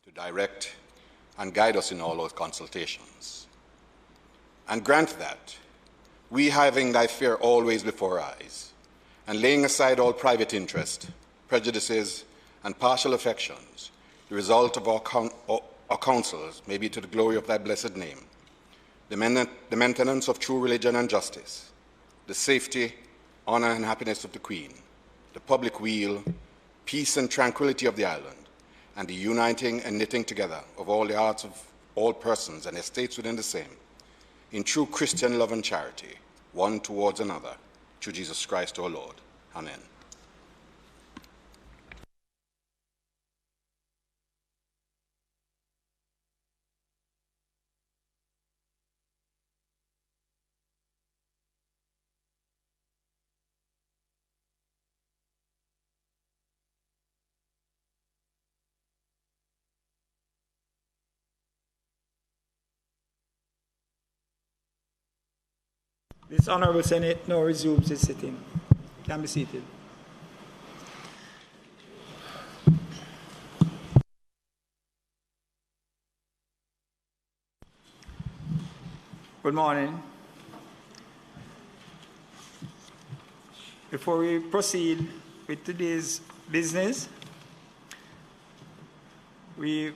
to direct and guide us in all those consultations. And grant that we, having thy fear always before our eyes, and laying aside all private interest, prejudices, and partial affections, the result of our counsels may be to the glory of thy blessed name, the maintenance of true religion and justice, the safety, honor, and happiness of the Queen, the public weal, peace and tranquility of the island, and the uniting and knitting together of all the hearts of all persons and estates within the same, in true Christian love and charity, one towards another, through Jesus Christ our Lord. Amen. This Honorable Senate now resumes its sitting. Can be seated. Good morning. Before we proceed with today's business, there's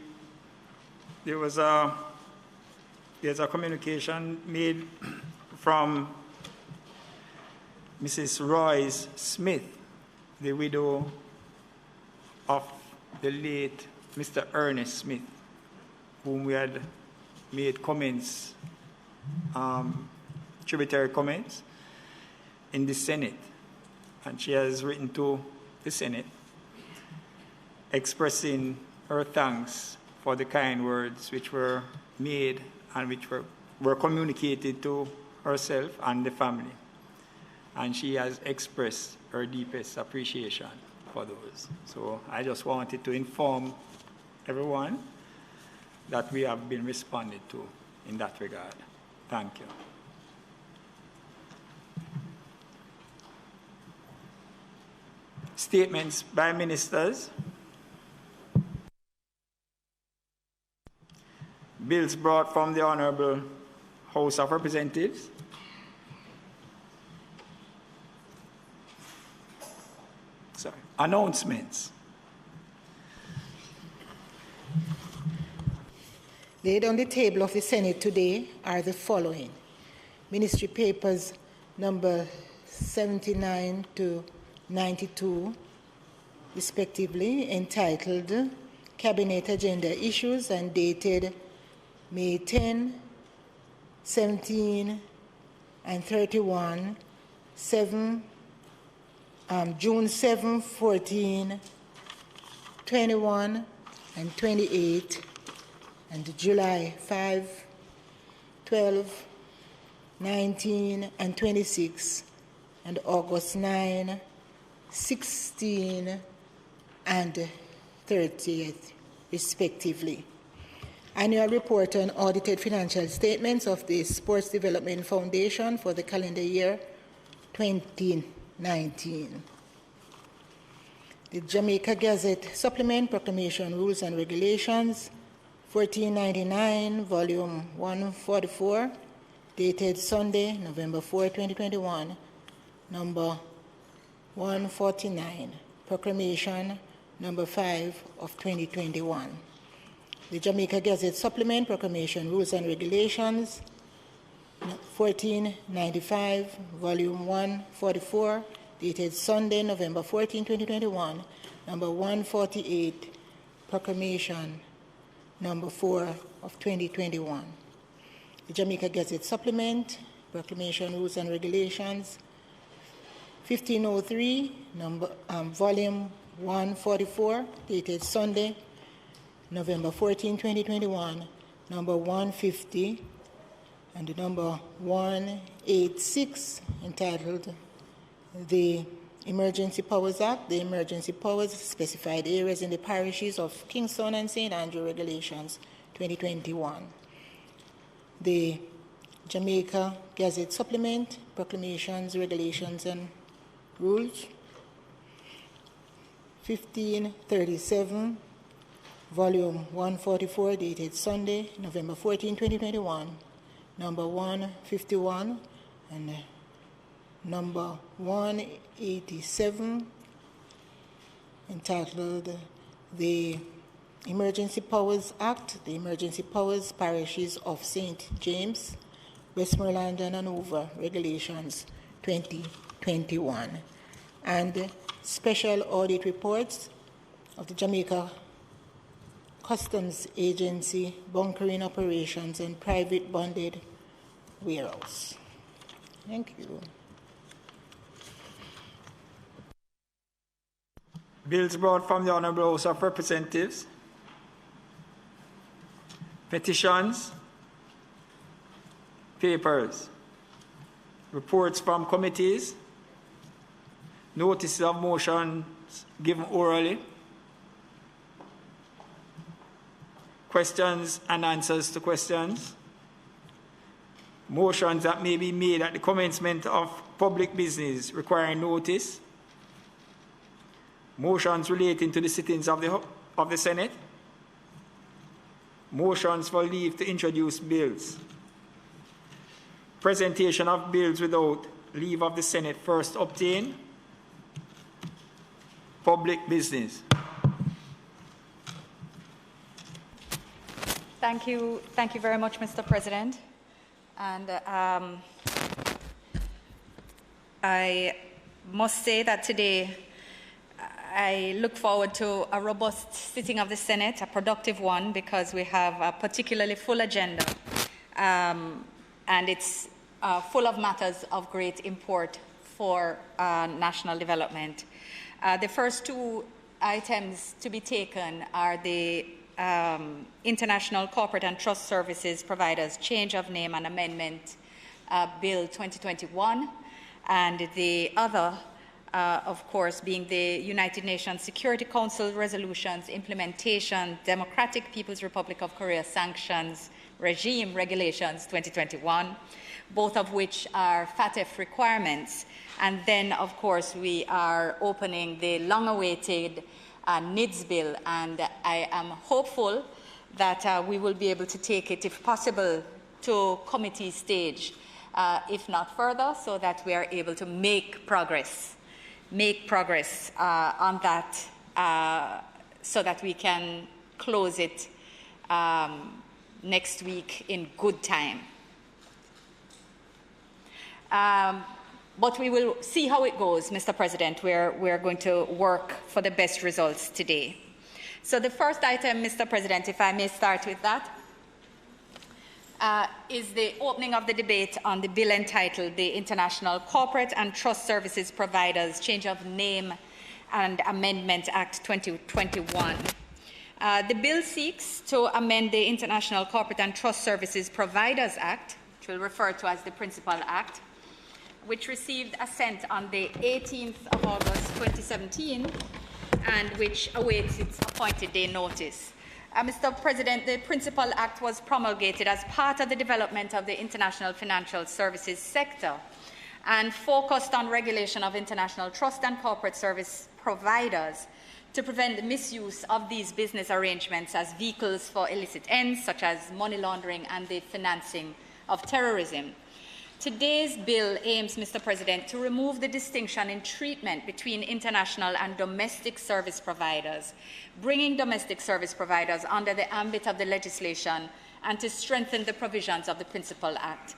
a communication made from Mrs. Royce Smith, the widow of the late Mr. Ernest Smith, whom we had made comments, tributary comments, in the Senate. And she has written to the Senate expressing her thanks for the kind words which were made and which were communicated to herself and the family. And she has expressed her deepest appreciation for those. So I just wanted to inform everyone that we have been responded to in that regard. Thank you. Statements by ministers. Bills brought from the Honorable House of Representatives. Sorry. Announcements. Laid on the table of the Senate today are the following: Ministry Papers number 79 to 92, respectively, entitled Cabinet Agenda Issues and dated May 10, 17, and 31, June 7, 14, 21, and 28, and July 5, 12, 19, and 26, and August 9, 16, and 30th, respectively. Annual report on audited financial statements of the Sports Development Foundation for the calendar year 2019. The Jamaica Gazette Supplement Proclamation Rules and Regulations 1499, Volume 144, dated Sunday, November 4, 2021, number 149, Proclamation number 5 of 2021. The Jamaica Gazette Supplement Proclamation Rules and Regulations 1495, Volume 144, dated Sunday, November 14, 2021, number 148, Proclamation number 4 of 2021. The Jamaica Gazette Supplement Proclamation Rules and Regulations 1503, Volume 144, dated Sunday, November 14, 2021, number 150, and the number 186, entitled The Emergency Powers Act, the Emergency Powers Specified Areas in the Parishes of Kingston and St. Andrew Regulations, 2021. The Jamaica Gazette Supplement, Proclamations, Regulations, and Rules, 1537, volume 144, dated Sunday, November 14, 2021, number 151 and number 187, entitled the Emergency Powers Act, the Emergency Powers Parishes of St. James, Westmoreland and Hanover, Regulations 2021, and special audit reports of the Jamaica Customs Agency, bunkering operations, and private bonded warehouse. Thank you. Bills brought from the Honorable House of Representatives. Petitions. Papers. Reports from committees. Notices of motions given orally. Questions and answers to questions. Motions that may be made at the commencement of public business requiring notice. Motions relating to the sittings of the Senate. Motions for leave to introduce bills. Presentation of bills without leave of the Senate first obtained. Public business. Thank you very much, Mr. President. And I must say that today I look forward to a robust sitting of the Senate, a productive one, because we have a particularly full agenda, and it's full of matters of great import for national development. The first two items to be taken are the International Corporate and Trust Services Providers Change of Name and Amendment Bill 2021, and the other, of course, being the United Nations Security Council Resolutions Implementation Democratic People's Republic of Korea Sanctions Regime Regulations 2021, both of which are FATF requirements. And then, of course, we are opening the long-awaited NIDS bill, and I am hopeful that we will be able to take it, if possible, to committee stage, if not further, so that we are able to make progress on that, so that we can close it next week in good time. But we will see how it goes, Mr. President. We're going to work for the best results today. So the first item, Mr. President, if I may start with that, is the opening of the debate on the bill entitled the International Corporate and Trust Services Providers Change of Name and Amendment Act 2021. The bill seeks to amend the International Corporate and Trust Services Providers Act, which we'll refer to as the Principal Act, which received assent on the 18th of August 2017 and which awaits its appointed day notice. Mr. President, the Principal Act was promulgated as part of the development of the international financial services sector and focused on regulation of international trust and corporate service providers to prevent the misuse of these business arrangements as vehicles for illicit ends, such as money laundering and the financing of terrorism. Today's bill aims, Mr. President, to remove the distinction in treatment between international and domestic service providers, bringing domestic service providers under the ambit of the legislation and to strengthen the provisions of the Principal Act.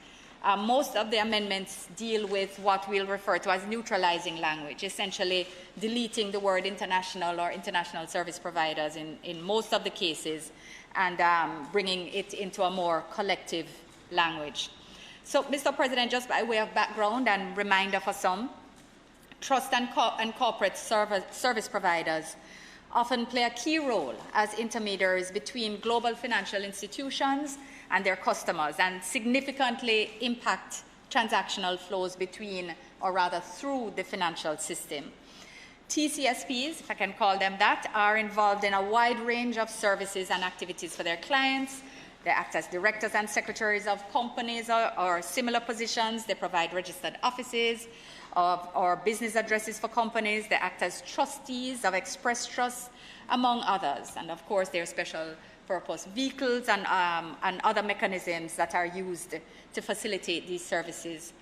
Most of the amendments deal with what we'll refer to as neutralizing language, essentially deleting the word international or international service providers in most of the cases and bringing it into a more collective language. So, Mr. President, just by way of background and reminder for some, trust and corporate service providers often play a key role as intermediaries between global financial institutions and their customers and significantly impact transactional flows between, or rather through, the financial system. TCSPs, if I can call them that, are involved in a wide range of services and activities for their clients. They act as directors and secretaries of companies or similar positions. They provide registered offices or business addresses for companies. They act as trustees of express trusts, among others. And of course, there are special purpose vehicles and other mechanisms that are used to facilitate these services.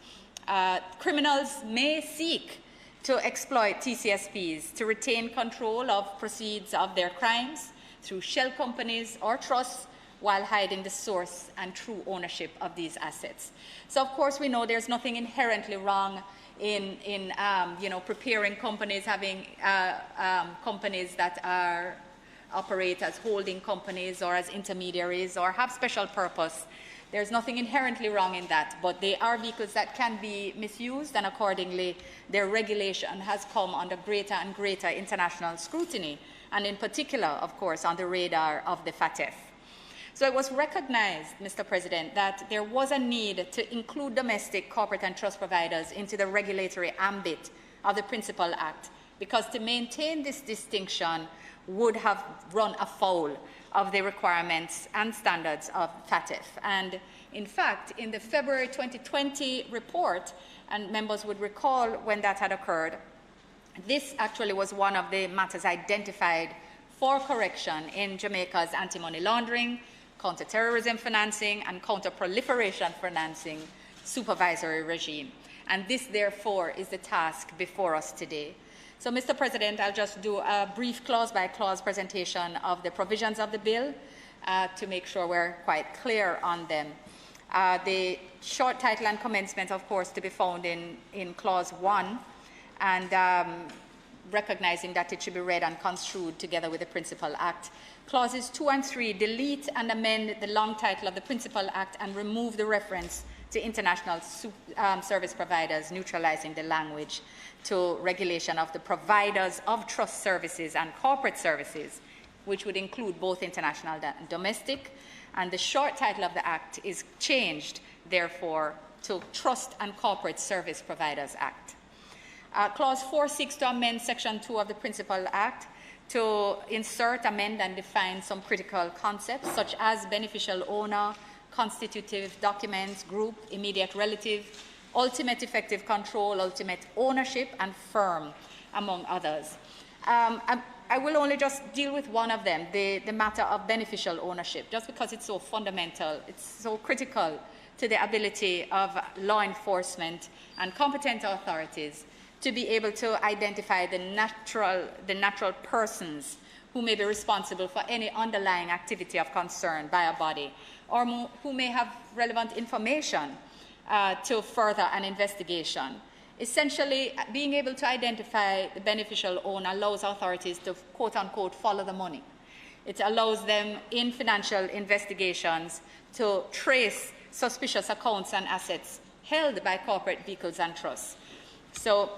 Criminals may seek to exploit TCSPs to retain control of proceeds of their crimes through shell companies or trusts, while hiding the source and true ownership of these assets. So, of course, we know there's nothing inherently wrong in preparing companies, having companies that operate as holding companies or as intermediaries or have special purpose. There's nothing inherently wrong in that, but they are vehicles that can be misused, and accordingly, their regulation has come under greater and greater international scrutiny, and in particular, of course, on the radar of the FATF. So it was recognized, Mr. President, that there was a need to include domestic corporate and trust providers into the regulatory ambit of the Principal Act, because to maintain this distinction would have run afoul of the requirements and standards of FATF. And in fact, in the February 2020 report, and members would recall when that had occurred, this actually was one of the matters identified for correction in Jamaica's anti-money laundering, counter-terrorism financing, and counter-proliferation financing supervisory regime. And this, therefore, is the task before us today. So, Mr. President, I'll just do a brief clause-by-clause presentation of the provisions of the bill to make sure we're quite clear on them. The short title and commencement, of course, to be found in Clause 1, and recognizing that it should be read and construed together with the Principal Act. Clauses 2 and 3 delete and amend the long title of the Principal Act and remove the reference to international service providers, neutralizing the language to regulation of the providers of trust services and corporate services, which would include both international and domestic. And the short title of the Act is changed, therefore, to Trust and Corporate Service Providers Act. Clause 4 seeks to amend Section 2 of the Principal Act to insert, amend, and define some critical concepts, such as beneficial owner, constitutive documents, group, immediate relative, ultimate effective control, ultimate ownership, and firm, among others. I will only just deal with one of them, the matter of beneficial ownership, just because it's so fundamental, it's so critical to the ability of law enforcement and competent authorities to be able to identify the natural persons who may be responsible for any underlying activity of concern by a body, or who may have relevant information to further an investigation. Essentially, being able to identify the beneficial owner allows authorities to, quote-unquote, follow the money. It allows them, in financial investigations, to trace suspicious accounts and assets held by corporate vehicles and trusts. So,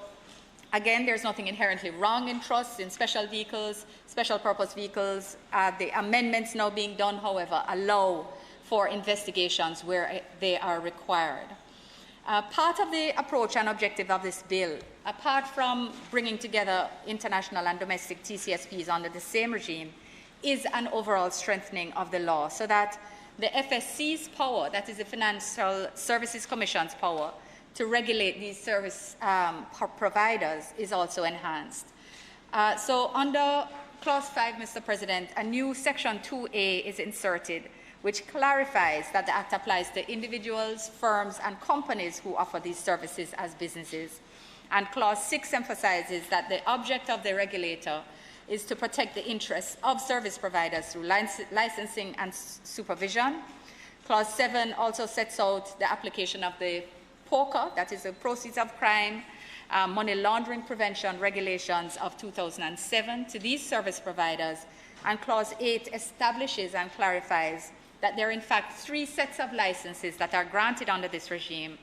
again, there's nothing inherently wrong in trusts, in special vehicles, special purpose vehicles. The amendments now being done, however, allow for investigations where they are required. Part of the approach and objective of this bill, apart from bringing together international and domestic TCSPs under the same regime, is an overall strengthening of the law so that the FSC's power, that is the Financial Services Commission's power, to regulate these service providers is also enhanced. So under Clause 5, Mr. President, a new Section 2A is inserted, which clarifies that the Act applies to individuals, firms, and companies who offer these services as businesses. And Clause 6 emphasizes that the object of the regulator is to protect the interests of service providers through licensing and supervision. Clause 7 also sets out the application of the POCA, that is the Proceeds of Crime, Money Laundering Prevention Regulations of 2007 to these service providers. And Clause 8 establishes and clarifies that there are in fact 3 sets of licenses that are granted under this regime: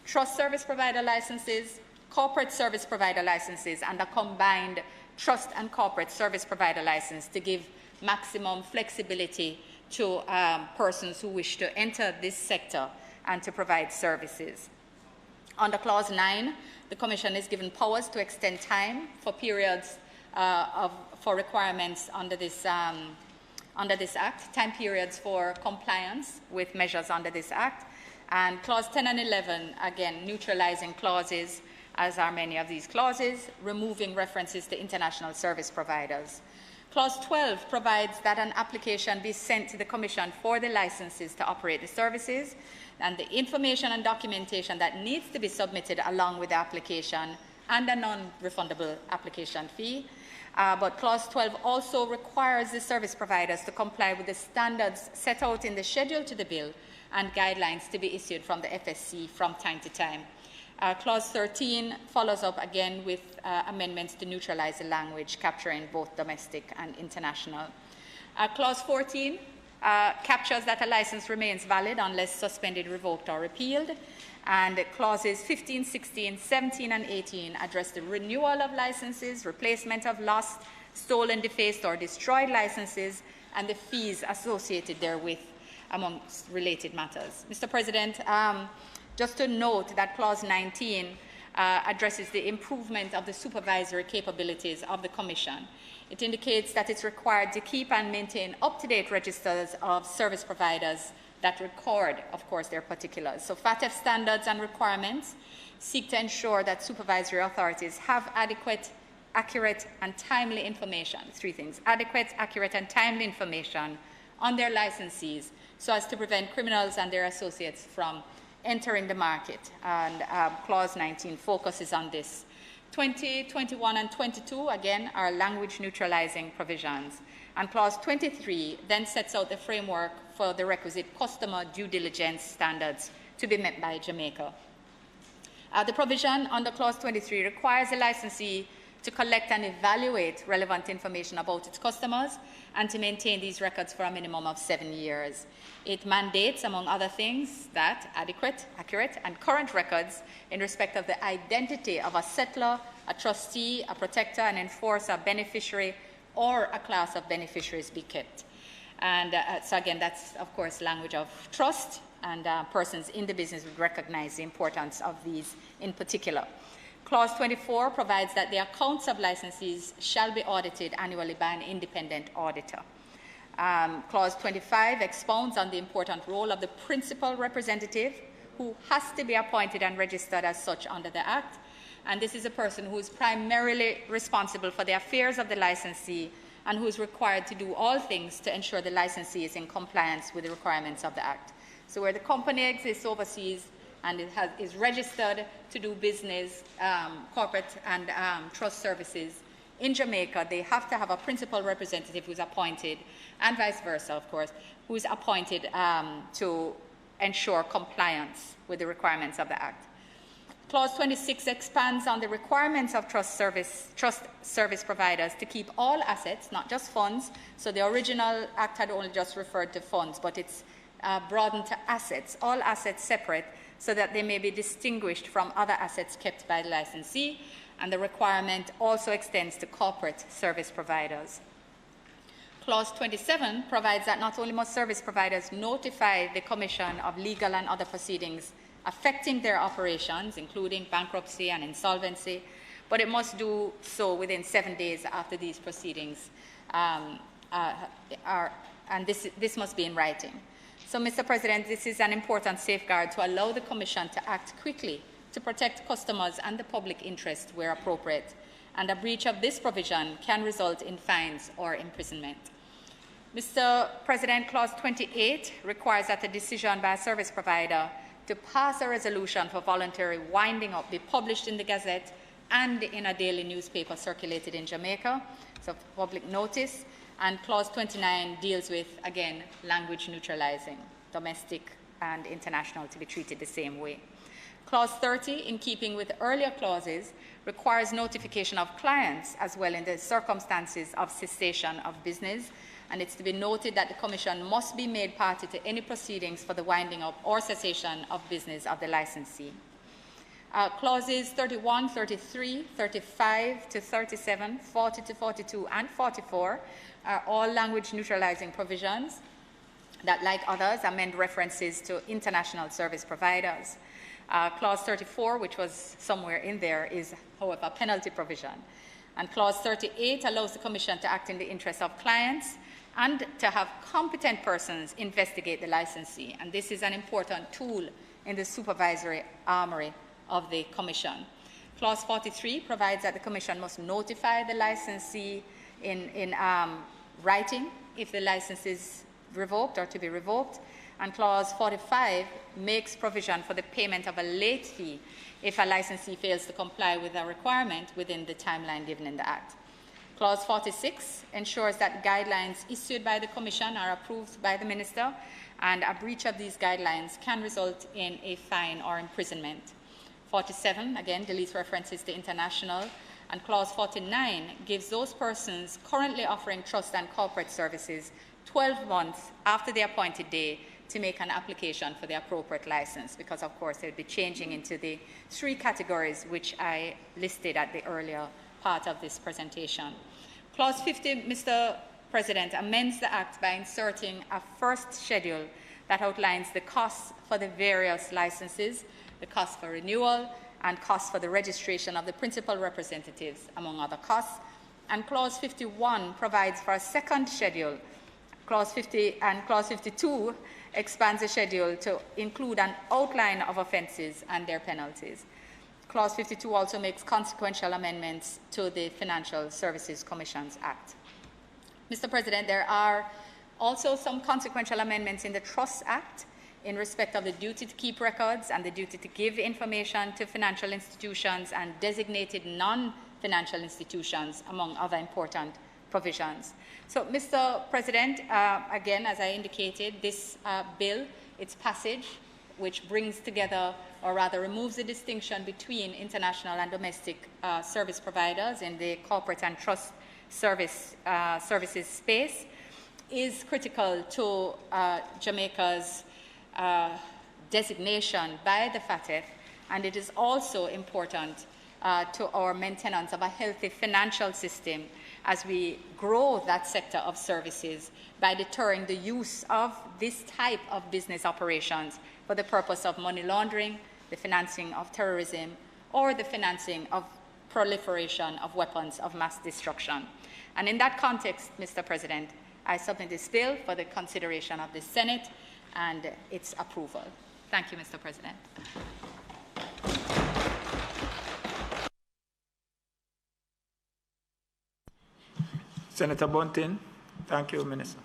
trust service provider licenses, corporate service provider licenses, and a combined trust and corporate service provider license to give maximum flexibility to persons who wish to enter this sector and to provide services. Under Clause 9, the Commission is given powers to extend time for periods for requirements under this Act, time periods for compliance with measures under this Act. And Clause 10 and 11, again, neutralizing clauses as are many of these clauses, removing references to international service providers. Clause 12 provides that an application be sent to the Commission for the licenses to operate the services, and the information and documentation that needs to be submitted along with the application and a non-refundable application fee. But Clause 12 also requires the service providers to comply with the standards set out in the schedule to the bill and guidelines to be issued from the FSC from time to time. Clause 13 follows up again with amendments to neutralize the language, capturing both domestic and international. Clause 14 captures that a license remains valid unless suspended, revoked, or repealed. And clauses 15, 16, 17, and 18 address the renewal of licenses, replacement of lost, stolen, defaced, or destroyed licenses, and the fees associated therewith, amongst related matters. Mr. President, just to note that Clause 19 addresses the improvement of the supervisory capabilities of the Commission. It indicates that it's required to keep and maintain up-to-date registers of service providers that record, of course, their particulars. So FATF standards and requirements seek to ensure that supervisory authorities have adequate, accurate, and timely information. Three things: adequate, accurate, and timely information on their licensees so as to prevent criminals and their associates from entering the market. And Clause 19 focuses on this. 20, 21, and 22, again, are language neutralizing provisions. And Clause 23 then sets out the framework for the requisite customer due diligence standards to be met by Jamaica. The provision under Clause 23 requires the licensee to collect and evaluate relevant information about its customers and to maintain these records for a minimum of 7 years. It mandates, among other things, that adequate, accurate, and current records in respect of the identity of a settler, a trustee, a protector, an enforcer, beneficiary, or a class of beneficiaries be kept. And so again, that's, of course, language of trust, and persons in the business would recognize the importance of these in particular. Clause 24 provides that the accounts of licensees shall be audited annually by an independent auditor. Clause 25 expounds on the important role of the principal representative, who has to be appointed and registered as such under the Act. And this is a person who is primarily responsible for the affairs of the licensee and who is required to do all things to ensure the licensee is in compliance with the requirements of the Act. So where the company exists overseas and it is registered to do business, corporate and trust services in Jamaica, they have to have a principal representative who is appointed, and vice versa, of course, who is appointed to ensure compliance with the requirements of the Act. Clause 26 expands on the requirements of trust service providers to keep all assets, not just funds. So the original Act had only just referred to funds, but it's broadened to assets, all assets separate, so that they may be distinguished from other assets kept by the licensee. And the requirement also extends to corporate service providers. Clause 27 provides that not only must service providers notify the Commission of legal and other proceedings affecting their operations, including bankruptcy and insolvency, but it must do so within 7 days after these proceedings and this must be in writing. So, Mr. President, this is an important safeguard to allow the Commission to act quickly to protect customers and the public interest where appropriate, and a breach of this provision can result in fines or imprisonment. Mr. President, Clause 28 requires that a decision by a service provider to pass a resolution for voluntary winding up be published in the Gazette and in a daily newspaper circulated in Jamaica, so public notice. And Clause 29 deals with, again, language neutralizing, domestic and international to be treated the same way. Clause 30, in keeping with the earlier clauses, requires notification of clients as well in the circumstances of cessation of business, and it's to be noted that the Commission must be made party to any proceedings for the winding up or cessation of business of the licensee. Clauses 31, 33, 35 to 37, 40 to 42, and 44 are all language neutralizing provisions that, like others, amend references to international service providers. Clause 34, which was somewhere in there, is, however, a penalty provision. And Clause 38 allows the Commission to act in the interest of clients and to have competent persons investigate the licensee. And this is an important tool in the supervisory armory of the Commission. Clause 43 provides that the Commission must notify the licensee in writing if the license is revoked or to be revoked. And Clause 45 makes provision for the payment of a late fee if a licensee fails to comply with a requirement within the timeline given in the Act. Clause 46 ensures that guidelines issued by the Commission are approved by the Minister, and a breach of these guidelines can result in a fine or imprisonment. 47, again, deletes references to international, and Clause 49 gives those persons currently offering trust and corporate services 12 months after the appointed day to make an application for the appropriate license, because of course they'll be changing into the 3 categories which I listed at the earlier part of this presentation. Clause 50, Mr. President, amends the Act by inserting a first schedule that outlines the costs for the various licenses, the cost for renewal, and costs for the registration of the principal representatives, among other costs. And Clause 51 provides for a second schedule. Clause 50 and Clause 52 expands the schedule to include an outline of offences and their penalties. Clause 52 also makes consequential amendments to the Financial Services Commissions Act. Mr. President, there are also some consequential amendments in the Trust Act in respect of the duty to keep records and the duty to give information to financial institutions and designated non-financial institutions, among other important provisions. So, Mr. President, again, as I indicated, this bill, its passage, which brings together, or rather removes the distinction between international and domestic service providers in the corporate and trust services space, is critical to Jamaica's designation by the FATF, and it is also important to our maintenance of a healthy financial system as we grow that sector of services by deterring the use of this type of business operations for the purpose of money laundering, the financing of terrorism, or the financing of proliferation of weapons of mass destruction. And in that context, Mr. President, I submit this bill for the consideration of the Senate and its approval. Thank you, Mr. President. Senator Bunting. Thank you, Minister.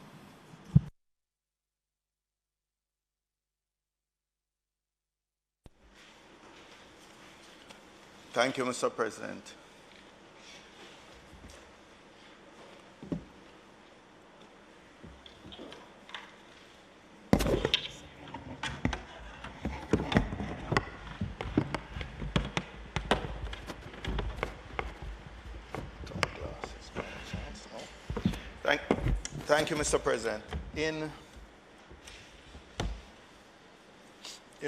Thank you, Mr. President. Thank you, Mr. President. In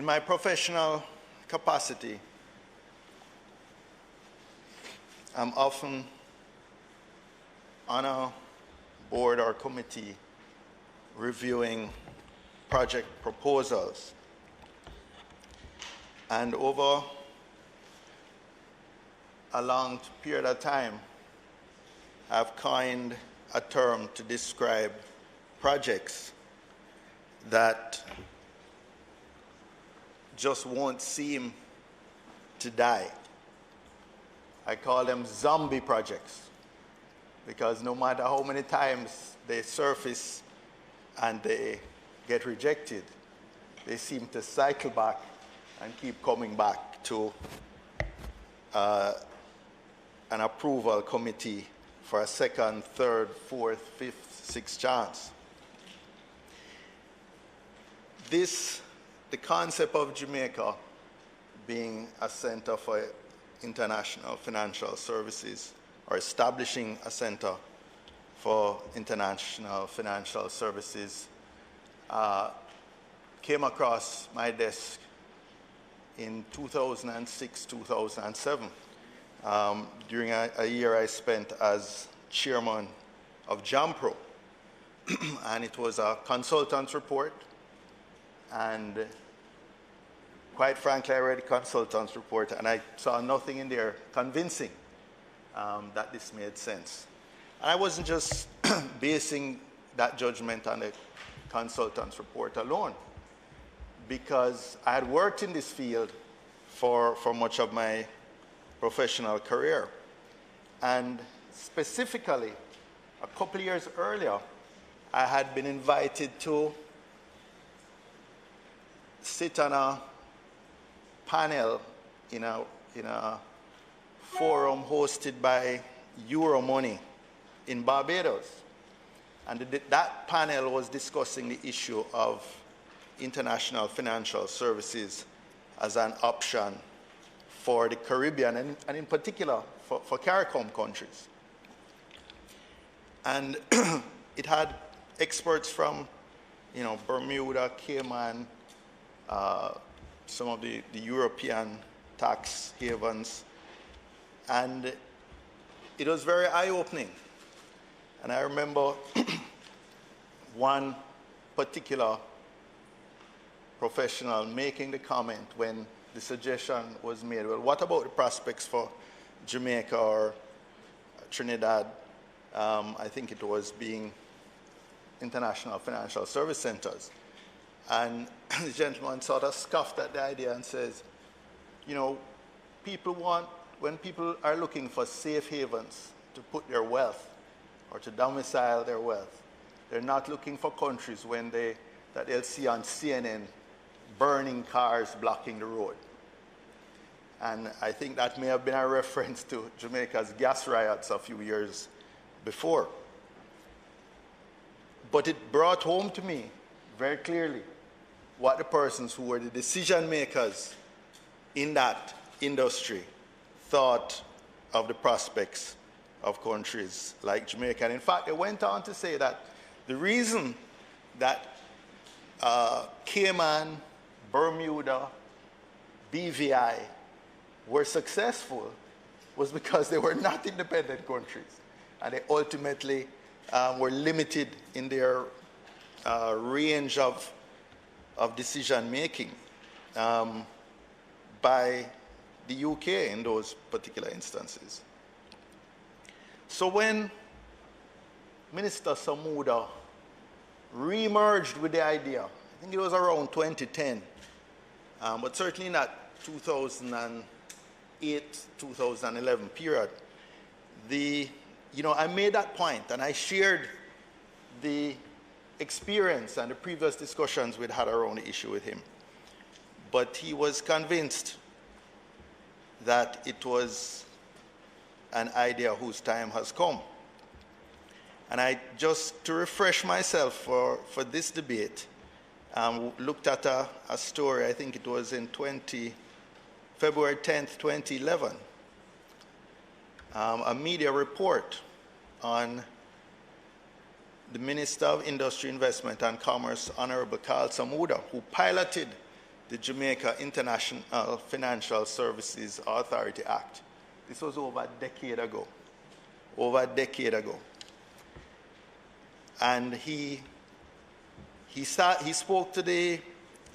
my professional capacity, I'm often on a board or committee reviewing project proposals. And over a long period of time, I've coined a term to describe projects that just won't seem to die. I call them zombie projects, because no matter how many times they surface and they get rejected, they seem to cycle back and keep coming back to an approval committee for a second, third, fourth, fifth, sixth chance. The concept of Jamaica being a center for international financial services, or establishing a center for international financial services, came across my desk in 2006, 2007, during a year I spent as chairman of JAMPRO. And it was a consultant's report, and quite frankly, I read the consultant's report and I saw nothing in there convincing that this made sense. And I wasn't just basing that judgment on the consultant's report alone, because I had worked in this field for much of my professional career. And specifically, a couple of years earlier, I had been invited to sit on a panel in a forum hosted by Euromoney in Barbados. And that panel was discussing the issue of international financial services as an option for the Caribbean, and in particular for CARICOM countries. And it had experts from, Bermuda, Cayman, some of the European tax havens, and it was very eye-opening. And I remember one particular professional making the comment when the suggestion was made, well, what about the prospects for Jamaica or Trinidad? I think it was being international financial service centers. And the gentleman sort of scoffed at the idea and says, when people are looking for safe havens to put their wealth or to domicile their wealth, they're not looking for countries that they'll see on CNN burning cars blocking the road. And I think that may have been a reference to Jamaica's gas riots a few years before. But it brought home to me very clearly what the persons who were the decision makers in that industry thought of the prospects of countries like Jamaica. And in fact, they went on to say that the reason that Cayman, Bermuda, BVI were successful was because they were not independent countries. And they ultimately were limited in their range of decision making by the UK in those particular instances. So when Minister Samuda re-emerged with the idea, I think it was around 2010, but certainly not 2008, 2011 period, I made that point and I shared the experience and the previous discussions we'd had around the issue with him. But he was convinced that it was an idea whose time has come. And I, just to refresh myself for this debate, looked at a story, I think it was in February 10th, 2011, a media report on the Minister of Industry, Investment and Commerce, Honorable Carl Samuda, who piloted the Jamaica International Financial Services Authority Act. This was over a decade ago. And he spoke to the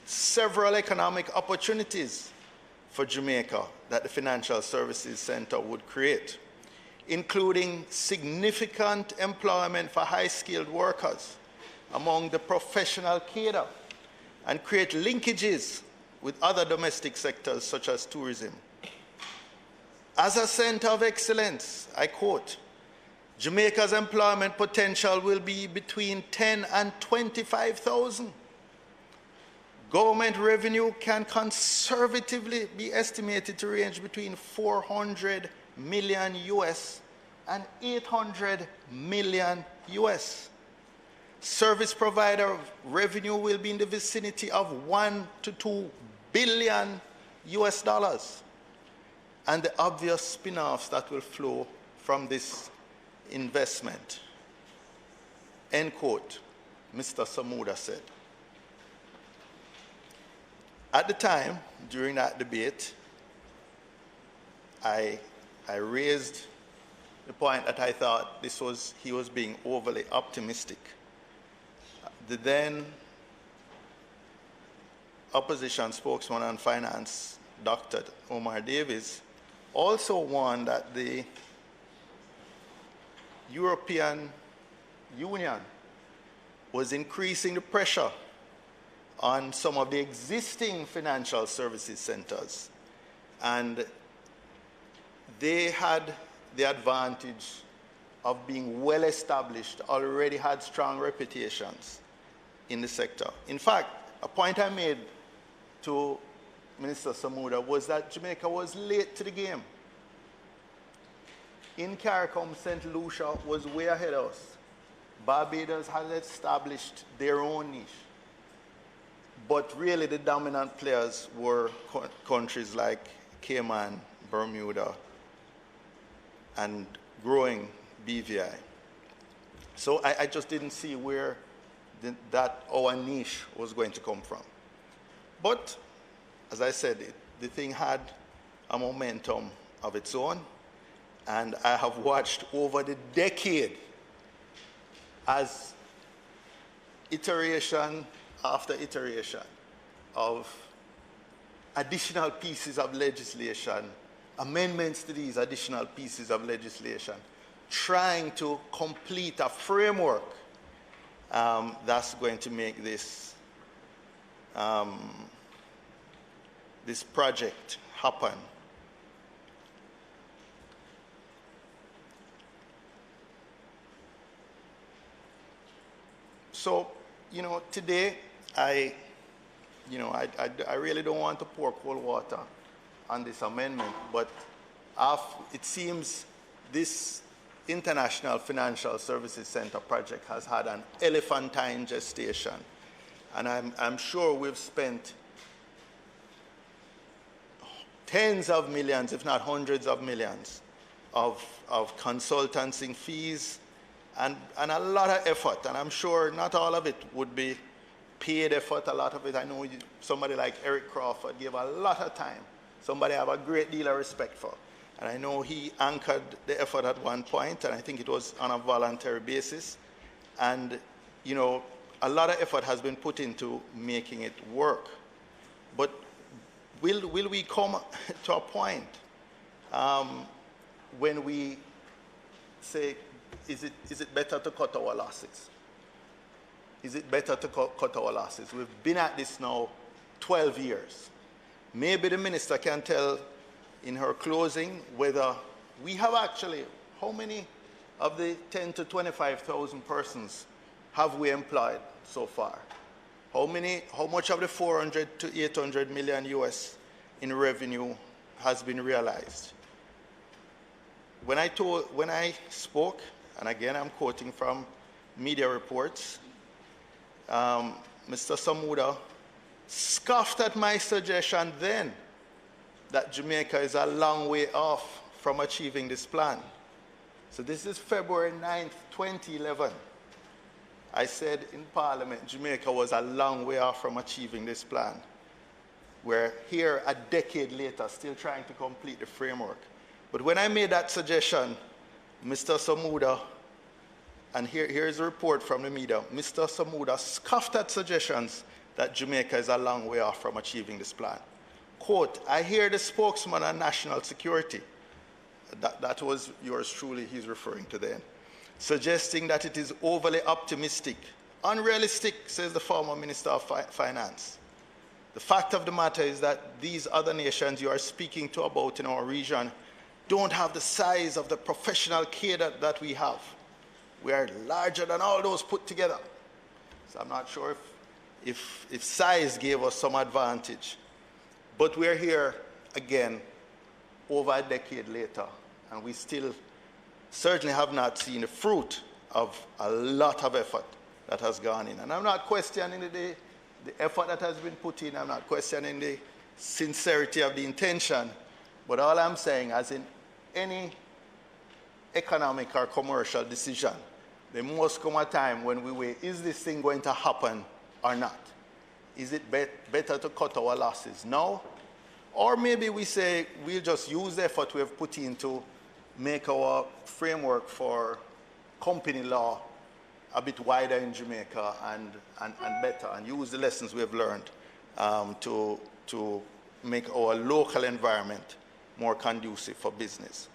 several economic opportunities for Jamaica that the Financial Services Center would create, including significant employment for high-skilled workers among the professional cadre, and create linkages with other domestic sectors such as tourism. As a center of excellence, I quote, Jamaica's employment potential will be between 10 and 25,000. Government revenue can conservatively be estimated to range between 400 million US and 800 million US. Service provider revenue will be in the vicinity of 1 to 2 billion US dollars. And the obvious spin-offs that will flow from this investment. End quote, Mr. Samuda said. At the time, during that debate, I raised the point that I thought he was being overly optimistic. The then opposition spokesman on finance, Dr. Omar Davis, also warned that the European Union was increasing the pressure on some of the existing financial services centers, and they had the advantage of being well established, already had strong reputations in the sector. In fact, a point I made to Minister Samuda was that Jamaica was late to the game. In CARICOM, St. Lucia was way ahead of us. Barbados had established their own niche. But really the dominant players were countries like Cayman, Bermuda, and growing BVI. So I just didn't see where that our niche was going to come from. But as I said, the thing had a momentum of its own, and I have watched over the decade as iteration after iteration of additional pieces of legislation, amendments to these additional pieces of legislation, trying to complete a framework that's going to make this this project happen. So, today I really don't want to pour cold water on this amendment, but it seems this International Financial Services Center project has had an elephantine gestation, and I'm sure we've spent tens of millions, if not hundreds of millions, of consultancy fees and a lot of effort. And I'm sure not all of it would be paid effort. A lot of it, I know somebody like Eric Crawford gave a lot of time, somebody I have a great deal of respect for. And I know he anchored the effort at one point, and I think it was on a voluntary basis. And, a lot of effort has been put into making it work. But will we come to a point when we say, is it better to cut our losses? Is it better to cut our losses? We've been at this now 12 years. Maybe the minister can tell in her closing whether we have actually, how many of the 10 to 25,000 persons have we employed so far? How much of the 400 to 800 million US in revenue has been realized? When I spoke, and again I'm quoting from media reports, Mr. Samuda scoffed at my suggestion then that Jamaica is a long way off from achieving this plan. So this is February 9th, 2011. I said in Parliament, Jamaica was a long way off from achieving this plan. We're here a decade later, still trying to complete the framework. But when I made that suggestion, Mr. Samuda, and here's a report from the media, Mr. Samuda scoffed at suggestions that Jamaica is a long way off from achieving this plan. Quote, I hear the spokesman on national security, that was yours truly he's referring to then, suggesting that it is overly optimistic. Unrealistic, says the former Minister of Finance. The fact of the matter is that these other nations you are speaking to about in our region don't have the size of the professional cadre that we have. We are larger than all those put together. So I'm not sure if size gave us some advantage. But we're here again over a decade later, and we still certainly have not seen the fruit of a lot of effort that has gone in. And I'm not questioning the effort that has been put in. I'm not questioning the sincerity of the intention. But all I'm saying, as in any economic or commercial decision, there must come a time when we weigh, is this thing going to happen or not? Is it better to cut our losses now? Or maybe we say we'll just use the effort we have put in to make our framework for company law a bit wider in Jamaica and better, and use the lessons we have learned to make our local environment more conducive for business.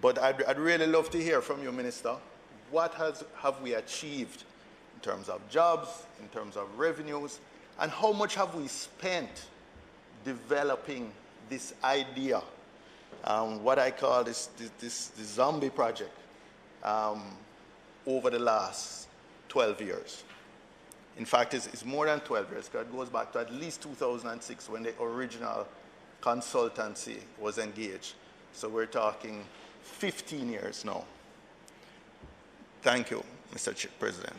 But I'd really love to hear from you, Minister. What have we achieved in terms of jobs, in terms of revenues, and how much have we spent developing this idea what I call this zombie project over the last 12 years. In fact, it's more than 12 years, because it goes back to at least 2006 when the original consultancy was engaged. So we're talking 15 years now. Thank you, Mr. President.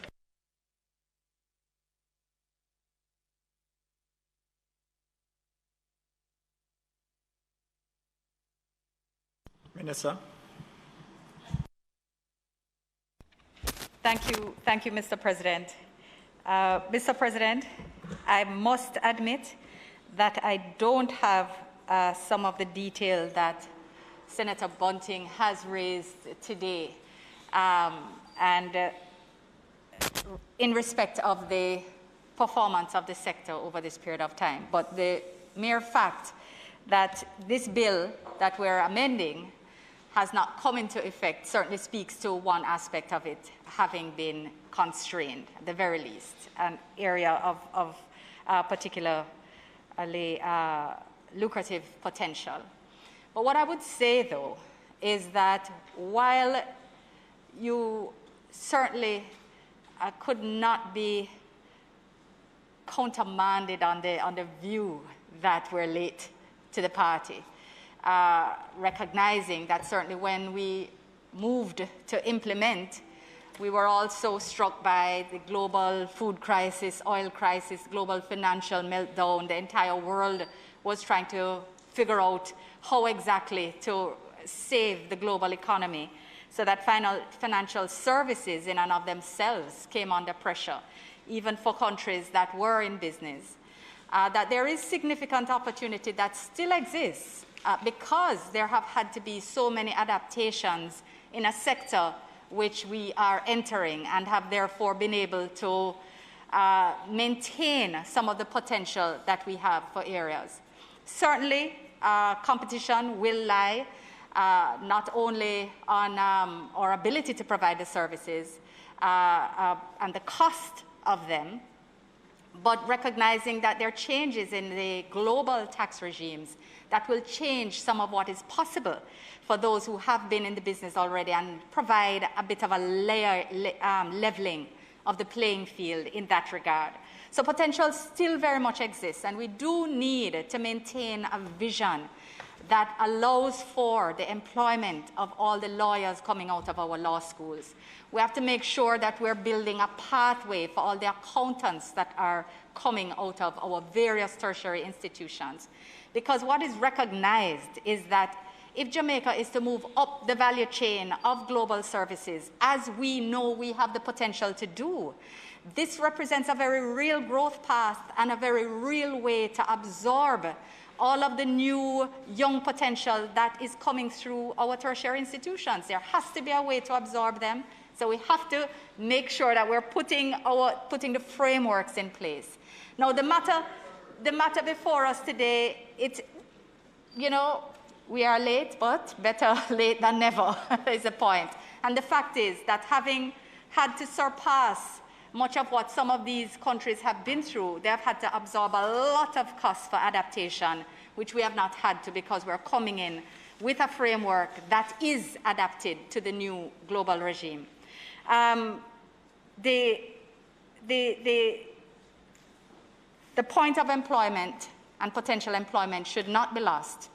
Minister. Thank you, Mr. President. Mr. President, I must admit that I don't have some of the detail that Senator Bunting has raised today, and in respect of the performance of the sector over this period of time. But the mere fact that this bill that we're amending has not come into effect certainly speaks to one aspect of it having been constrained, at the very least, an area of particularly lucrative potential. But what I would say, though, is that while you certainly could not be countermanded on the view that we're late to the party, recognizing that certainly when we moved to implement, we were also struck by the global food crisis, oil crisis, global financial meltdown. The entire world was trying to figure out how exactly to save the global economy, so that financial services in and of themselves came under pressure, even for countries that were in business. That there is significant opportunity that still exists because there have had to be so many adaptations in a sector which we are entering, and have therefore been able to maintain some of the potential that we have for areas. Certainly, competition will lie not only on our ability to provide the services and the cost of them, but recognizing that there are changes in the global tax regimes that will change some of what is possible for those who have been in the business already, and provide a bit of a leveling of the playing field in that regard. So potential still very much exists, and we do need to maintain a vision that allows for the employment of all the lawyers coming out of our law schools. We have to make sure that we're building a pathway for all the accountants that are coming out of our various tertiary institutions. Because what is recognized is that if Jamaica is to move up the value chain of global services, as we know we have the potential to do, this represents a very real growth path and a very real way to absorb all of the new young potential that is coming through our tertiary institutions. There has to be a way to absorb them, so we have to make sure that we're putting the frameworks in place. Now, the matter before us today, we are late, but better late than never is the point. And the fact is that having had to surpass much of what some of these countries have been through, they have had to absorb a lot of costs for adaptation, which we have not had to, because we're coming in with a framework that is adapted to the new global regime. The point of employment and potential employment should not be lost.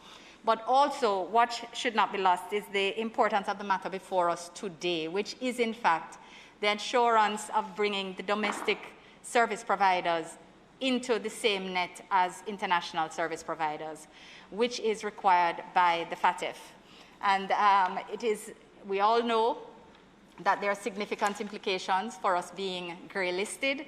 But also, what should not be lost is the importance of the matter before us today, which is, in fact, the assurance of bringing the domestic service providers into the same net as international service providers, which is required by the FATF. And we all know that there are significant implications for us being grey-listed,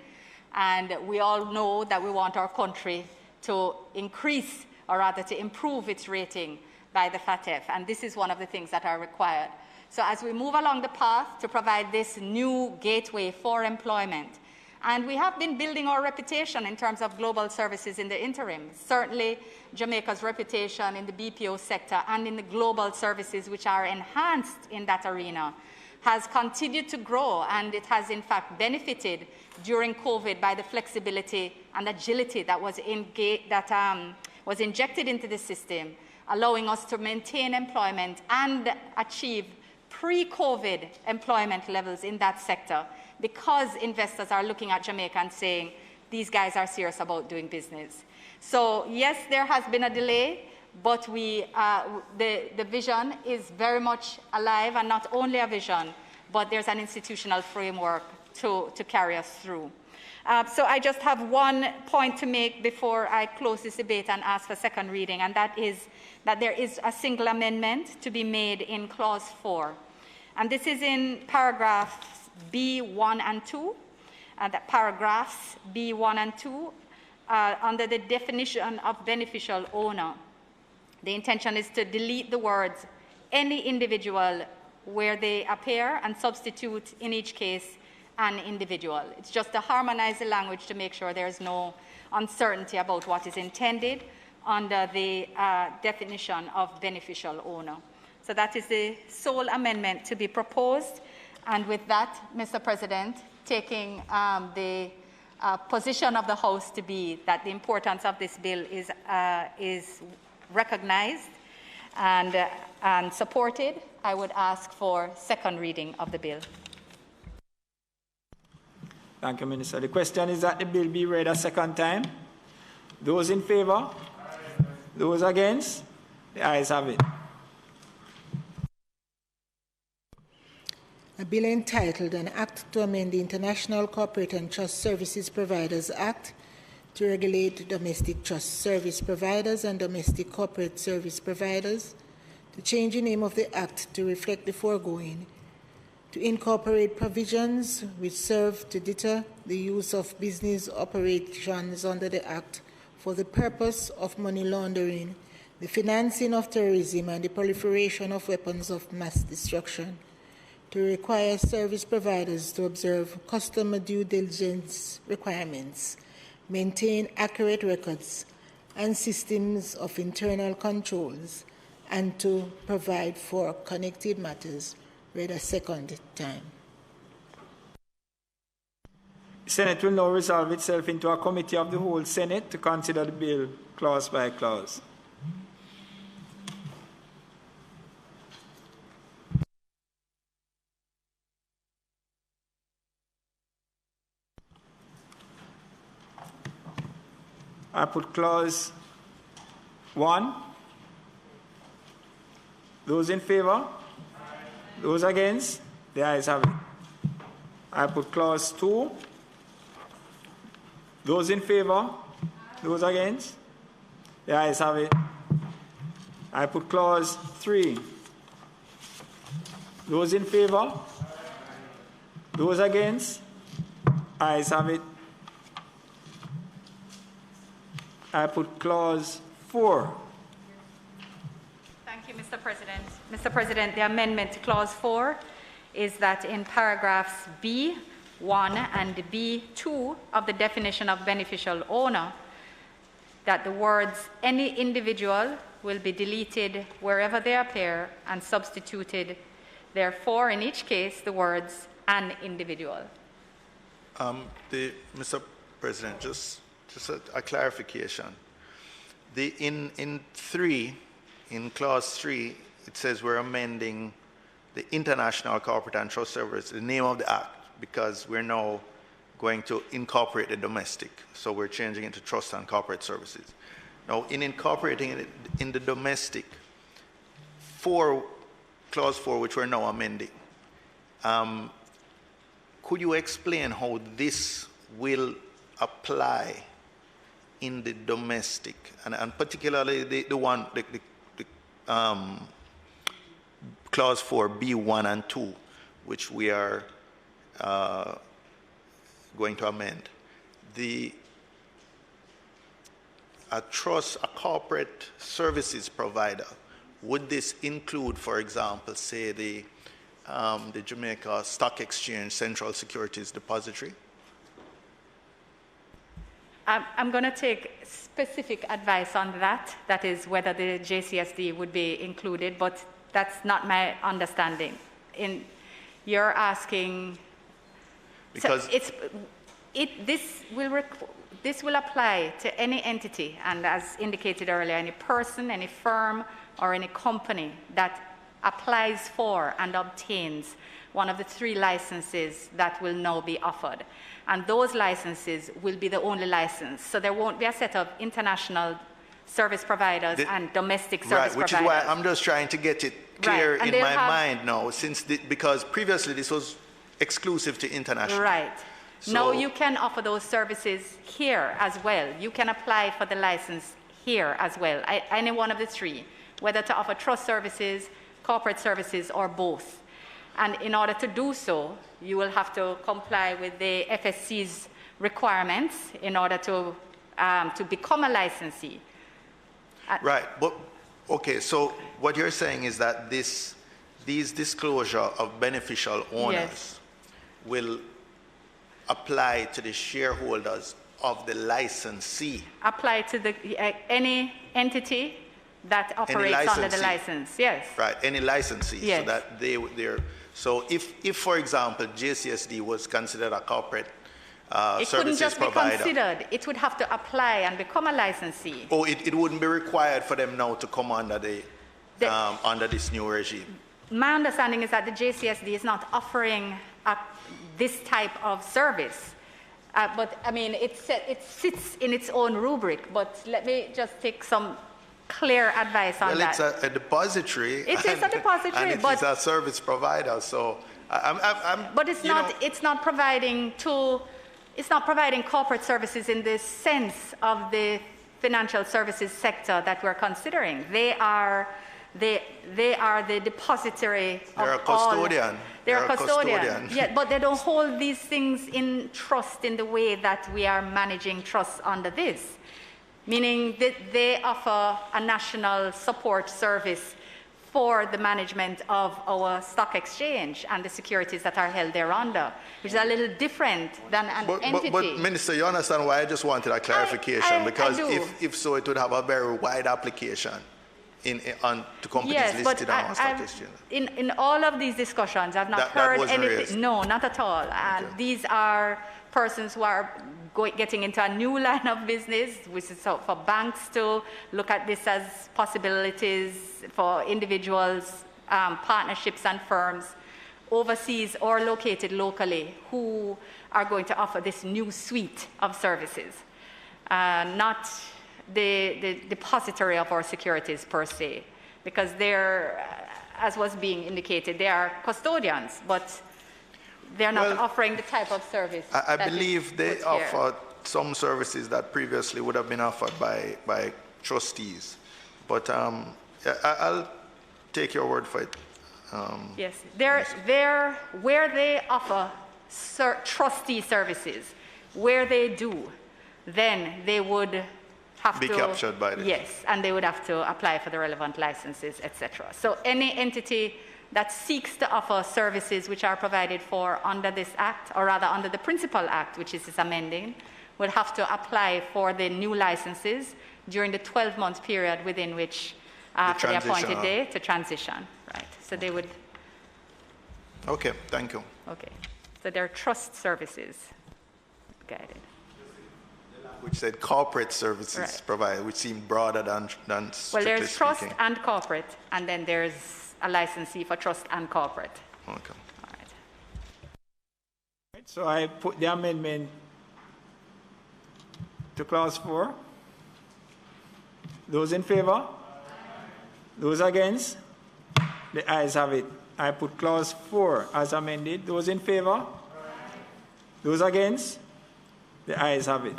and we all know that we want our country to increase, or rather to improve its rating by the FATF, and this is one of the things that are required. So as we move along the path to provide this new gateway for employment, and we have been building our reputation in terms of global services in the interim. Certainly, Jamaica's reputation in the BPO sector and in the global services which are enhanced in that arena has continued to grow, and it has in fact benefited during COVID by the flexibility and agility that was injected into the system allowing us to maintain employment and achieve pre-COVID employment levels in that sector, because investors are looking at Jamaica and saying, these guys are serious about doing business. So yes, there has been a delay, but the vision is very much alive, and not only a vision, but there's an institutional framework to carry us through. So I just have one point to make before I close this debate and ask for second reading, and that is that there is a single amendment to be made in clause 4. And this is in paragraphs B1 and 2, that paragraphs B1 and 2, under the definition of beneficial owner. The intention is to delete the words any individual where they appear and substitute in each case an individual. It's just to harmonize the language to make sure there's no uncertainty about what is intended under the definition of beneficial owner. So that is the sole amendment to be proposed. And with that, Mr. President, taking the position of the House to be that the importance of this bill is recognized and supported, I would ask for second reading of the bill. Thank you, Minister. The question is that the bill be read a second time. Those in favor? Aye. Those against? The ayes have it. A bill entitled An Act to Amend the International Corporate and Trust Services Providers Act to regulate domestic trust service providers and domestic corporate service providers, to change the name of the Act to reflect the foregoing, to incorporate provisions which serve to deter the use of business operations under the Act for the purpose of money laundering, the financing of terrorism, and the proliferation of weapons of mass destruction, to require service providers to observe customer due diligence requirements, maintain accurate records and systems of internal controls, and to provide for connected matters. Read a second time. The Senate will now resolve itself into a committee of the whole Senate to consider the bill clause by clause. I put clause 1. Those in favor? Those against? The ayes have it. I put clause 2. Those in favor? Those against? The ayes have it. I put clause 3. Those in favor? Those against? Ayes have it. I put clause 4. Thank you, Mr. President. Mr. President, the amendment to clause 4 is that in paragraphs B1 and B2 of the definition of beneficial owner, that the words any individual will be deleted wherever they appear and substituted, therefore, in each case, the words an individual. Mr. President, just a clarification. In clause 3, it says we're amending the International Corporate and Trust Service, the name of the act, because we're now going to incorporate the domestic. So we're changing it to trust and corporate services. Now, in incorporating it in the domestic, clause 4, which we're now amending, could you explain how this will apply in the domestic, and particularly the clause 4, B1 and 2, which we are going to amend. A corporate services provider, would this include, for example, say the Jamaica Stock Exchange Central Securities Depository? I'm going to take specific advice on that. That is whether the JCSD would be included, but that's not my understanding. You're asking, because so this will apply to any entity, and as indicated earlier, any person, any firm, or any company that applies for and obtains one of the 3 licenses that will now be offered. And those licenses will be the only license. So there won't be a set of international service providers and domestic service providers. Which is why I'm just trying to get it clear in my mind now, because previously this was exclusive to international. Right. So now you can offer those services here as well. You can apply for the license here as well, any one of the 3, whether to offer trust services, corporate services, or both. And in order to do so, you will have to comply with the FSC's requirements in order to become a licensee. Right, but okay, so what you're saying is that these disclosure of beneficial owners will apply to the shareholders of the licensee. Apply to any entity that operates under the license, yes. Right, any licensee, yes. So that they're, so if for example, JCSD was considered a corporate it couldn't just provider, be considered, it would have to apply and become a licensee. Oh, it wouldn't be required for them now to come under under this new regime. My understanding is that the JCSD is not offering this type of service. But I mean, it sits in its own rubric, but let me just take some clear advice on that. Well, it's a depository. It is a depository, and but it's a service provider, so but it's not providing corporate services in the sense of the financial services sector that we're considering. They are the depository They're of a custodian. all. They're a custodian. Yeah, but they don't hold these things in trust in the way that we are managing trusts under this. Meaning that they offer a national support service for the management of our stock exchange and the securities that are held thereunder, which is a little different than an entity. But Minister, you understand why I just wanted a clarification, because if so, it would have a very wide application to companies listed on our stock exchange. In all of these discussions, I've not heard anything. Raised. No, not at all. And these are persons who are getting into a new line of business, which is for banks to look at this as possibilities for individuals, partnerships and firms overseas or located locally who are going to offer this new suite of services, not the depository of our securities per se, because they're, as was being indicated, they are custodians, but they're not offering the type of service. I believe they offer some services that previously would have been offered by trustees, but I'll take your word for it. Yes, where they offer trustee services, where they do, then they would have to be captured by this. Yes, and they would have to apply for the relevant licenses, etc. So any entity that seeks to offer services which are provided for under this act, or rather under the Principal Act, which is this amending, will have to apply for the new licenses during the 12-month period within which, after the appointed day, to transition. Right. So they would. Okay. Thank you. Okay. So they're trust services guided. Which said corporate services provided, which seemed broader than strictly well, there's trust speaking. and corporate, and then there's a licensee for trust and corporate. Okay. All right. So I put the amendment to clause 4. Those in favor? Those against? The ayes have it. I put clause 4 as amended. Those in favor? Those against? The ayes have it.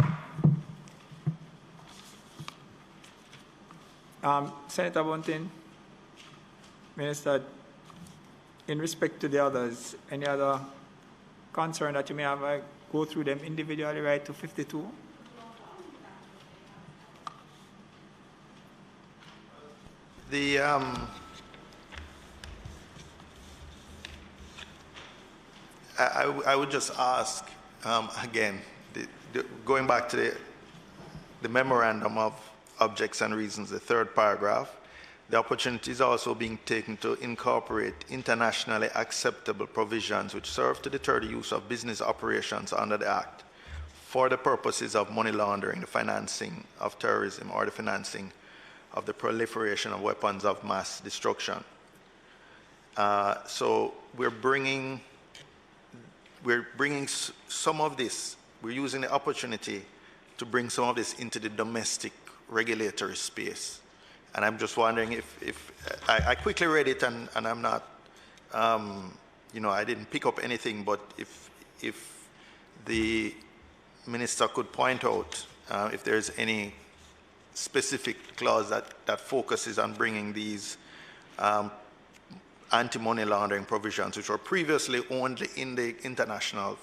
Senator Bunting, Minister, in respect to the others, any other concern that you may have, I go through them individually, right to 52. I would just ask, again, going back to the memorandum of objects and reasons, the third paragraph, the opportunity is also being taken to incorporate internationally acceptable provisions which serve to deter the use of business operations under the Act for the purposes of money laundering, the financing of terrorism, or the financing of the proliferation of weapons of mass destruction. So we're bringing some of this, we're using the opportunity to bring some of this into the domestic regulatory space. And I'm just wondering if I quickly read it and I'm not, you know, I didn't pick up anything, but if the minister could point out if there's any specific clause that focuses on bringing these anti-money laundering provisions, which were previously only in the international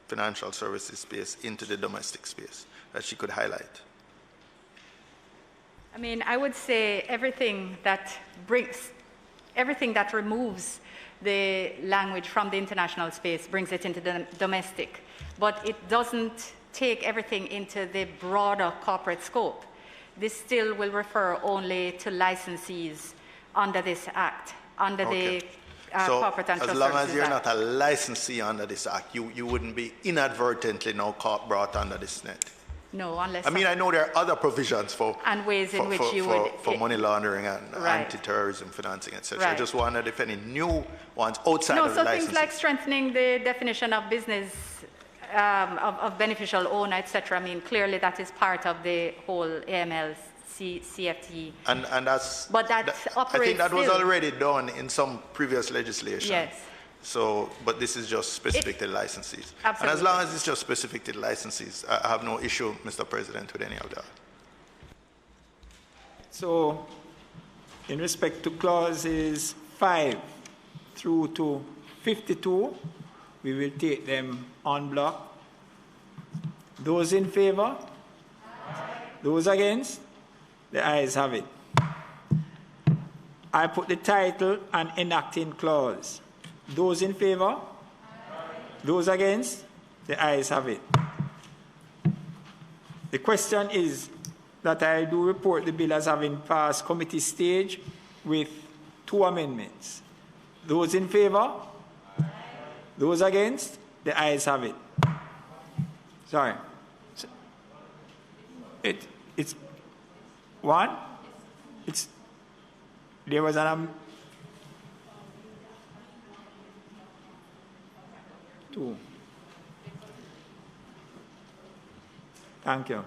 financial services space, into the domestic space, that she could highlight. I mean, I would say everything that removes the language from the international space brings it into the domestic, but it doesn't take everything into the broader corporate scope. This still will refer only to licensees under this act, under the Corporate and Trust Services Act. As long as you're not a licensee under this act, you wouldn't be inadvertently now brought under this net. No, unless... I mean, I know there are other provisions for... And ways in which you would... For money laundering and anti-terrorism financing, etc. I just wondered if any new ones outside of the license. No, so things like strengthening the definition of business, of beneficial owner, etc. I mean, clearly that is part of the whole AML CFT. And that's... But that operates I think that was still. already done in some previous legislation. Yes. So, but this is just specific to licensees. Absolutely. And as long as it's just specific to licensees, I have no issue, Mr. President, with any of that. So, in respect to clauses 5 through to 52, we will take them en bloc. Those in favor? Aye. Those against? The ayes have it. I put the title and enacting clause. Those in favor? Aye. Those against? The ayes have it. The question is that I do report the bill as having passed committee stage with 2 amendments. Those in favor? Aye. Those against? The ayes have it. Sorry. It's one? There was an... 2. Thank you.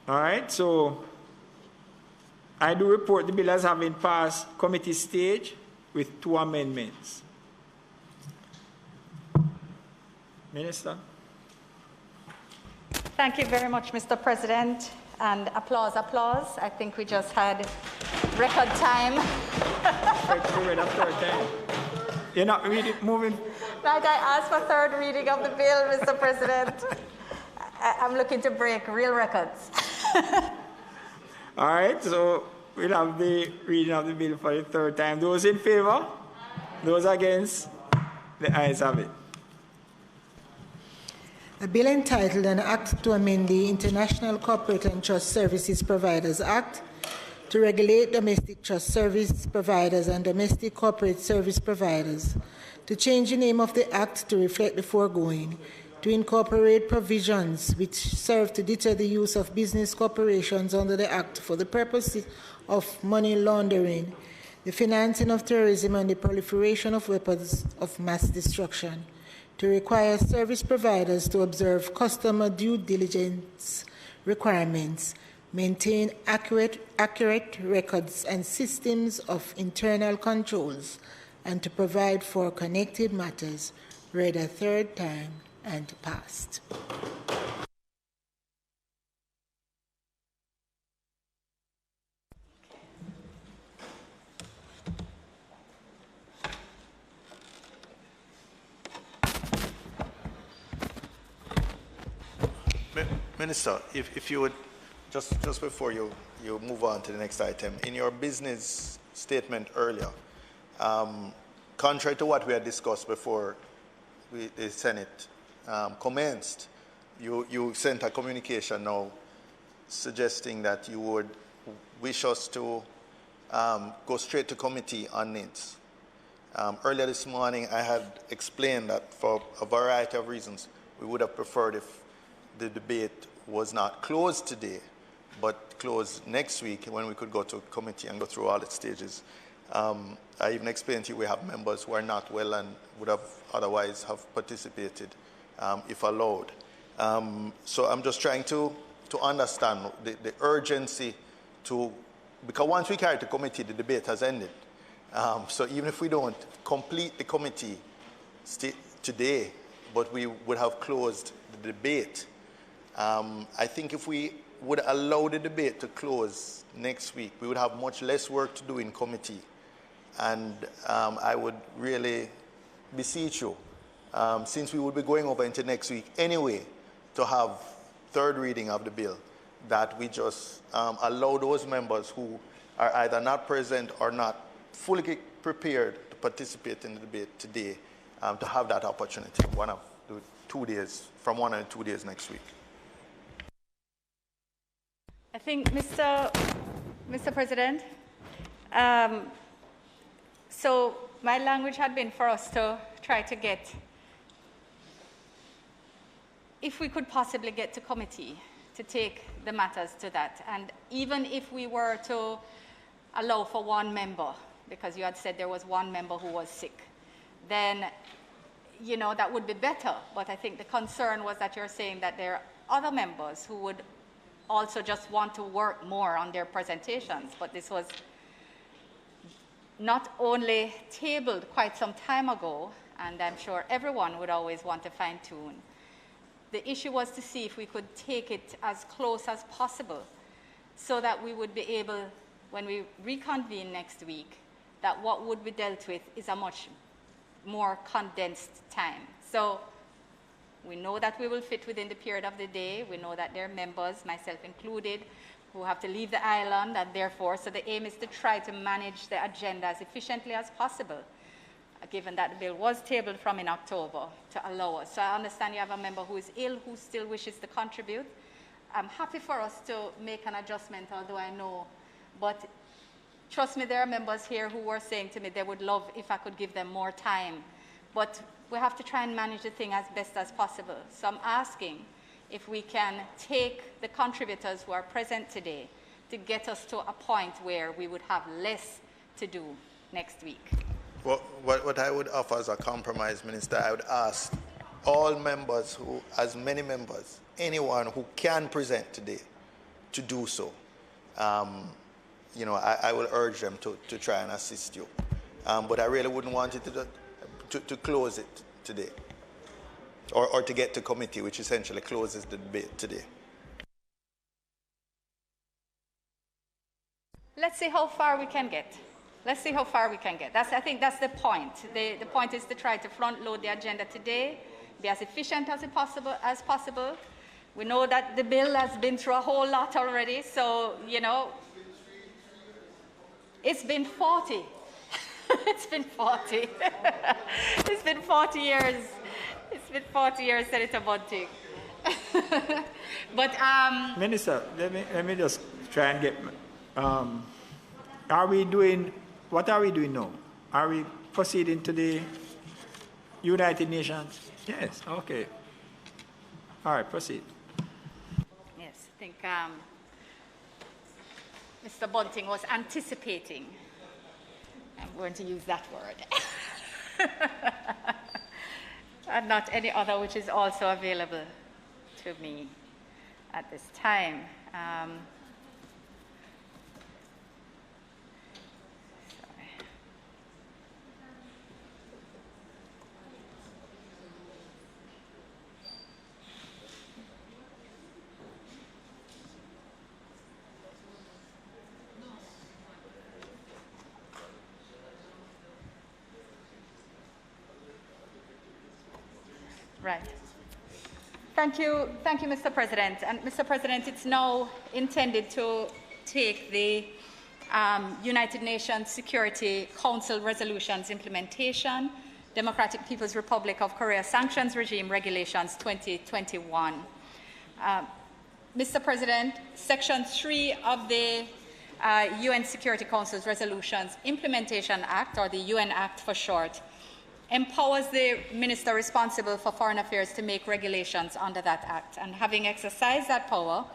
All right, so I do report the bill as having passed committee stage with 2 amendments. Minister. Thank you very much, Mr. President. And applause, applause. I think we just had record time. You're not really moving. Right, I asked for 3rd reading of the bill, Mr. President. I'm looking to break real records. All right, so we'll have the reading of the bill for the 3rd time. Those in favor? Aye. Those against? The ayes have it. A bill entitled An Act to Amend the International Corporate and Trust Services Providers Act to regulate domestic trust service providers and domestic corporate service providers, to change the name of the Act to reflect the foregoing, to incorporate provisions which serve to deter the use of business corporations under the Act for the purposes of money laundering, the financing of terrorism and the proliferation of weapons of mass destruction, to require service providers to observe customer due diligence requirements, maintain accurate records and systems of internal controls, and to provide for connected matters, read a 3rd time and passed. Minister, if you would, just before you move on to the next item, in your business statement earlier, contrary to what we had discussed before the Senate commenced, you sent a communication now suggesting that you would wish us to go straight to committee on NITS. Earlier this morning, I had explained that for a variety of reasons, we would have preferred if the debate was not closed today, but closed next week when we could go to committee and go through all its stages. I even explained to you we have members who are not well and would have otherwise have participated if allowed. So I'm just trying to understand the urgency to, because once we carry it to committee, the debate has ended. So even if we don't complete the committee today, but we would have closed the debate, I think if we would allow the debate to close next week, we would have much less work to do in committee. And I would really beseech you, since we would be going over into next week anyway, to have third reading of the bill, that we just allow those members who are either not present or not fully prepared to participate in the debate today to have that opportunity one of the 2 days, from 1 and 2 days next week. I think, Mr. President, so my language had been for us to try to get, if we could possibly get to committee, to take the matters to that. And even if we were to allow for one member, because you had said there was one member who was sick, then, you know, that would be better. But I think the concern was that you're saying that there are other members who would also just want to work more on their presentations. But this was not only tabled quite some time ago, and I'm sure everyone would always want to fine-tune. The issue was to see if we could take it as close as possible so that we would be able, when we reconvene next week, that what would be dealt with is a much more condensed time. So we know that we will fit within the period of the day. We know that there are members, myself included, who have to leave the island, and therefore, so the aim is to try to manage the agenda as efficiently as possible, given that the bill was tabled from in October, to allow us. So I understand you have a member who is ill, who still wishes to contribute. I'm happy for us to make an adjustment, although I know, but trust me, there are members here who were saying to me they would love if I could give them more time, but we have to try and manage the thing as best as possible. So I'm asking if we can take the contributors who are present today to get us to a point where we would have less to do next week. Well, what I would offer as a compromise, Minister, I would ask all members who, as many members, anyone who can present today, to do so. You know, I will urge them to try and assist you. But I really wouldn't want it to close it today, or to get to committee, which essentially closes the debate today. Let's see how far we can get. Let's see how far we can get. I think that's the point. The point is to try to front load the agenda today, be as efficient as possible. We know that the bill has been through a whole lot already, so, you know, it's been 40. It's been 40. It's been 40 years. It's been 40 years, Senator Bunting. But Minister, let me just try and get. What are we doing now? Are we proceeding to the United Nations? Yes. Okay. All right. Proceed. yes, I think Mr. Bunting was anticipating. I'm going to use that word. And not any other which is also available to me at this time. Sorry. Right. Thank you, Mr. President. And Mr. President, it's now intended to take the United Nations Security Council resolutions implementation, Democratic People's Republic of Korea Sanctions Regime Regulations 2021. Mr. President, Section 3 of the UN Security Council's Resolutions Implementation Act, or the UN Act for short, empowers the minister responsible for foreign affairs to make regulations under that act. And having exercised that power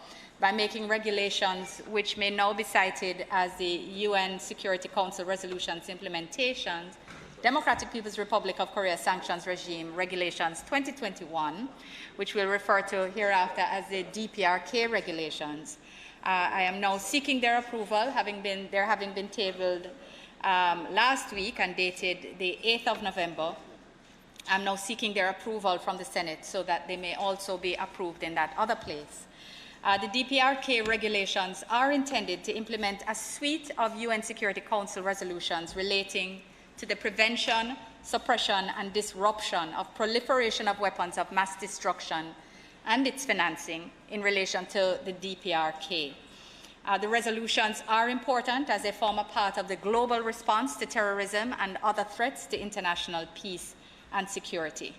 by making regulations which may now be cited as the UN Security Council Resolutions Implementations, Democratic People's Republic of Korea Sanctions Regime Regulations 2021, which we'll refer to hereafter as the DPRK regulations. I am now seeking their approval, having been tabled last week and dated the 8th of November. I'm now seeking their approval from the Senate so that they may also be approved in that other place. The DPRK regulations are intended to implement a suite of UN Security Council resolutions relating to the prevention, suppression, and disruption of proliferation of weapons of mass destruction and its financing in relation to the DPRK. The resolutions are important as they form a part of the global response to terrorism and other threats to international peace and security.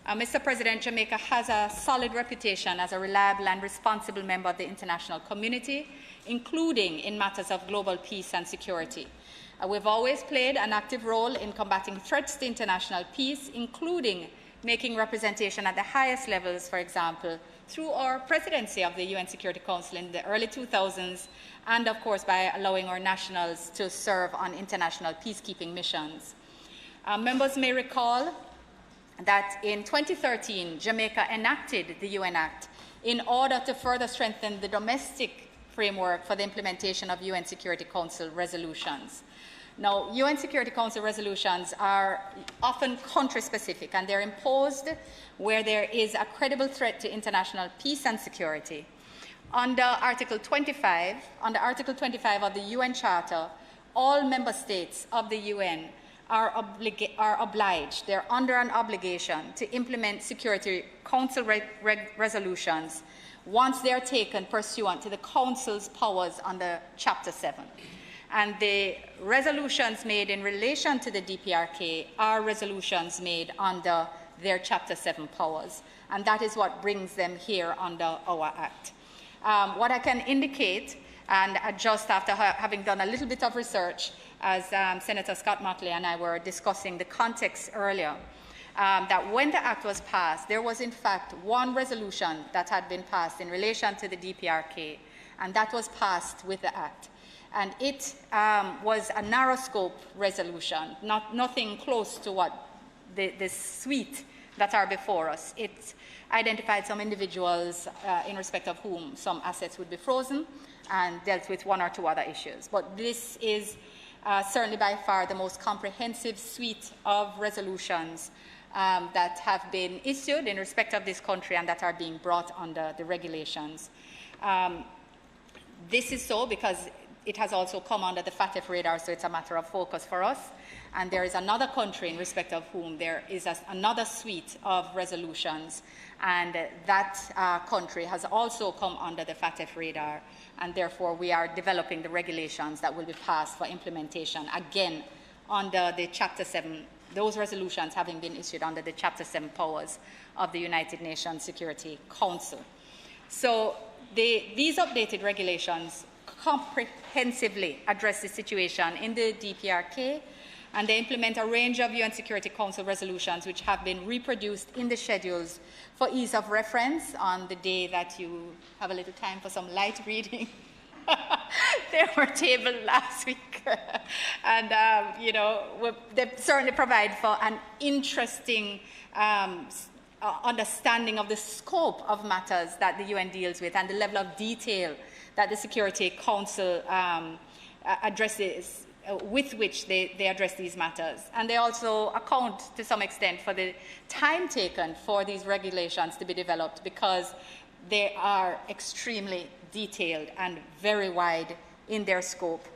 Mr. President, Jamaica has a solid reputation as a reliable and responsible member of the international community, including in matters of global peace and security. We've always played an active role in combating threats to international peace, including making representation at the highest levels, for example, through our presidency of the UN Security Council in the early 2000s, and of course by allowing our nationals to serve on international peacekeeping missions. Members may recall that in 2013, Jamaica enacted the UN Act in order to further strengthen the domestic framework for the implementation of UN Security Council resolutions. Now, UN Security Council resolutions are often country-specific, and they're imposed where there is a credible threat to international peace and security. Under Article 25 of the UN Charter, all member states of the UN are obliged, they're under an obligation to implement Security Council resolutions once they are taken pursuant to the Council's powers under Chapter 7. And the resolutions made in relation to the DPRK are resolutions made under their Chapter 7 powers. And that is what brings them here under our Act. What I can indicate, and just after having done a little bit of research, as Senator Scott Motley and I were discussing the context earlier, that when the Act was passed, there was in fact one resolution that had been passed in relation to the DPRK, and that was passed with the Act. And it was a narrow scope resolution, nothing close to what the suite that are before us. It identified some individuals in respect of whom some assets would be frozen and dealt with one or two other issues. But this is certainly by far the most comprehensive suite of resolutions that have been issued in respect of this country and that are being brought under the regulations. This is so because it has also come under the FATF radar, so it's a matter of focus for us. And there is another country in respect of whom there is another suite of resolutions, and that country has also come under the FATF radar, and therefore we are developing the regulations that will be passed for implementation, again, under the Chapter 7, those resolutions having been issued under the Chapter 7 powers of the United Nations Security Council. So these updated regulations comprehensively address the situation in the DPRK, and they implement a range of UN Security Council resolutions which have been reproduced in the schedules for ease of reference on the day that you have a little time for some light reading. They were tabled last week. And, they certainly provide for an interesting understanding of the scope of matters that the UN deals with and the level of detail that the Security Council addresses, with which they address these matters. And they also account to some extent for the time taken for these regulations to be developed, because they are extremely detailed and very wide in their scope.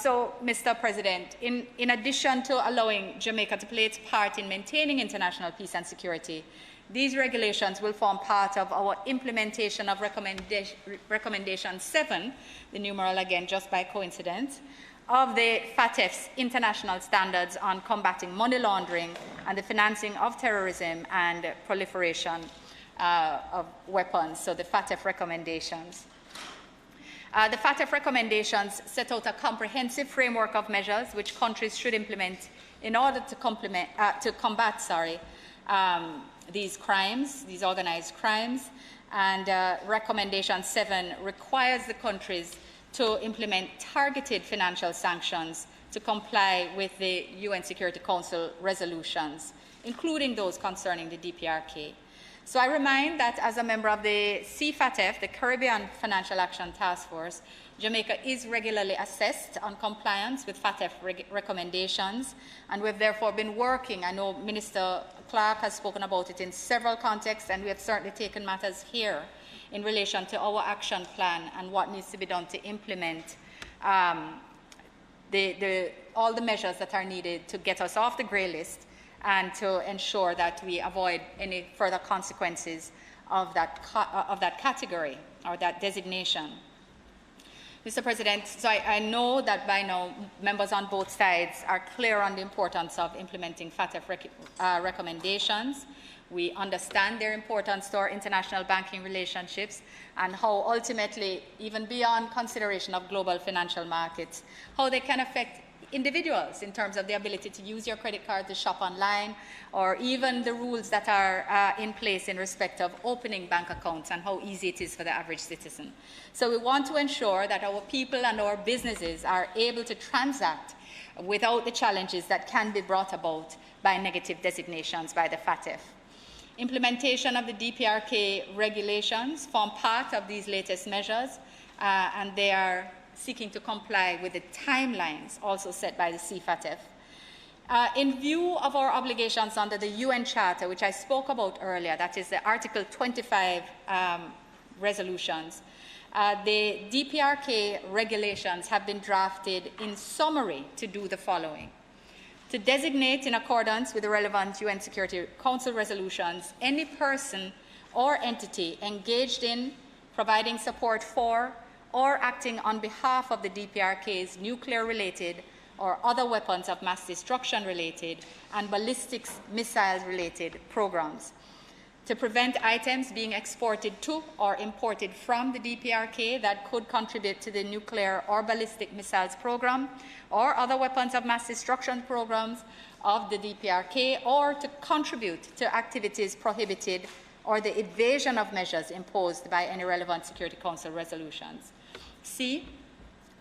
So, Mr. President, in addition to allowing Jamaica to play its part in maintaining international peace and security, these regulations will form part of our implementation of Recommendation 7, the numeral again just by coincidence, of the FATF's international standards on combating money laundering and the financing of terrorism and proliferation of weapons, so the FATF recommendations. The FATF recommendations set out a comprehensive framework of measures which countries should implement in order to combat these crimes, these organized crimes. And Recommendation 7 requires the countries to implement targeted financial sanctions to comply with the UN Security Council resolutions, including those concerning the DPRK. So I remind that as a member of the CFATF, the Caribbean Financial Action Task Force, Jamaica is regularly assessed on compliance with FATF recommendations, and we've therefore been working. I know Minister Clark has spoken about it in several contexts, and we have certainly taken matters here in relation to our action plan and what needs to be done to implement all the measures that are needed to get us off the grey list and to ensure that we avoid any further consequences of that category or that designation. Mr. President, so I know that by now members on both sides are clear on the importance of implementing FATF recommendations. We understand their importance to our international banking relationships and how ultimately, even beyond consideration of global financial markets, how they can affect individuals in terms of the ability to use your credit card to shop online, or even the rules that are in place in respect of opening bank accounts and how easy it is for the average citizen. So we want to ensure that our people and our businesses are able to transact without the challenges that can be brought about by negative designations by the FATF. Implementation of the DPRK regulations form part of these latest measures, and they are seeking to comply with the timelines also set by the CFATF. In view of our obligations under the UN Charter, which I spoke about earlier, that is the Article 25 resolutions, the DPRK regulations have been drafted in summary to do the following: to designate, in accordance with the relevant UN Security Council resolutions, any person or entity engaged in providing support for or acting on behalf of the DPRK's nuclear-related or other weapons of mass destruction-related and ballistic missile-related programs, to prevent items being exported to or imported from the DPRK that could contribute to the nuclear or ballistic missiles program or other weapons of mass destruction programs of the DPRK, or to contribute to activities prohibited or the evasion of measures imposed by any relevant Security Council resolutions. C,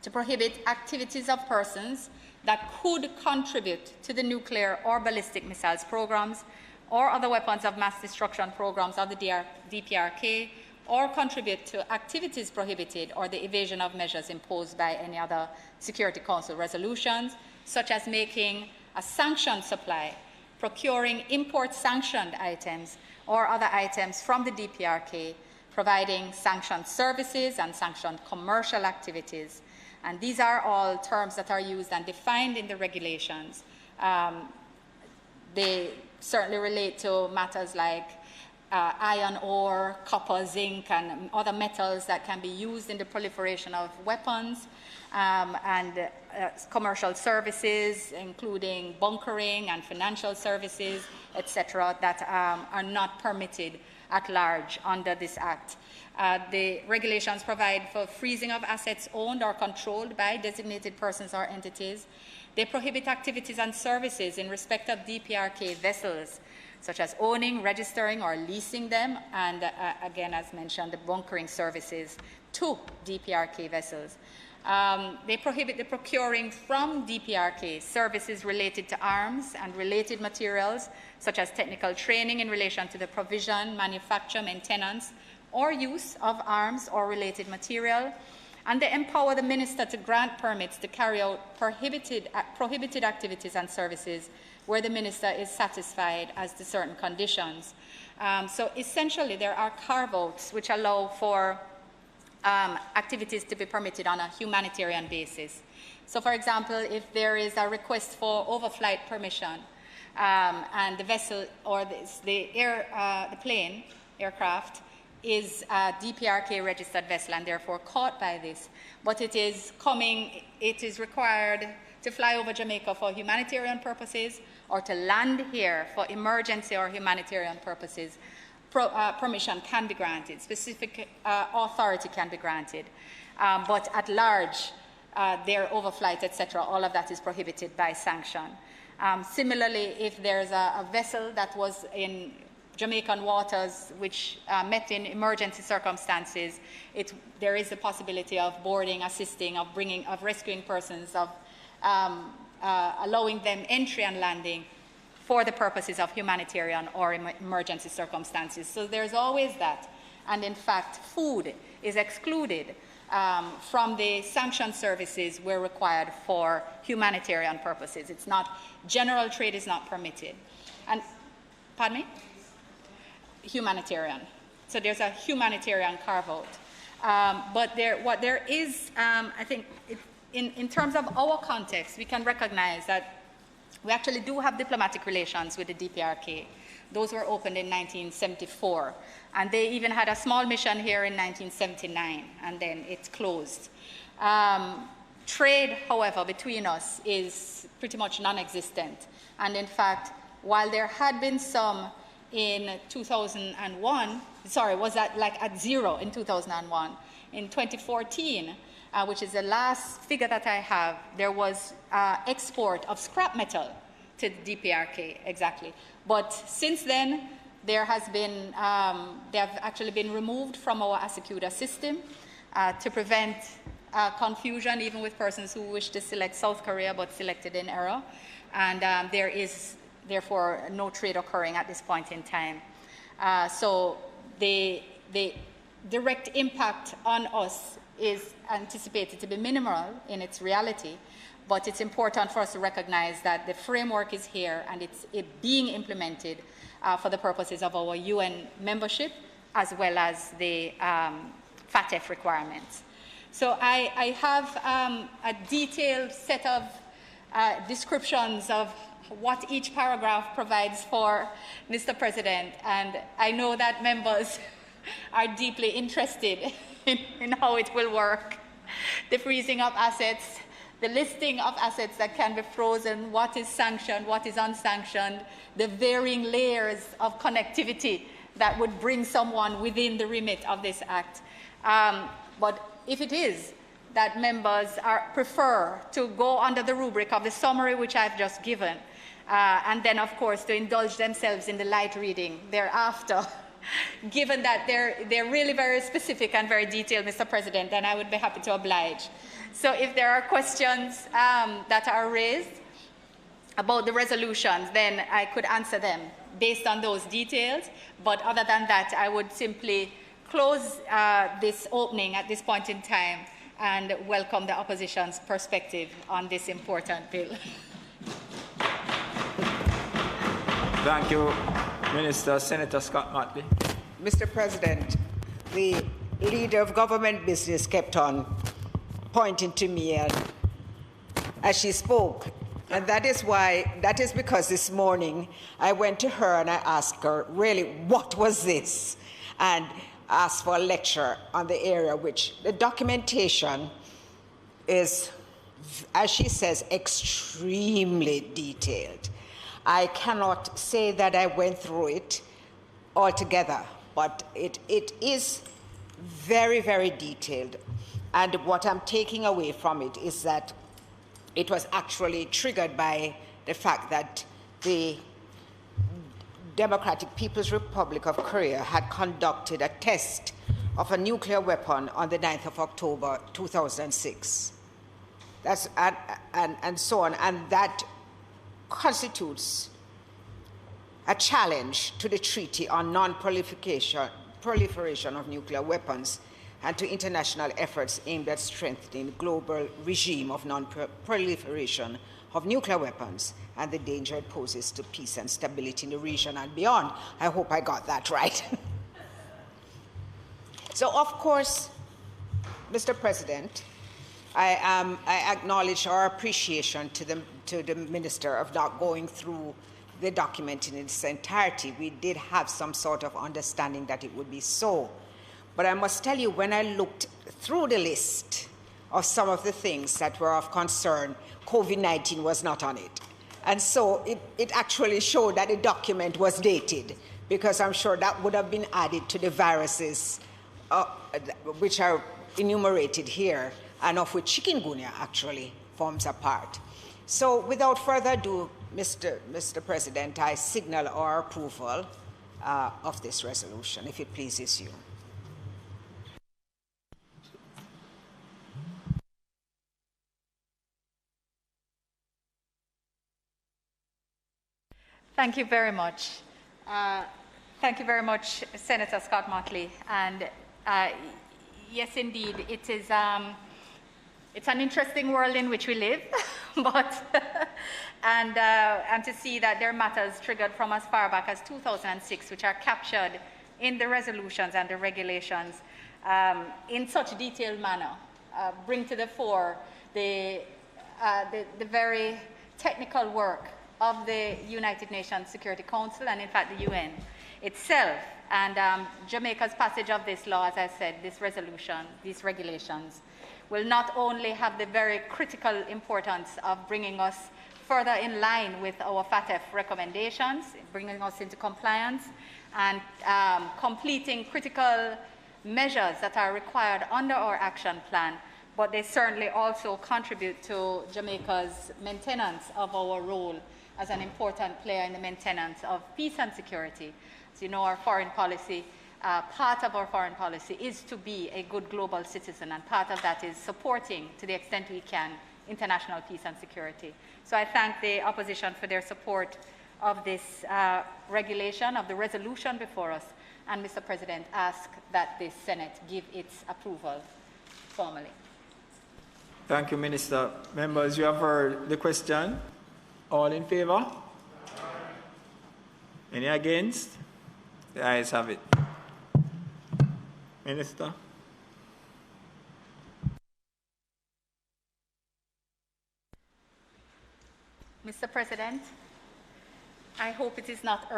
to prohibit activities of persons that could contribute to the nuclear or ballistic missiles programs or other weapons of mass destruction programs of the DPRK, or contribute to activities prohibited or the evasion of measures imposed by any other Security Council resolutions, such as making a sanctioned supply, procuring import-sanctioned items or other items from the DPRK, providing sanctioned services and sanctioned commercial activities. And these are all terms that are used and defined in the regulations. They certainly relate to matters like iron ore, copper, zinc, and other metals that can be used in the proliferation of weapons, and commercial services, including bunkering and financial services, etc., that are not permitted at large under this Act. The regulations provide for freezing of assets owned or controlled by designated persons or entities. They prohibit activities and services in respect of DPRK vessels, such as owning, registering, or leasing them, and again, as mentioned, the bunkering services to DPRK vessels. They prohibit the procuring from DPRK services related to arms and related materials, such as technical training in relation to the provision, manufacture, maintenance, or use of arms or related material. And they empower the minister to grant permits to carry out prohibited activities and services where the minister is satisfied as to certain conditions. So essentially, there are carve-outs which allow for activities to be permitted on a humanitarian basis. So, for example, if there is a request for overflight permission and the vessel or the aircraft is a DPRK registered vessel and therefore caught by this, but it is required to fly over Jamaica for humanitarian purposes or to land here for emergency or humanitarian purposes, permission can be granted, specific authority can be granted. But at large, their overflight, etc., all of that is prohibited by sanction. Similarly, if there's a vessel that was in Jamaican waters which met in emergency circumstances, there is the possibility of boarding, assisting, of rescuing persons, of allowing them entry and landing for the purposes of humanitarian or emergency circumstances. So there's always that. And in fact, food is excluded from the sanction services where required for humanitarian purposes. It's not, general trade is not permitted. And, pardon me? Humanitarian. So there's a humanitarian carve-out. But what there is, I think, in terms of our context, we can recognize that we actually do have diplomatic relations with the DPRK. Those were opened in 1974. And they even had a small mission here in 1979, and then it closed. Trade, however, between us is pretty much non-existent. And in fact, while there had been some in 2001, was at zero in 2001. In 2014, which is the last figure that I have, there was export of scrap metal to the DPRK, exactly. But since then, there has been, they have actually been removed from our Asecuda system to prevent confusion, even with persons who wish to select South Korea but selected in error. And there is, therefore, no trade occurring at this point in time. So the direct impact on us is anticipated to be minimal in its reality, but it's important for us to recognize that the framework is here and it's being implemented for the purposes of our UN membership as well as the FATF requirements. So I have a detailed set of descriptions of what each paragraph provides for, Mr. President, and I know that members are deeply interested in how it will work. The freezing of assets, the listing of assets that can be frozen, what is sanctioned, what is unsanctioned, the varying layers of connectivity that would bring someone within the remit of this act. But if it is that members prefer to go under the rubric of the summary which I've just given, and then, of course, to indulge themselves in the light reading thereafter, given that they're really very specific and very detailed, Mr. President, then I would be happy to oblige. So if there are questions that are raised about the resolutions, then I could answer them based on those details. But other than that, I would simply close this opening at this point in time and welcome the opposition's perspective on this important bill. Thank you, Minister. Senator Scott Motley. Mr. President, the leader of government business kept on pointing to me as she spoke. And that is because this morning I went to her and I asked her, really, what was this? And asked for a lecture on the area, which the documentation is, as she says, extremely detailed. I cannot say that I went through it altogether, but it is very, very detailed. And what I'm taking away from it is that it was actually triggered by the fact that the Democratic People's Republic of Korea had conducted a test of a nuclear weapon on the 9th of October 2006. That's, and so on. And that constitutes a challenge to the Treaty on Non-Proliferation of Nuclear Weapons and to international efforts aimed at strengthening the global regime of non-proliferation of nuclear weapons and the danger it poses to peace and stability in the region and beyond. I hope I got that right. So, of course, Mr. President, I acknowledge our appreciation to the Minister of not going through the document in its entirety. We did have some sort of understanding that it would be so. But I must tell you, when I looked through the list of some of the things that were of concern, COVID-19 was not on it. And so it actually showed that the document was dated, because I'm sure that would have been added to the viruses which are enumerated here, and of which chikungunya actually forms a part. So without further ado, Mr. President, I signal our approval of this resolution, if it pleases you. Thank you very much. Thank you very much, Senator Scott Motley. And yes, indeed, it is. It's an interesting world in which we live, but and to see that there are matters triggered from as far back as 2006, which are captured in the resolutions and the regulations in such a detailed manner, bring to the fore the very technical work of the United Nations Security Council and, in fact, the UN itself. And Jamaica's passage of this law, as I said, this resolution, these regulations, will not only have the very critical importance of bringing us further in line with our FATF recommendations, bringing us into compliance, and completing critical measures that are required under our action plan, but they certainly also contribute to Jamaica's maintenance of our role as an important player in the maintenance of peace and security. As you know, our foreign policy, part of our foreign policy is to be a good global citizen, and part of that is supporting, to the extent we can, international peace and security. So I thank the opposition for their support of this regulation, of the resolution before us, and Mr. President, ask that the Senate give its approval formally. Thank you, Minister. Members, you have heard the question. All in favor? Any against? The ayes have it. Minister. Mr. President, I hope it is not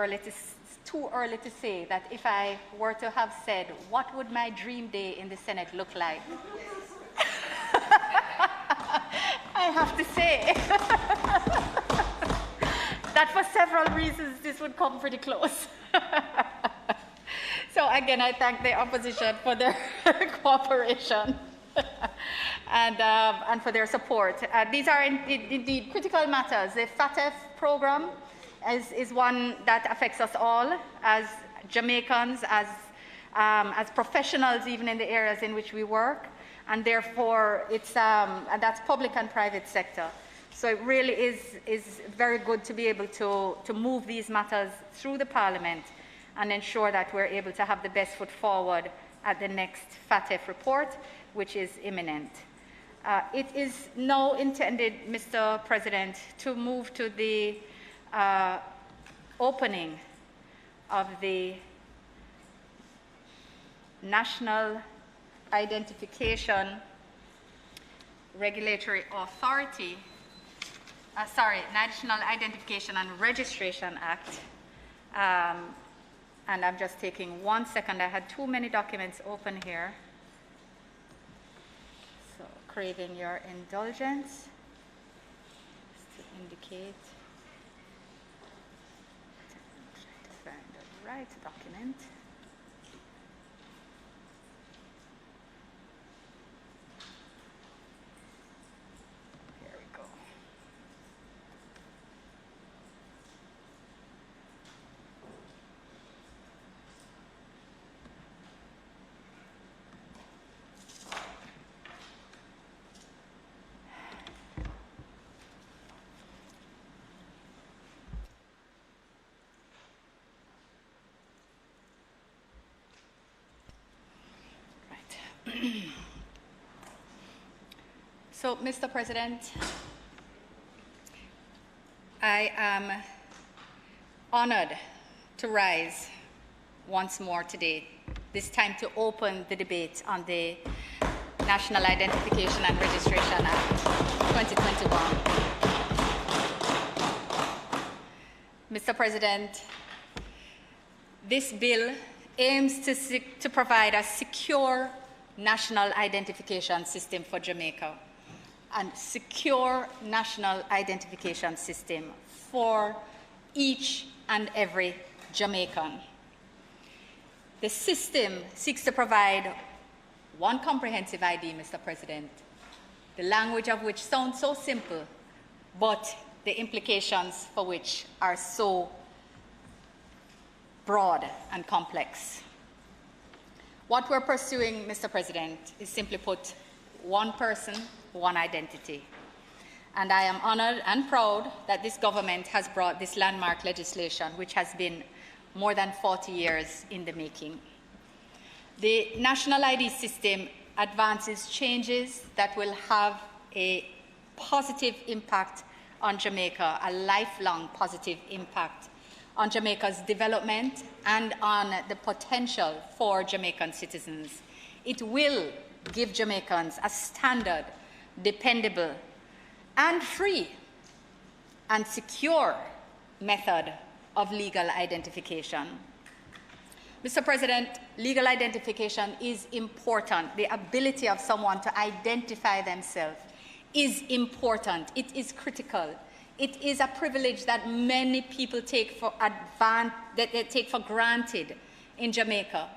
too early to say that if I were to have said, what would my dream day in the Senate look like? I have to say that for several reasons this would come pretty close. So again, I thank the opposition for their cooperation and for their support. These are indeed critical matters. The FATF program is one that affects us all as Jamaicans, as professionals, even in the areas in which we work. And therefore, it's, and that's public and private sector. So it really is very good to be able to move these matters through the Parliament and ensure that we're able to have the best foot forward at the next FATF report, which is imminent. It is now intended, Mr. President, to move to the opening of the National Identification Regulatory Authority, National Identification and Registration Act. And I'm just taking 1 second. I had too many documents open here. So, craving your indulgence, just to indicate. I'm trying to find the right document. So, Mr. President, I am honored to rise once more today, this time to open the debate on the National Identification and Registration Act 2021. Mr. President, this bill aims to provide a secure national identification system for Jamaica, and secure national identification system for each and every Jamaican. The system seeks to provide one comprehensive ID, Mr. President, the language of which sounds so simple, but the implications for which are so broad and complex. What we're pursuing, Mr. President, is simply put, one person, one identity. And I am honored and proud that this government has brought this landmark legislation, which has been more than 40 years in the making. The national ID system advances changes that will have a positive impact on Jamaica, a lifelong positive impact on Jamaica's development and on the potential for Jamaican citizens. It will give Jamaicans a standard, dependable, and free and secure method of legal identification. Mr. President, legal identification is important. The ability of someone to identify themselves is important. It is critical. It is a privilege that many people take for granted in Jamaica.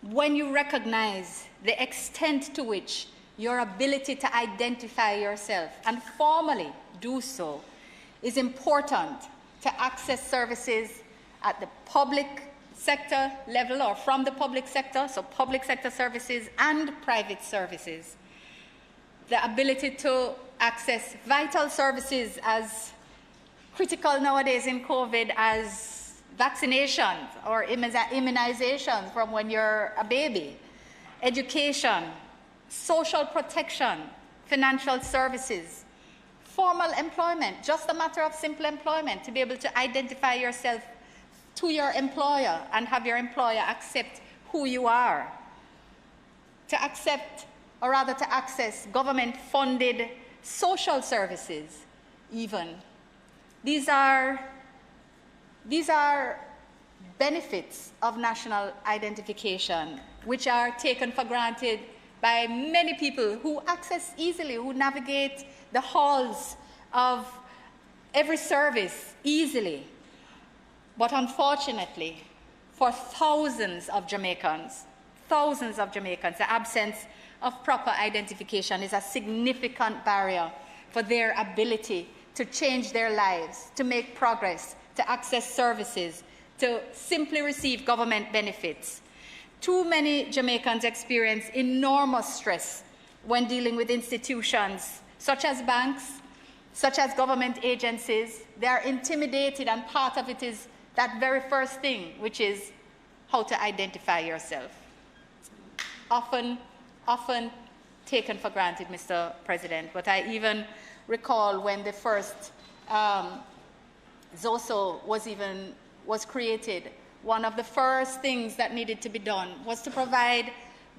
When you recognize the extent to which your ability to identify yourself and formally do so is important to access services at the public sector level or from the public sector, so public sector services and private services. The ability to access vital services as critical nowadays in COVID as vaccinations or immunizations from when you're a baby, education, social protection, financial services, formal employment, just a matter of simple employment, to be able to identify yourself to your employer and have your employer accept who you are, to accept, or rather to access government-funded social services even. These are benefits of national identification which are taken for granted by many people who access easily, who navigate the halls of every service easily. But unfortunately, for thousands of Jamaicans, the absence of proper identification is a significant barrier for their ability to change their lives, to make progress, to access services, to simply receive government benefits. Too many Jamaicans experience enormous stress when dealing with institutions such as banks, such as government agencies. They are intimidated, and part of it is that very first thing, which is how to identify yourself. Often taken for granted, Mr. President, but I even recall when the first ZOSO was created, one of the first things that needed to be done was to provide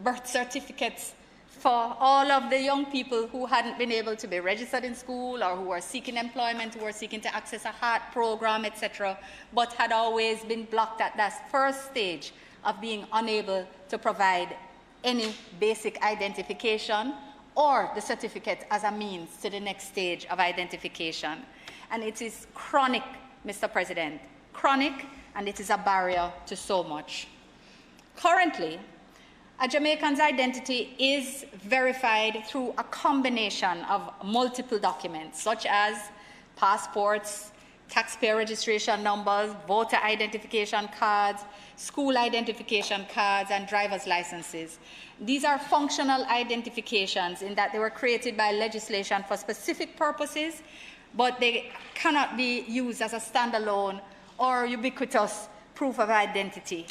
birth certificates for all of the young people who hadn't been able to be registered in school or who were seeking employment, who were seeking to access a HEART program, etc., but had always been blocked at that first stage of being unable to provide any basic identification or the certificate as a means to the next stage of identification. And it is chronic, Mr. President, chronic, and it is a barrier to so much. Currently, a Jamaican's identity is verified through a combination of multiple documents, such as passports, taxpayer registration numbers, voter identification cards, school identification cards, and driver's licenses. These are functional identifications in that they were created by legislation for specific purposes, but they cannot be used as a standalone or ubiquitous proof of identity.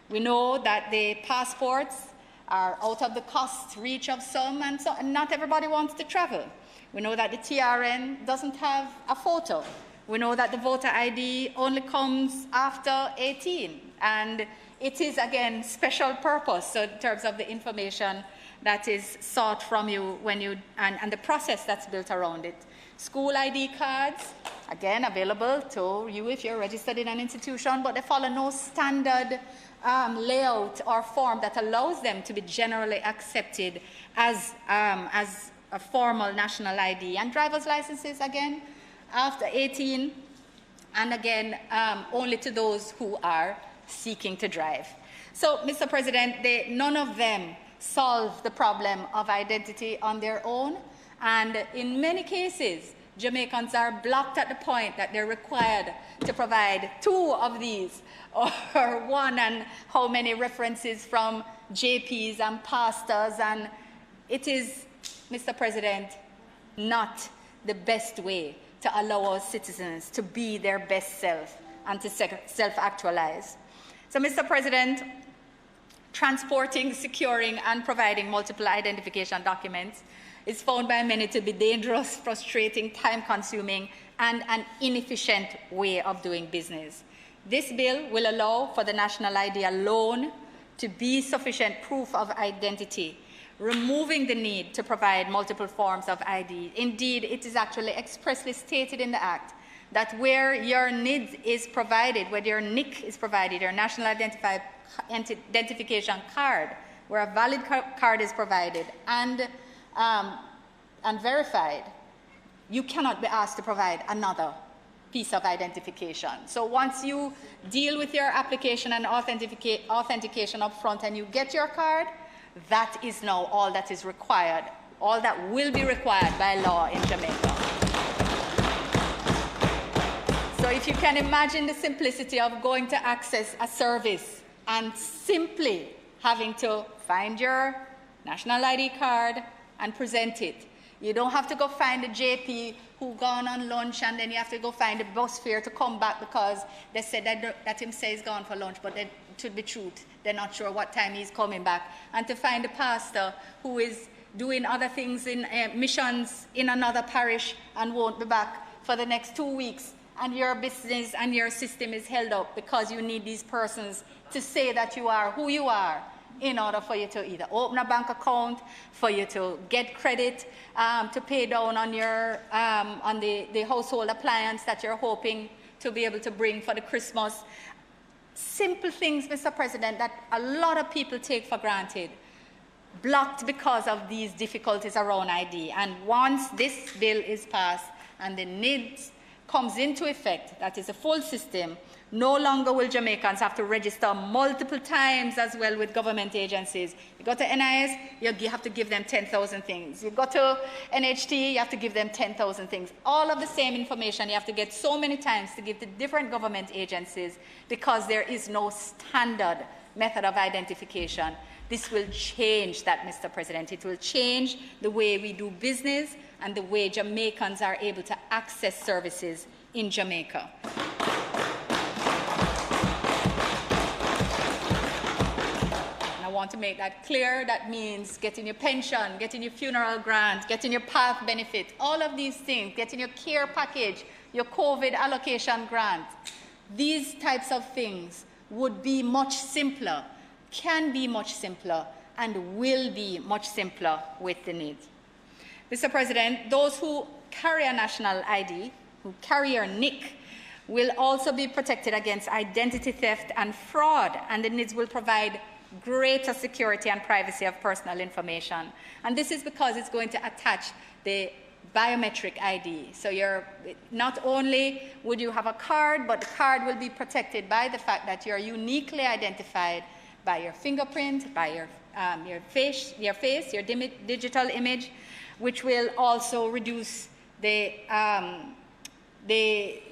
We know that the passports are out of the cost reach of some, and so not everybody wants to travel. We know that the TRN doesn't have a photo. We know that the voter ID only comes after 18, and it is, again, special purpose, so in terms of the information that is sought from you when you, and the process that's built around it. School ID cards, again, available to you if you're registered in an institution, but they follow no standard layout or form that allows them to be generally accepted as a formal national ID. And driver's licenses, again, after 18, and again, only to those who are seeking to drive. So, Mr. President, none of them solve the problem of identity on their own. And in many cases, Jamaicans are blocked at the point that they're required to provide 2 of these, or 1, and how many references from JPs and pastors. And it is, Mr. President, not the best way to allow our citizens to be their best self and to self-actualize. So, Mr. President, transporting, securing, and providing multiple identification documents is found by many to be dangerous, frustrating, time-consuming, and an inefficient way of doing business. This bill will allow for the national ID alone to be sufficient proof of identity, removing the need to provide multiple forms of ID. Indeed, it is actually expressly stated in the Act that where your NID is provided, where your NIC is provided, your National Identification Card, where a valid card is provided and verified, you cannot be asked to provide another piece of identification. So once you deal with your application and authentication up front and you get your card, that is now all that is required, all that will be required by law in Jamaica. So if you can imagine the simplicity of going to access a service and simply having to find your national ID card and present it. You don't have to go find a JP who gone on lunch and then you have to go find a bus fare to come back because they said that him say he's gone for lunch, but it should be truth. They're not sure what time he's coming back. And to find a pastor who is doing other things in missions in another parish and won't be back for the next 2 weeks. And your business and your system is held up because you need these persons to say that you are who you are in order for you to either open a bank account, for you to get credit, to pay down on your on the household appliance that you're hoping to be able to bring for the Christmas. Simple things, Mr. President, that a lot of people take for granted, blocked because of these difficulties around ID. And once this bill is passed and the NIDS comes into effect, that is a full system, no longer will Jamaicans have to register multiple times as well with government agencies. You go to NIS, you have to give them 10,000 things. You go to NHT, you have to give them 10,000 things. All of the same information you have to get so many times to give to different government agencies because there is no standard method of identification. This will change that, Mr. President. It will change the way we do business and the way Jamaicans are able to access services in Jamaica. And I want to make that clear. That means getting your pension, getting your funeral grant, getting your PATH benefit, all of these things, getting your care package, your COVID allocation grant. These types of things would be much simpler, can be much simpler, and will be much simpler with the need. Mr. President, those who carry a national ID, who carry your NIC, will also be protected against identity theft and fraud, and the NIDS will provide greater security and privacy of personal information. And this is because it's going to attach the biometric ID. So not only would you have a card, but the card will be protected by the fact that you're uniquely identified by your fingerprint, by your face, your digital image, which will also reduce the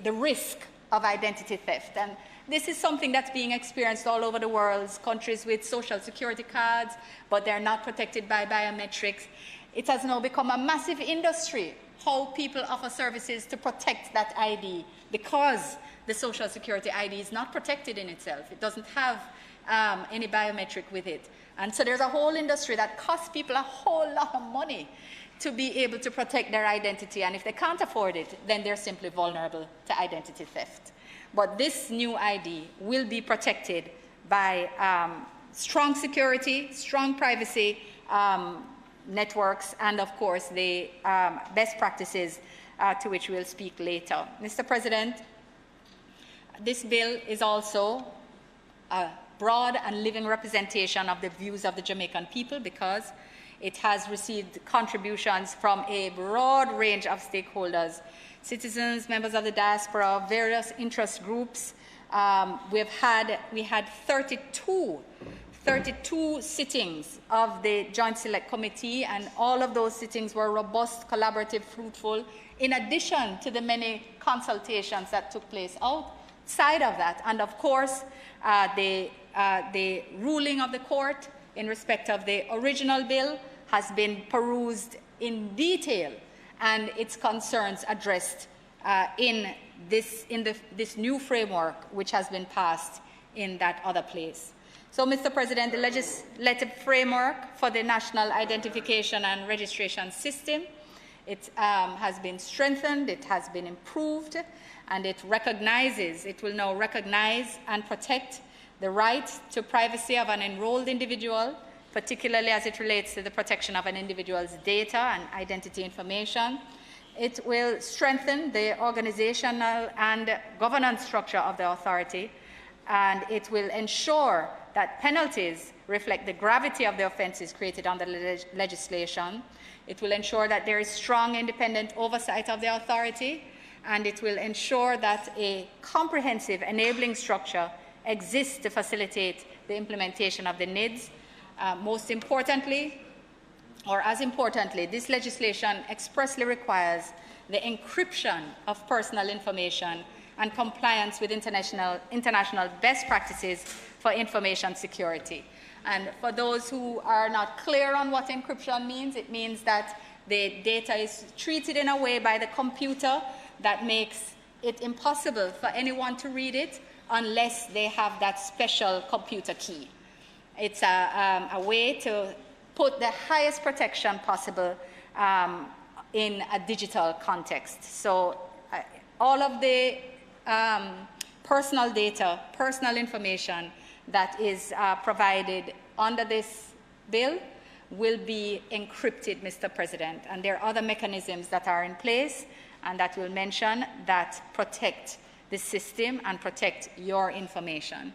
risk of identity theft. And this is something that's being experienced all over the world, countries with social security cards, but they're not protected by biometrics. It has now become a massive industry, how people offer services to protect that ID, because the social security ID is not protected in itself. It doesn't have any biometric with it. And so there's a whole industry that costs people a whole lot of money to be able to protect their identity. And if they can't afford it, then they're simply vulnerable to identity theft. But this new ID will be protected by strong security, strong privacy networks, and of course the best practices to which we'll speak later. Mr. President, this bill is also a broad and living representation of the views of the Jamaican people because it has received contributions from a broad range of stakeholders, citizens, members of the diaspora, various interest groups, we had 32 sittings of the Joint Select Committee, and all of those sittings were robust, collaborative, fruitful, in addition to the many consultations that took place outside of that. And of course, the ruling of the court in respect of the original bill has been perused in detail, and its concerns addressed in this new framework which has been passed in that other place. So, Mr. President, the legislative framework for the National Identification and Registration System, it has been strengthened, it has been improved, and it will now recognize and protect the right to privacy of an enrolled individual, particularly as it relates to the protection of an individual's data and identity information. It will strengthen the organizational and governance structure of the authority, and it will ensure that penalties reflect the gravity of the offenses created under the legislation. It will ensure that there is strong independent oversight of the authority, and it will ensure that a comprehensive enabling structure exists to facilitate the implementation of the NIDs. Most importantly, or as importantly, this legislation expressly requires the encryption of personal information and compliance with international best practices for information security. And for those who are not clear on what encryption means, it means that the data is treated in a way by the computer that makes it impossible for anyone to read it unless they have that special computer key. It's a way to put the highest protection possible in a digital context. So all of the personal data, personal information that is provided under this bill will be encrypted, Mr. President. And there are other mechanisms that are in place and that we'll mention that protect the system and protect your information.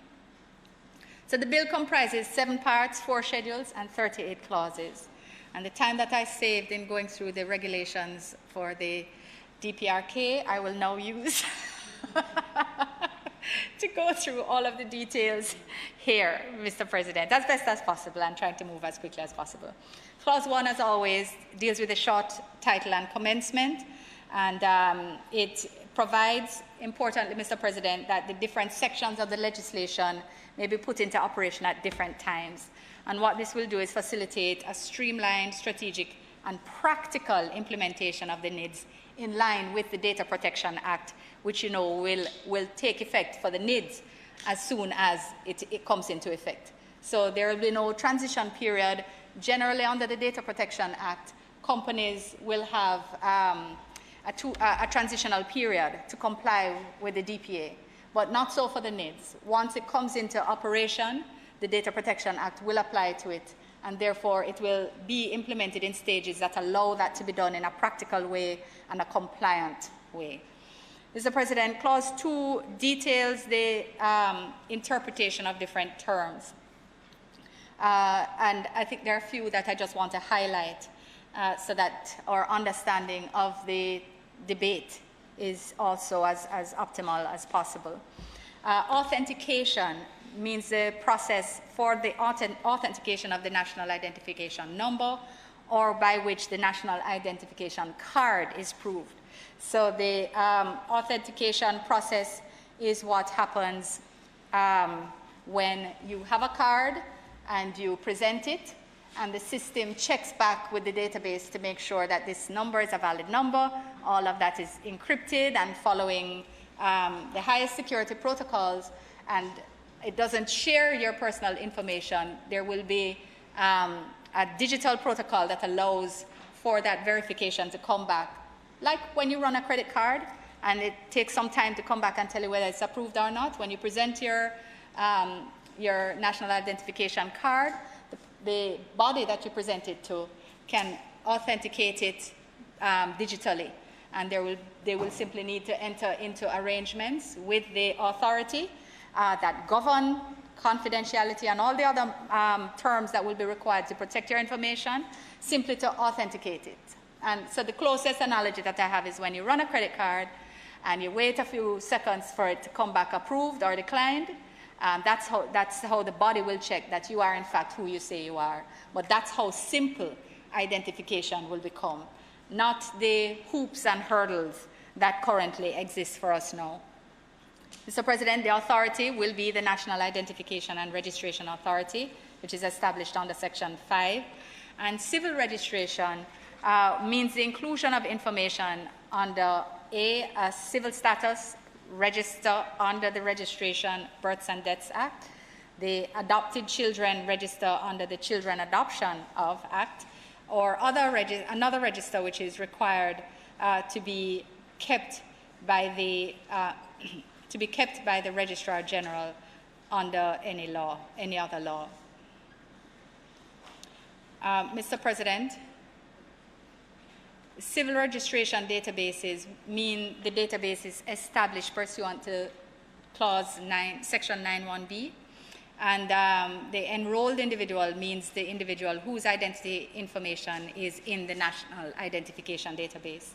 So the bill comprises 7 parts, 4 schedules, and 38 clauses. And the time that I saved in going through the regulations for the DPRK, I will now use to go through all of the details here, Mr. President, as best as possible, and trying to move as quickly as possible. Clause 1, as always, deals with the short title and commencement, and it provides, importantly, Mr. President, that the different sections of the legislation may be put into operation at different times. And what this will do is facilitate a streamlined, strategic, and practical implementation of the NIDs in line with the Data Protection Act, which, you know, will take effect for the NIDs as soon as it comes into effect. So there will be no transition period. Generally, under the Data Protection Act, companies will have a transitional period to comply with the DPA, but not so for the NIDs. Once it comes into operation, the Data Protection Act will apply to it, and therefore it will be implemented in stages that allow that to be done in a practical way and a compliant way. Mr. President, Clause 2 details the interpretation of different terms. And I think there are a few that I just want to highlight so that our understanding of the debate is also as optimal as possible. Authentication means the process for the authentication of the national identification number, or by which the national identification card is proved. So the authentication process is what happens when you have a card and you present it, and the system checks back with the database to make sure that this number is a valid number. All of that is encrypted and following the highest security protocols, and it doesn't share your personal information. There will be a digital protocol that allows for that verification to come back. Like when you run a credit card, and it takes some time to come back and tell you whether it's approved or not. When you present your national identification card, the body that you present it to can authenticate it digitally. And they will simply need to enter into arrangements with the authority that govern confidentiality and all the other terms that will be required to protect your information, simply to authenticate it. And so the closest analogy that I have is when you run a credit card and you wait a few seconds for it to come back approved or declined. That's how the body will check that you are in fact who you say you are. But that's how simple identification will become, not the hoops and hurdles that currently exist for us now. Mr. President, the authority will be the National Identification and Registration Authority, which is established under Section 5. And civil registration means the inclusion of information under a civil status register under the Registration, Births and Deaths Act, the Adopted Children Register under the Children Adoption of Act, or another register which is required to be kept by the Registrar General under any law, any other law. Mr. President, civil registration databases mean the databases established pursuant to Clause 9, Section 9(1)(b), and the enrolled individual means the individual whose identity information is in the National Identification Database.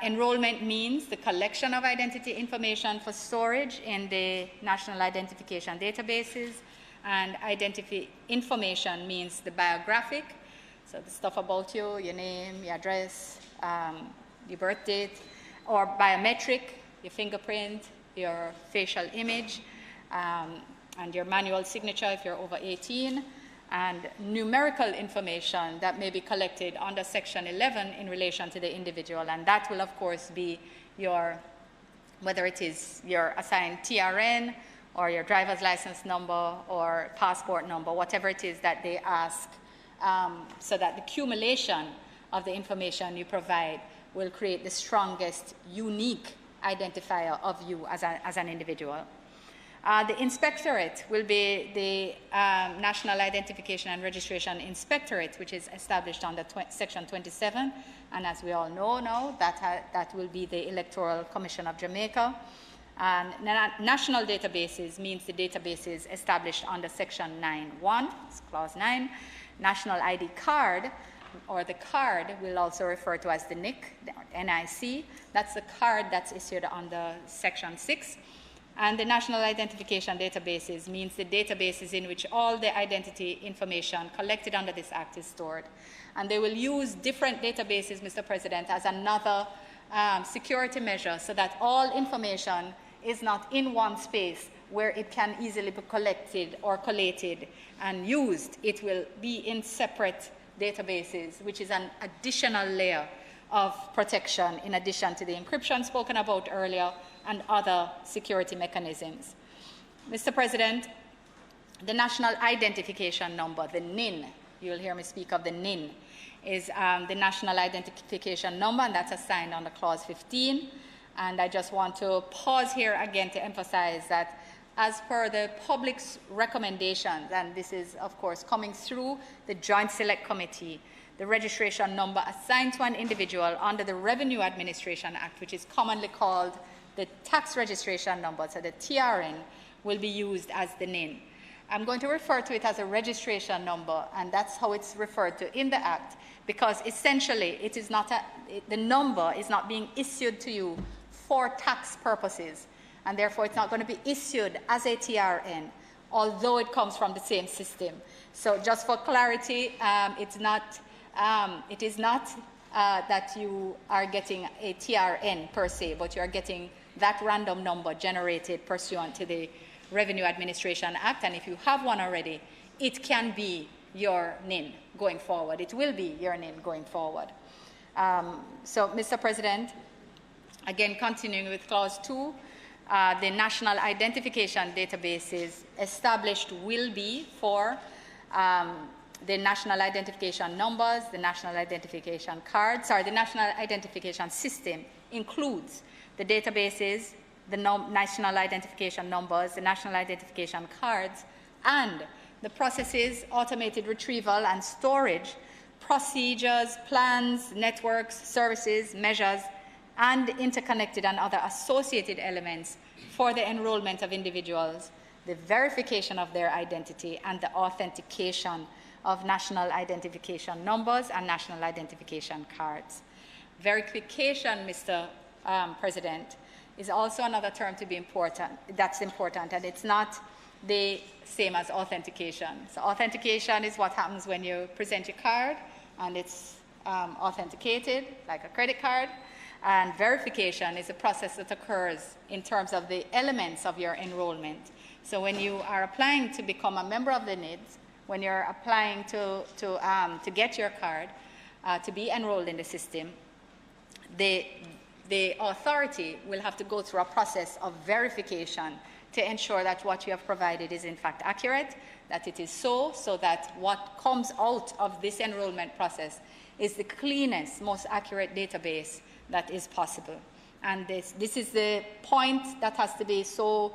Enrollment means the collection of identity information for storage in the National Identification Databases, and identity information means the biographic, so the stuff about you, your name, your address, your birth date, or biometric, your fingerprint, your facial image, and your manual signature if you're over 18, and numerical information that may be collected under Section 11 in relation to the individual, and that will of course be your, whether it is your assigned TRN or your driver's license number or passport number, whatever it is that they ask, so that the accumulation of the information you provide will create the strongest, unique identifier of you as an individual. The inspectorate will be the National Identification and Registration Inspectorate, which is established under Section 27, and as we all know now, that will be the Electoral Commission of Jamaica. And national databases means the databases established under Section 9(1), Clause 9. National ID card, or the card, we'll also refer to as the NIC, the NIC. That's the card that's issued under Section 6. And the National Identification Databases means the databases in which all the identity information collected under this Act is stored. And they will use different databases, Mr. President, as another security measure so that all information is not in one space where it can easily be collected or collated and used. It will be in separate databases, which is an additional layer of protection in addition to the encryption spoken about earlier and other security mechanisms. Mr. President, the National Identification Number, the NIN, you'll hear me speak of the NIN, is the National Identification Number, and that's assigned under Clause 15. And I just want to pause here again to emphasize that as per the public's recommendations, and this is of course coming through the Joint Select Committee, the registration number assigned to an individual under the Revenue Administration Act, which is commonly called the tax registration number, so the TRN, will be used as the NIN. I'm going to refer to it as a registration number, and that's how it's referred to in the Act, because essentially it is not the number is not being issued to you for tax purposes, and therefore it's not going to be issued as a TRN, although it comes from the same system. So just for clarity, it is not that you are getting a TRN per se, but you are getting that random number generated pursuant to the Revenue Administration Act, and if you have one already, it can be your NIN going forward. It will be your NIN going forward. So, Mr. President, again, continuing with Clause 2, the national identification databases established will be for the national identification numbers, the national identification cards, the national identification system includes the databases, the national identification numbers, the national identification cards, and the processes, automated retrieval and storage, procedures, plans, networks, services, measures, and interconnected and other associated elements for the enrollment of individuals, the verification of their identity, and the authentication of national identification numbers and national identification cards. Verification, Mr. President, is also another term to be important. That's important, and it's not the same as authentication. So authentication is what happens when you present your card and it's authenticated, like a credit card. And verification is a process that occurs in terms of the elements of your enrollment. So when you are applying to become a member of the NIDS, when you're applying to get your card, to be enrolled in the system, the authority will have to go through a process of verification to ensure that what you have provided is in fact accurate, that it is so that what comes out of this enrollment process is the cleanest, most accurate database that is possible. And this is the point that has to be so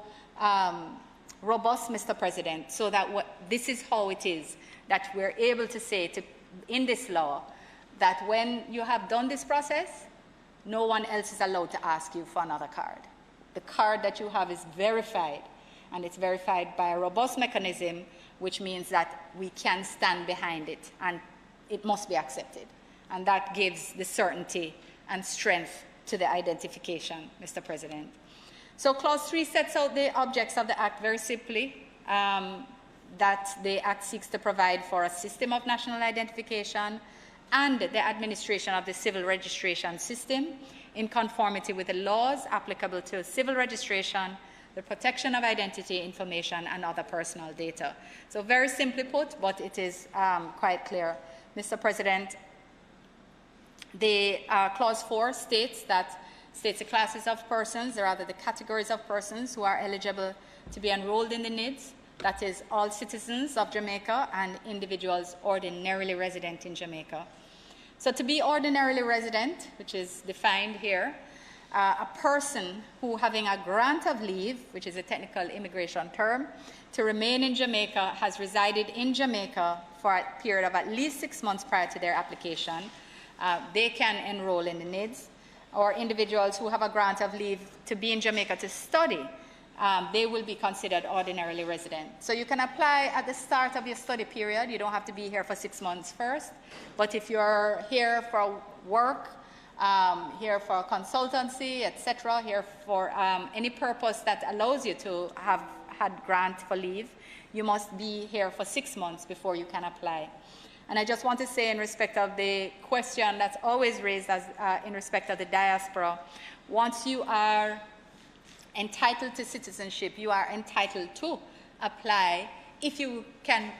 robust, Mr. President, so that this is how it is, that we're able to say in this law that when you have done this process, no one else is allowed to ask you for another card. The card that you have is verified, and it's verified by a robust mechanism, which means that we can stand behind it, and it must be accepted. And that gives the certainty and strength to the identification, Mr. President. So Clause 3 sets out the objects of the Act very simply, that the Act seeks to provide for a system of national identification and the administration of the civil registration system in conformity with the laws applicable to civil registration, the protection of identity information, and other personal data. So very simply put, but it is quite clear, Mr. President. The Clause 4 states the classes of persons, or rather the categories of persons who are eligible to be enrolled in the NIDS, that is all citizens of Jamaica and individuals ordinarily resident in Jamaica. So to be ordinarily resident, which is defined here, a person who, having a grant of leave, which is a technical immigration term, to remain in Jamaica, has resided in Jamaica for a period of at least 6 months prior to their application, they can enroll in the NIDS. Or individuals who have a grant of leave to be in Jamaica to study, they will be considered ordinarily resident. So you can apply at the start of your study period. You don't have to be here for 6 months first. But if you're here for work, here for consultancy, etc., here for any purpose that allows you to have had grant for leave, you must be here for 6 months before you can apply. And I just want to say, in respect of the question that's always raised in respect of the diaspora, once you are entitled to citizenship, you are entitled to apply if you can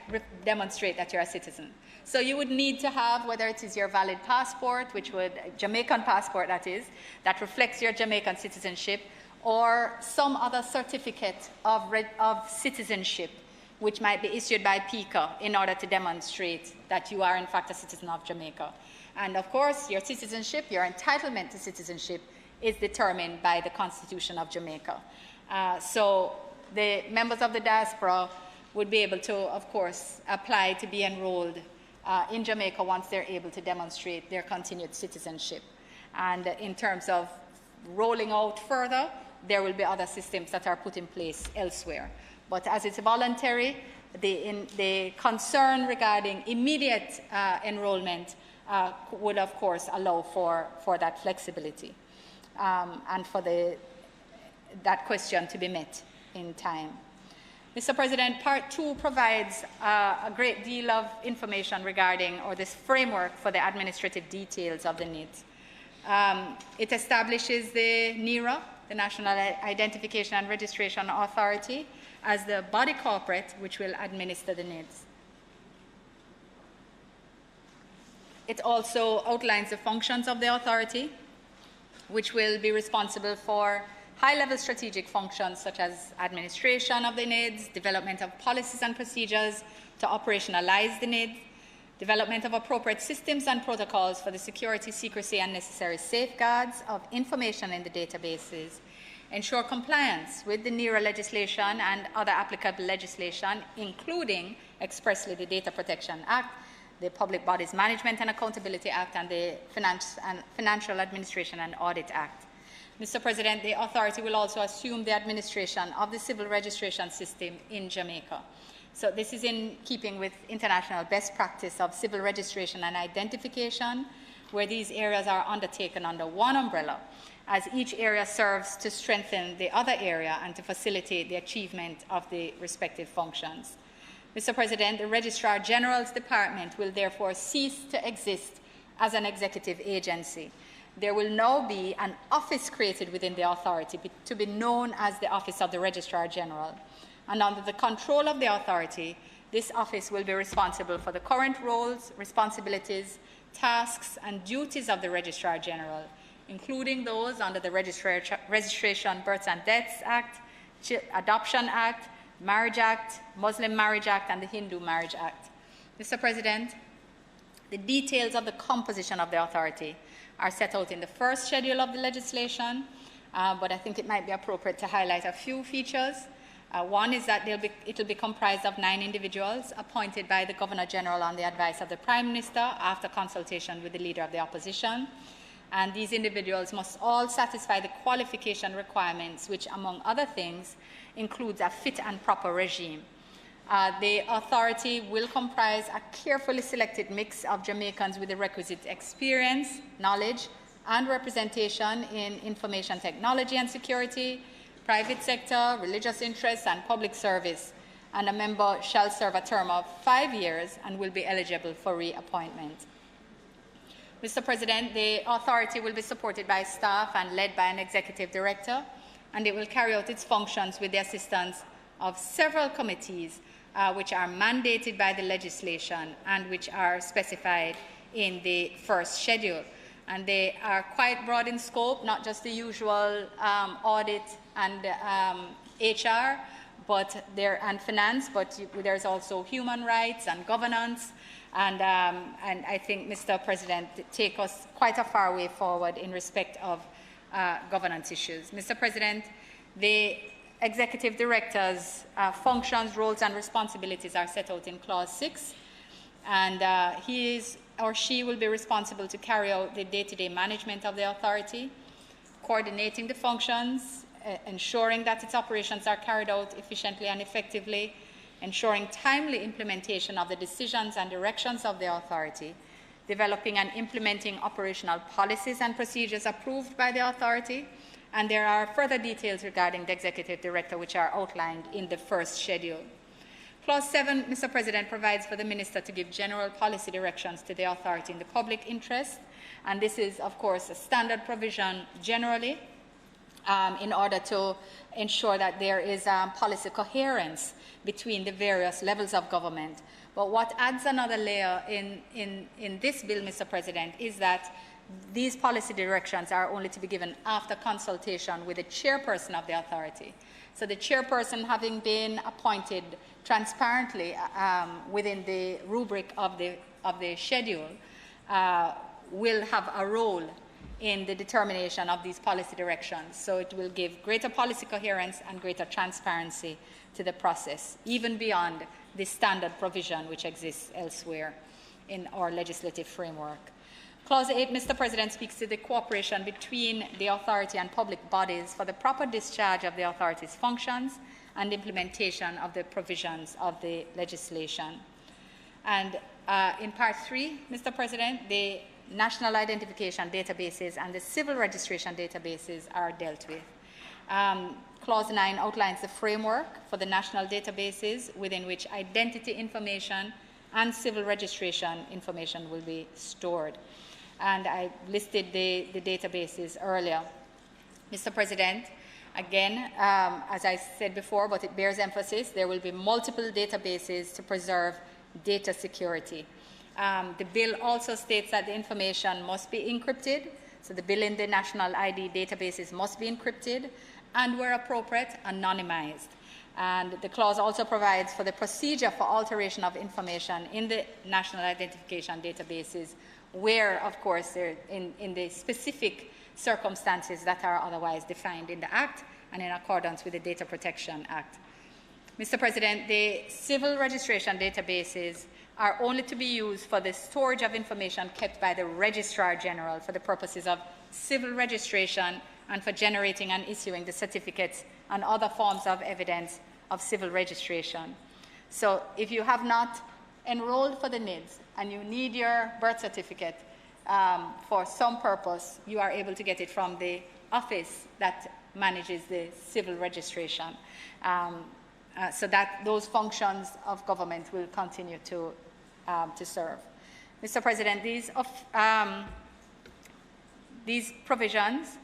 demonstrate that you're a citizen. So you would need to have, whether it is your valid passport, which would, Jamaican passport that is, that reflects your Jamaican citizenship, or some other certificate of citizenship, which might be issued by PICA in order to demonstrate that you are in fact a citizen of Jamaica. And of course, your citizenship, your entitlement to citizenship, is determined by the Constitution of Jamaica. So the members of the diaspora would be able to, of course, apply to be enrolled in Jamaica once they're able to demonstrate their continued citizenship. And in terms of rolling out further, there will be other systems that are put in place elsewhere. But as it's voluntary, the concern regarding immediate enrollment would, of course, allow for that flexibility and for that question to be met in time. Mr. President, Part 2 provides a great deal of information regarding, or this framework for the administrative details of the NIDS. It establishes the NIRA, the National Identification and Registration Authority, as the body corporate which will administer the NIDS. It also outlines the functions of the authority, which will be responsible for high-level strategic functions such as administration of the NIDS, development of policies and procedures to operationalize the NIDS, development of appropriate systems and protocols for the security, secrecy, and necessary safeguards of information in the databases, ensure compliance with the NERA legislation and other applicable legislation, including expressly the Data Protection Act, the Public Bodies Management and Accountability Act, and the Financial Administration and Audit Act. Mr. President, the authority will also assume the administration of the civil registration system in Jamaica. So this is in keeping with international best practice of civil registration and identification, where these areas are undertaken under one umbrella, as each area serves to strengthen the other area and to facilitate the achievement of the respective functions. Mr. President, the Registrar General's Department will therefore cease to exist as an executive agency. There will now be an office created within the authority to be known as the Office of the Registrar General. And under the control of the authority, this office will be responsible for the current roles, responsibilities, tasks, and duties of the Registrar General, including those under the Registration, Births and Deaths Act, Adoption Act, Marriage Act, Muslim Marriage Act, and the Hindu Marriage Act. Mr. President, the details of the composition of the authority are set out in the first schedule of the legislation, but I think it might be appropriate to highlight a few features. One is that it will be comprised of 9 individuals appointed by the Governor-General on the advice of the Prime Minister after consultation with the Leader of the Opposition. And these individuals must all satisfy the qualification requirements, which, among other things, includes a fit and proper regime. The authority will comprise a carefully selected mix of Jamaicans with the requisite experience, knowledge, and representation in information technology and security, private sector, religious interests, and public service. And a member shall serve a term of 5 years and will be eligible for reappointment. Mr. President, the authority will be supported by staff and led by an executive director, and it will carry out its functions with the assistance of several committees which are mandated by the legislation and which are specified in the first schedule. And they are quite broad in scope, not just the usual audit and HR, and finance, but there's also human rights and governance. And I think, Mr. President, take us quite a far way forward in respect of governance issues. Mr. President, the Executive Director's functions, roles, and responsibilities are set out in Clause 6, and he or she will be responsible to carry out the day-to-day management of the authority, coordinating the functions, ensuring that its operations are carried out efficiently and effectively, ensuring timely implementation of the decisions and directions of the authority, developing and implementing operational policies and procedures approved by the authority, and there are further details regarding the Executive Director which are outlined in the first schedule. Clause 7, Mr. President, provides for the Minister to give general policy directions to the authority in the public interest, and this is, of course, a standard provision generally in order to ensure that there is policy coherence between the various levels of government. But what adds another layer in this bill, Mr. President, is that these policy directions are only to be given after consultation with the chairperson of the authority. So the chairperson, having been appointed transparently within the rubric of the schedule, will have a role in the determination of these policy directions. So it will give greater policy coherence and greater transparency to the process, even beyond the standard provision which exists elsewhere in our legislative framework. Clause 8, Mr. President, speaks to the cooperation between the authority and public bodies for the proper discharge of the authority's functions and implementation of the provisions of the legislation. And in Part 3, Mr. President, the national identification databases and the civil registration databases are dealt with. Clause 9 outlines the framework for the national databases within which identity information and civil registration information will be stored. And I listed the databases earlier. Mr. President, again, as I said before, but it bears emphasis, there will be multiple databases to preserve data security. The bill also states that the information must be encrypted, so the bill in the national ID databases must be encrypted and, where appropriate, anonymized. And the clause also provides for the procedure for alteration of information in the national identification databases where, of course, they're in the specific circumstances that are otherwise defined in the Act and in accordance with the Data Protection Act. Mr. President, the civil registration databases are only to be used for the storage of information kept by the Registrar General for the purposes of civil registration and for generating and issuing the certificates and other forms of evidence of civil registration. So if you have not enrolled for the NIDS and you need your birth certificate, for some purpose, you are able to get it from the office that manages the civil registration. So that those functions of government will continue to serve. Mr. President, these provisions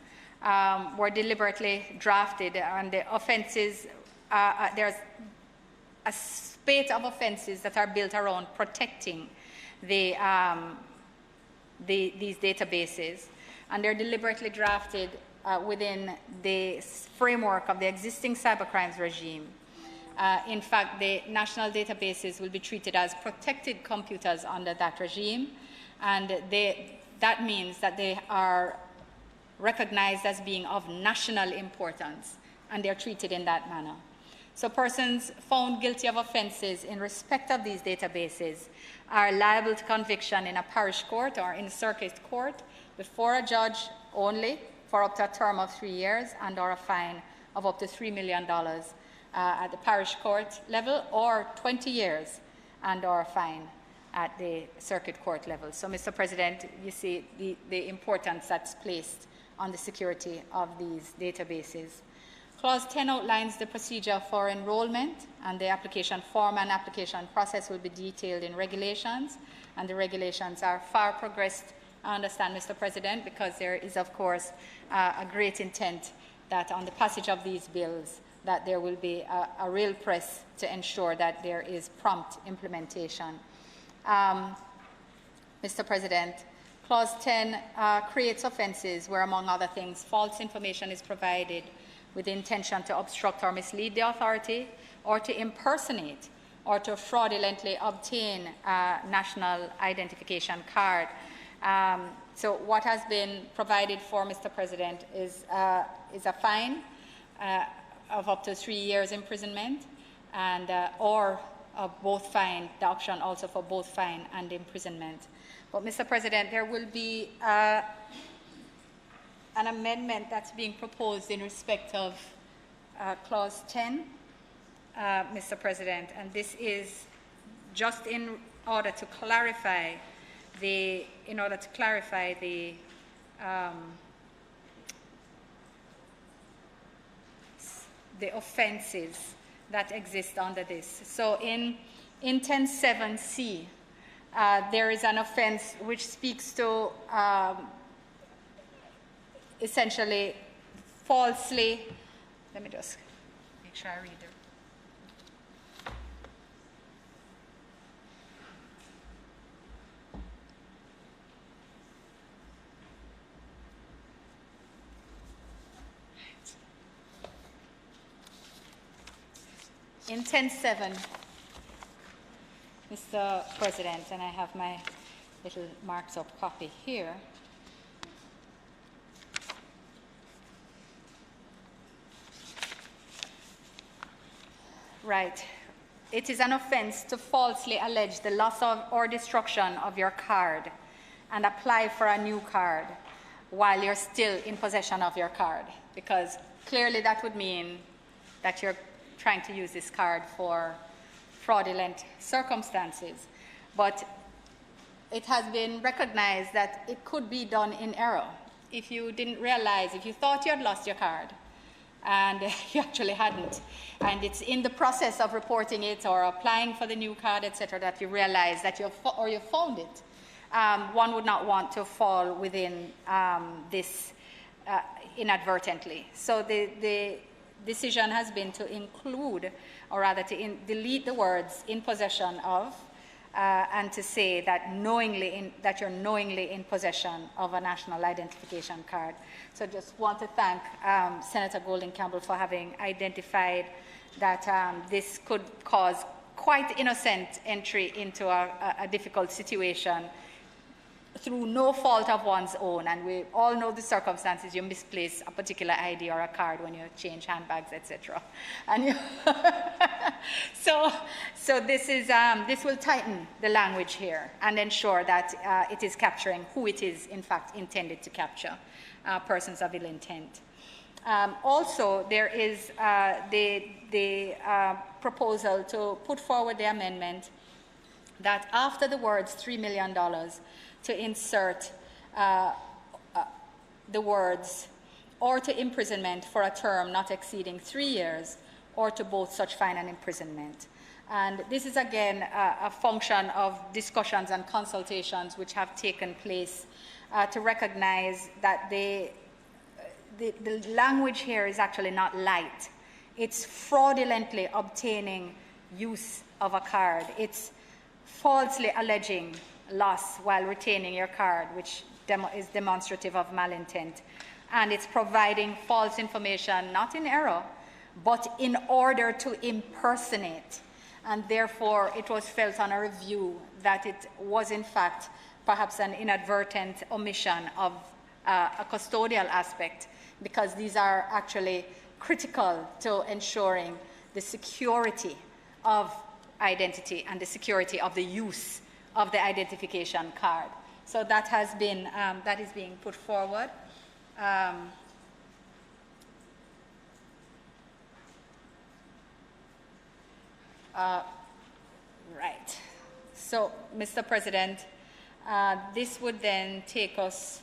were deliberately drafted, and the offenses, there's a spate of offenses that are built around protecting these databases, and they're deliberately drafted within the framework of the existing cybercrimes regime. In fact, the national databases will be treated as protected computers under that regime, and that means that they are recognized as being of national importance, and they're treated in that manner. So persons found guilty of offenses in respect of these databases are liable to conviction in a parish court or in circuit court before a judge only for up to a term of 3 years and or a fine of up to $3 million at the parish court level, or 20 years and or a fine at the circuit court level. So, Mr. President, you see the importance that's placed on the security of these databases. Clause 10 outlines the procedure for enrollment, and the application form and application process will be detailed in regulations, and the regulations are far progressed, I understand, Mr. President, because there is, of course, a great intent that on the passage of these bills that there will be a real press to ensure that there is prompt implementation. Mr. President, Clause 10 creates offenses where, among other things, false information is provided with the intention to obstruct or mislead the authority, or to impersonate or to fraudulently obtain a national identification card. So what has been provided for, Mr. President, is a fine of up to 3 years imprisonment, and or both fine, the option also for both fine and imprisonment. But, Mr. President, there will be an amendment that's being proposed in respect of Clause 10, Mr. President, and this is just in order to clarify the offenses that exist under this. So in 10.7c, there is an offense which speaks to essentially falsely, let me just make sure I read it. In 10.7, Mr. President, and I have my little marked up copy here. Right. It is an offense to falsely allege the loss of or destruction of your card and apply for a new card while you're still in possession of your card, because clearly that would mean that you're trying to use this card for fraudulent circumstances. But it has been recognized that it could be done in error. If you didn't realize, if you thought you had lost your card and you actually hadn't, and it's in the process of reporting it or applying for the new card, etc., that you realize that you found it, one would not want to fall within this inadvertently. So the decision has been to include, or rather to delete the words "in possession of," and to say that that you're knowingly in possession of a national identification card. So just want to thank Senator Golding Campbell for having identified that this could cause quite innocent entry into a difficult situation through no fault of one's own, and we all know the circumstances. You misplace a particular ID or a card when you change handbags, etc. And so this will tighten the language here and ensure that it is capturing who it is in fact intended to capture, persons of ill intent. Also, there is the proposal to put forward the amendment that after the words $3 million, to insert the words, or to imprisonment for a term not exceeding 3 years, or to both such fine and imprisonment. And this is again a function of discussions and consultations which have taken place to recognize that the language here is actually not light. It's fraudulently obtaining use of a card. It's falsely alleging loss while retaining your card, which is demonstrative of malintent. And it's providing false information, not in error, but in order to impersonate. And therefore, it was felt on a review that it was, in fact, perhaps an inadvertent omission of a custodial aspect, because these are actually critical to ensuring the security of identity and the security of the use of the identification card. So that has been, that is being put forward. Right. So, Mr. President, this would then take us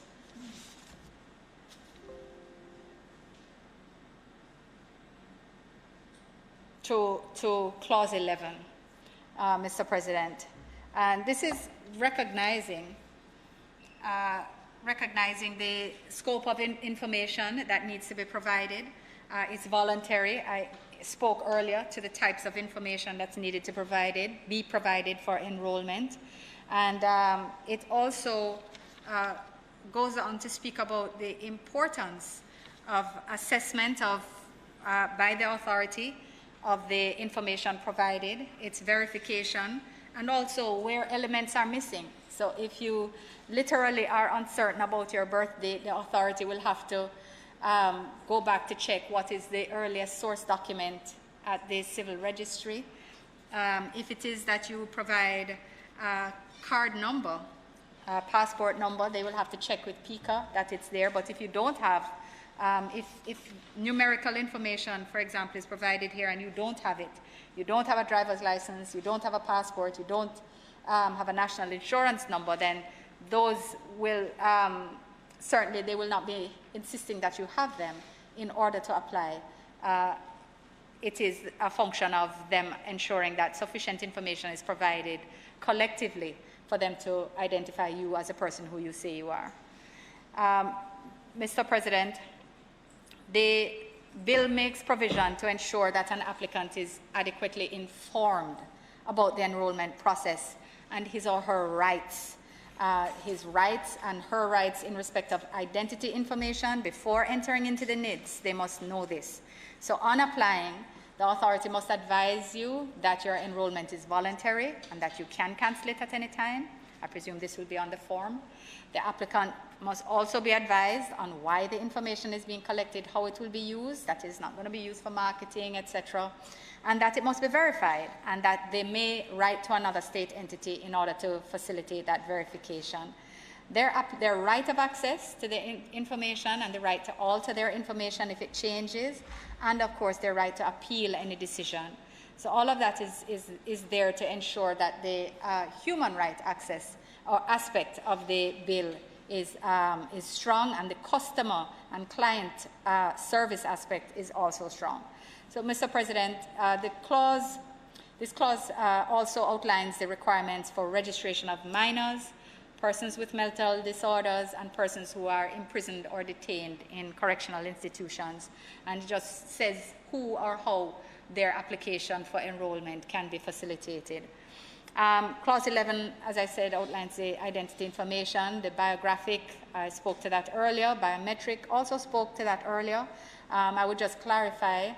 to Clause 11, Mr. President. And this is recognizing the scope of information that needs to be provided. It's voluntary. I spoke earlier to the types of information that's needed to be provided for enrollment. And it also goes on to speak about the importance of assessment of, by the authority of the information provided, its verification, and also where elements are missing. So if you literally are uncertain about your birth date, the authority will have to go back to check what is the earliest source document at the civil registry. If it is that you provide a card number, a passport number, they will have to check with PICA that it's there. But if you don't have, if numerical information, for example, is provided here and you don't have it, you don't have a driver's license, you don't have a passport, you don't have a national insurance number, then those will, certainly they will not be insisting that you have them in order to apply. It is a function of them ensuring that sufficient information is provided collectively for them to identify you as a person who you say you are. Mr. President, the bill makes provision to ensure that an applicant is adequately informed about the enrollment process and his or her rights. His rights and her rights in respect of identity information before entering into the NIDS, they must know this. So on applying, the authority must advise you that your enrollment is voluntary and that you can cancel it at any time. I presume this will be on the form. The applicant must also be advised on why the information is being collected, how it will be used, that is not going to be used for marketing, etc., and that it must be verified, and that they may write to another state entity in order to facilitate that verification. Their right of access to the information and the right to alter their information if it changes, and of course their right to appeal any decision. So all of that is there to ensure that the human right access or aspect of the bill is strong, and the customer and client service aspect is also strong. So, Mr. President, this clause also outlines the requirements for registration of minors, persons with mental disorders, and persons who are imprisoned or detained in correctional institutions, and just says who or how their application for enrollment can be facilitated. Clause 11, as I said, outlines the identity information, the biographic, I spoke to that earlier, biometric, also spoke to that earlier. I would just clarify,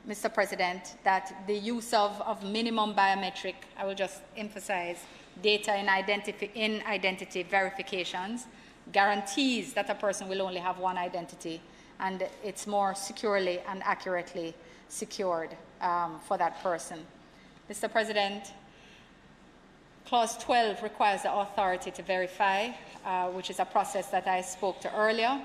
Mr. President, that the use of minimum biometric, I will just emphasize, data in identity verifications guarantees that a person will only have one identity, and it's more securely and accurately secured for that person. Mr. President, Clause 12 requires the authority to verify, which is a process that I spoke to earlier.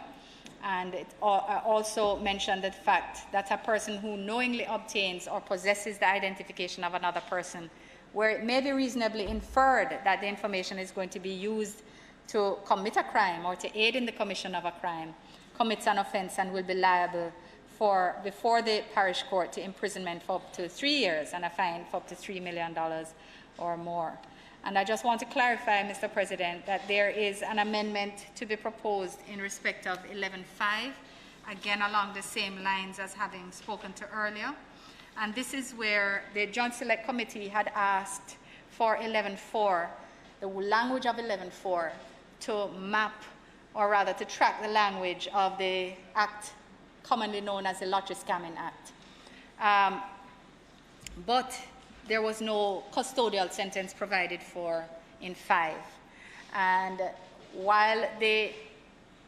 And it also mentioned the fact that a person who knowingly obtains or possesses the identification of another person where it may be reasonably inferred that the information is going to be used to commit a crime or to aid in the commission of a crime, commits an offense and will be liable for, before the parish court, to imprisonment for up to 3 years and a fine for up to $3 million or more. And I just want to clarify, Mr. President, that there is an amendment to be proposed in respect of 11.5, again along the same lines as having spoken to earlier. And this is where the Joint Select Committee had asked for 11.4, the language of 11.4, to map, or rather to track the language of the act commonly known as the Lottery Scamming Act. But there was no custodial sentence provided for in 5. And while the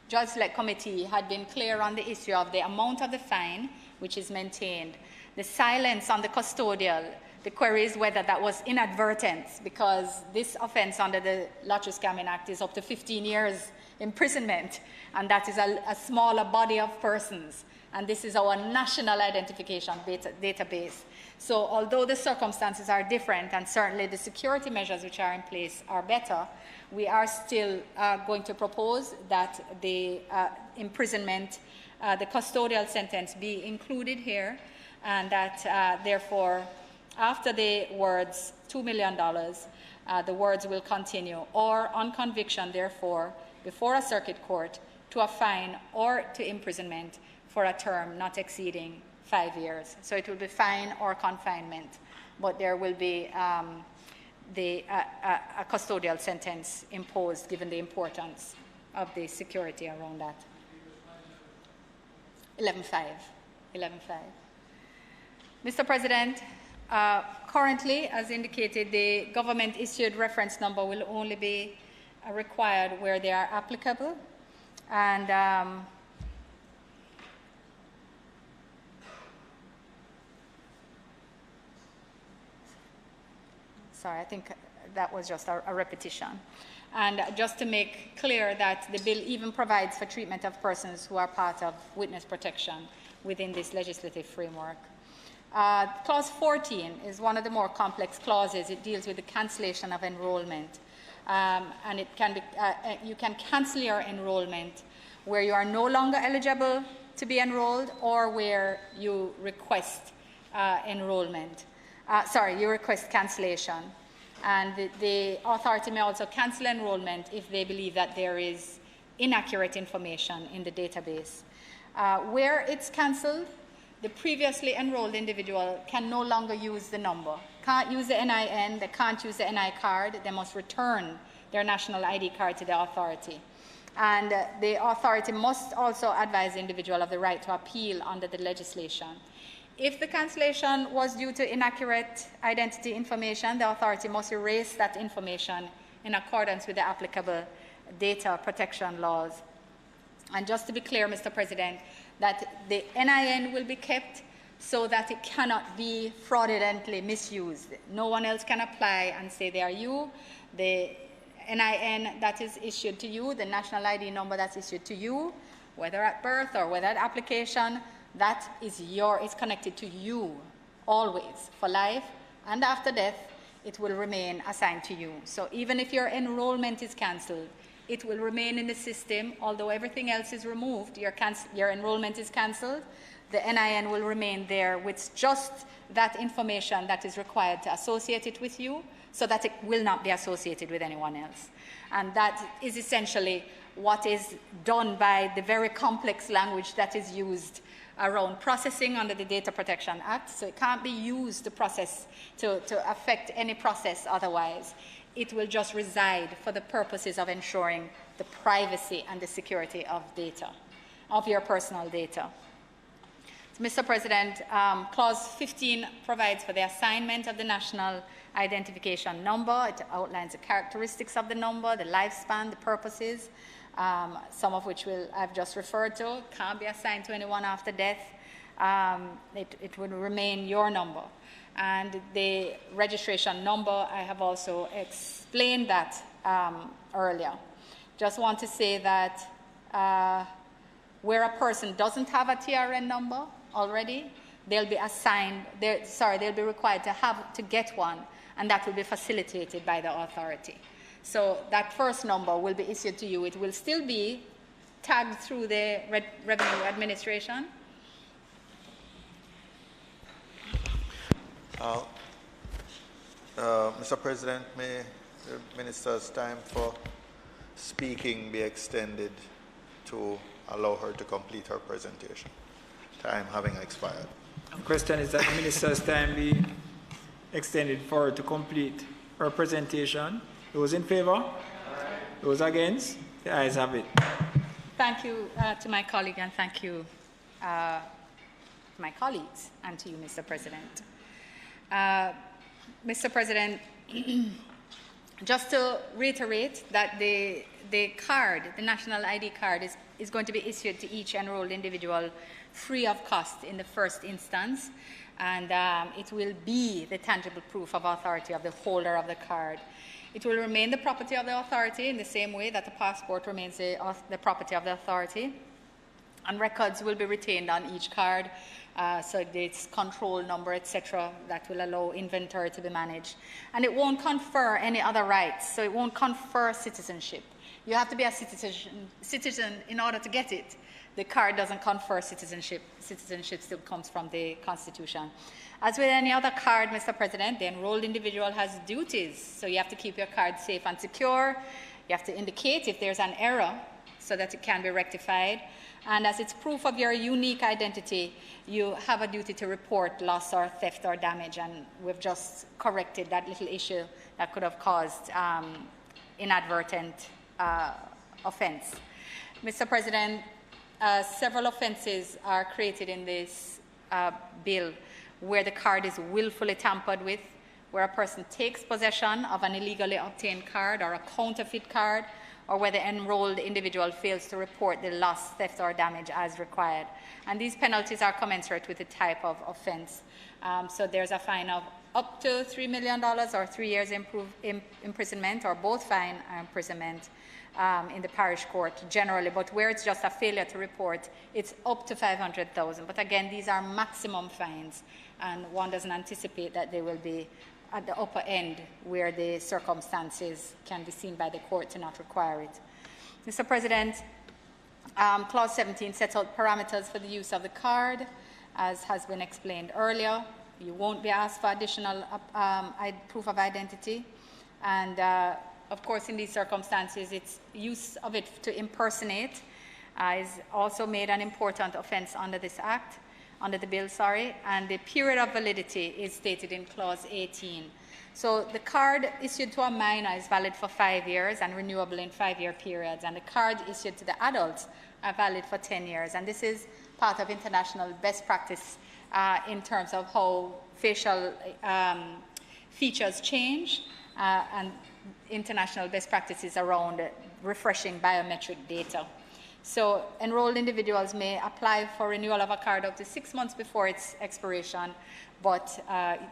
Joint Select Committee had been clear on the issue of the amount of the fine, which is maintained, the silence on the custodial, the query is whether that was inadvertent, because this offense under the Lottery Scamming Act is up to 15 years imprisonment, and that is a smaller body of persons. And this is our national identification database. So although the circumstances are different, and certainly the security measures which are in place are better, we are still going to propose that the imprisonment, the custodial sentence be included here, and that therefore, after the words $2 million, the words will continue, or on conviction, therefore, before a circuit court, to a fine or to imprisonment for a term not exceeding 5 years. So it will be fine or confinement, but there will be a custodial sentence imposed given the importance of the security around that. 11.5. 11.5. Mr. President, currently, as indicated, the government-issued reference number will only be required where they are applicable. And sorry, I think that was just a repetition. And just to make clear that the bill even provides for treatment of persons who are part of witness protection within this legislative framework. Clause 14 is one of the more complex clauses. It deals with the cancellation of enrollment. And it can be, you can cancel your enrollment where you are no longer eligible to be enrolled, or where you request enrollment. You request cancellation. And the authority may also cancel enrollment if they believe that there is inaccurate information in the database. Where it's cancelled, the previously enrolled individual can no longer use the number, can't use the NIN, they can't use the NI card, they must return their national ID card to the authority. And the authority must also advise the individual of the right to appeal under the legislation. If the cancellation was due to inaccurate identity information, the authority must erase that information in accordance with the applicable data protection laws. And just to be clear, Mr. President, that the NIN will be kept so that it cannot be fraudulently misused. No one else can apply and say they are you. The NIN that is issued to you, the national ID number that's issued to you, whether at birth or whether at application, that is is connected to you always, for life, and after death, it will remain assigned to you. So even if your enrollment is cancelled, it will remain in the system, although everything else is removed. Your enrollment is cancelled, the NIN will remain there with just that information that is required to associate it with you, so that it will not be associated with anyone else. And that is essentially what is done by the very complex language that is used around processing under the Data Protection Act. So it can't be used to process, to affect any process otherwise. It will just reside for the purposes of ensuring the privacy and the security of data, of your personal data. So, Mr. President, Clause 15 provides for the assignment of the national identification number. It outlines the characteristics of the number, the lifespan, the purposes, some of which I've just referred to. Can't be assigned to anyone after death. It will remain your number. And the registration number, I have also explained that earlier. Just want to say that where a person doesn't have a TRN number already, they'll be assigned, they'll be required to get one, and that will be facilitated by the authority. So that first number will be issued to you. It will still be tagged through the Revenue Administration. Mr. President, may the Minister's time for speaking be extended to allow her to complete her presentation, time having expired. The question is that the Minister's time be extended for her to complete her presentation. Those in favor? Those against? The ayes have it. Thank you to my colleague, and thank you to my colleagues, and to you, Mr. President. Mr. President, just to reiterate that the card, the national ID card, is going to be issued to each enrolled individual free of cost in the first instance, and it will be the tangible proof of authority of the holder of the card. It will remain the property of the authority in the same way that the passport remains the property of the authority, and records will be retained on each card, so its control number, etc., that will allow inventory to be managed. And it won't confer any other rights, so it won't confer citizenship. You have to be a citizen in order to get it. The card doesn't confer citizenship. Citizenship still comes from the Constitution. As with any other card, Mr. President, the enrolled individual has duties. So you have to keep your card safe and secure. You have to indicate if there's an error so that it can be rectified. And as it's proof of your unique identity, you have a duty to report loss or theft or damage. And we've just corrected that little issue that could have caused inadvertent offense. Mr. President, several offenses are created in this bill where the card is willfully tampered with, where a person takes possession of an illegally obtained card or a counterfeit card, or where the enrolled individual fails to report the loss, theft, or damage as required. And these penalties are commensurate with the type of offense. So there's a fine of up to $3 million or 3 years imprisonment, or both fine or imprisonment in the parish court generally. But where it's just a failure to report, it's up to $500,000. But again, these are maximum fines, and one doesn't anticipate that they will be at the upper end where the circumstances can be seen by the court to not require it. Mr. President, Clause 17 sets out parameters for the use of the card, as has been explained earlier. You won't be asked for additional proof of identity. And of course, in these circumstances, its use of it to impersonate is also made an important offense under this act. Under the bill, and the period of validity is stated in Clause 18. So the card issued to a minor is valid for 5 years and renewable in 5-year periods, and the card issued to the adults are valid for 10 years. And this is part of international best practice in terms of how facial features change and international best practices around refreshing biometric data. So enrolled individuals may apply for renewal of a card up to 6 months before its expiration, but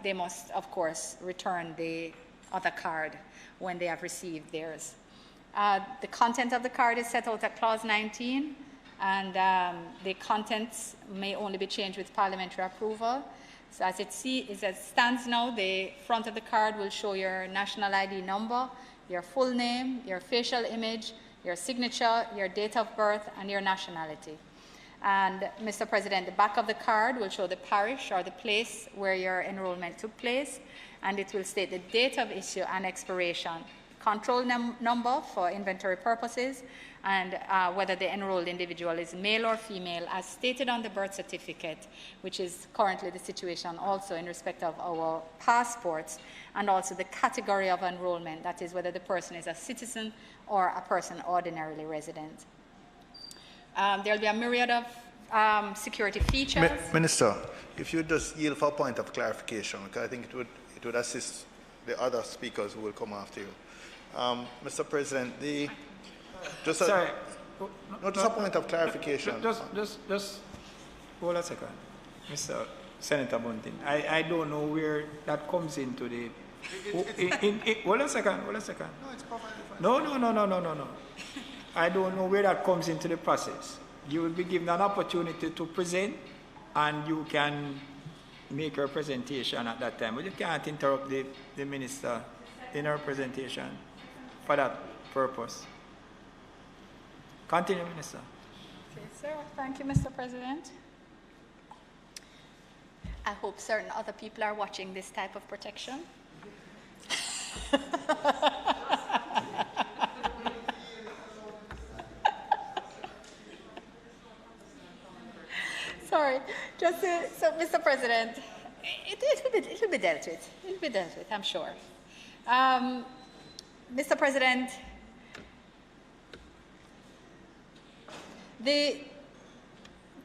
they must, of course, return the other card when they have received theirs. The content of the card is set out at Clause 19, and the contents may only be changed with parliamentary approval. So as it stands now, the front of the card will show your national ID number, your full name, your facial image, your signature, your date of birth, and your nationality. And Mr. President, the back of the card will show the parish or the place where your enrollment took place, and it will state the date of issue and expiration, control number for inventory purposes, and whether the enrolled individual is male or female, as stated on the birth certificate, which is currently the situation also in respect of our passports, and also the category of enrollment, that is whether the person is a citizen or a person ordinarily resident. There will be a myriad of security features. Minister, if you just yield for a point of clarification, because I think it would assist the other speakers who will come after you. Mr. President, just a point of clarification. Just hold a second, Mr. Senator Bunting. I don't know where that comes into the. Hold a second. No, it's perfectly fine. No. I don't know where that comes into the process. You will be given an opportunity to present, and you can make her presentation at that time. But you can't interrupt the minister in her presentation for that purpose. Continue, Minister. Okay, sir. Thank you, Mr. President. I hope certain other people are watching this type of protection. Sorry, just so, Mr. President, it'll be dealt with. It'll be dealt with, I'm sure. Mr. President, the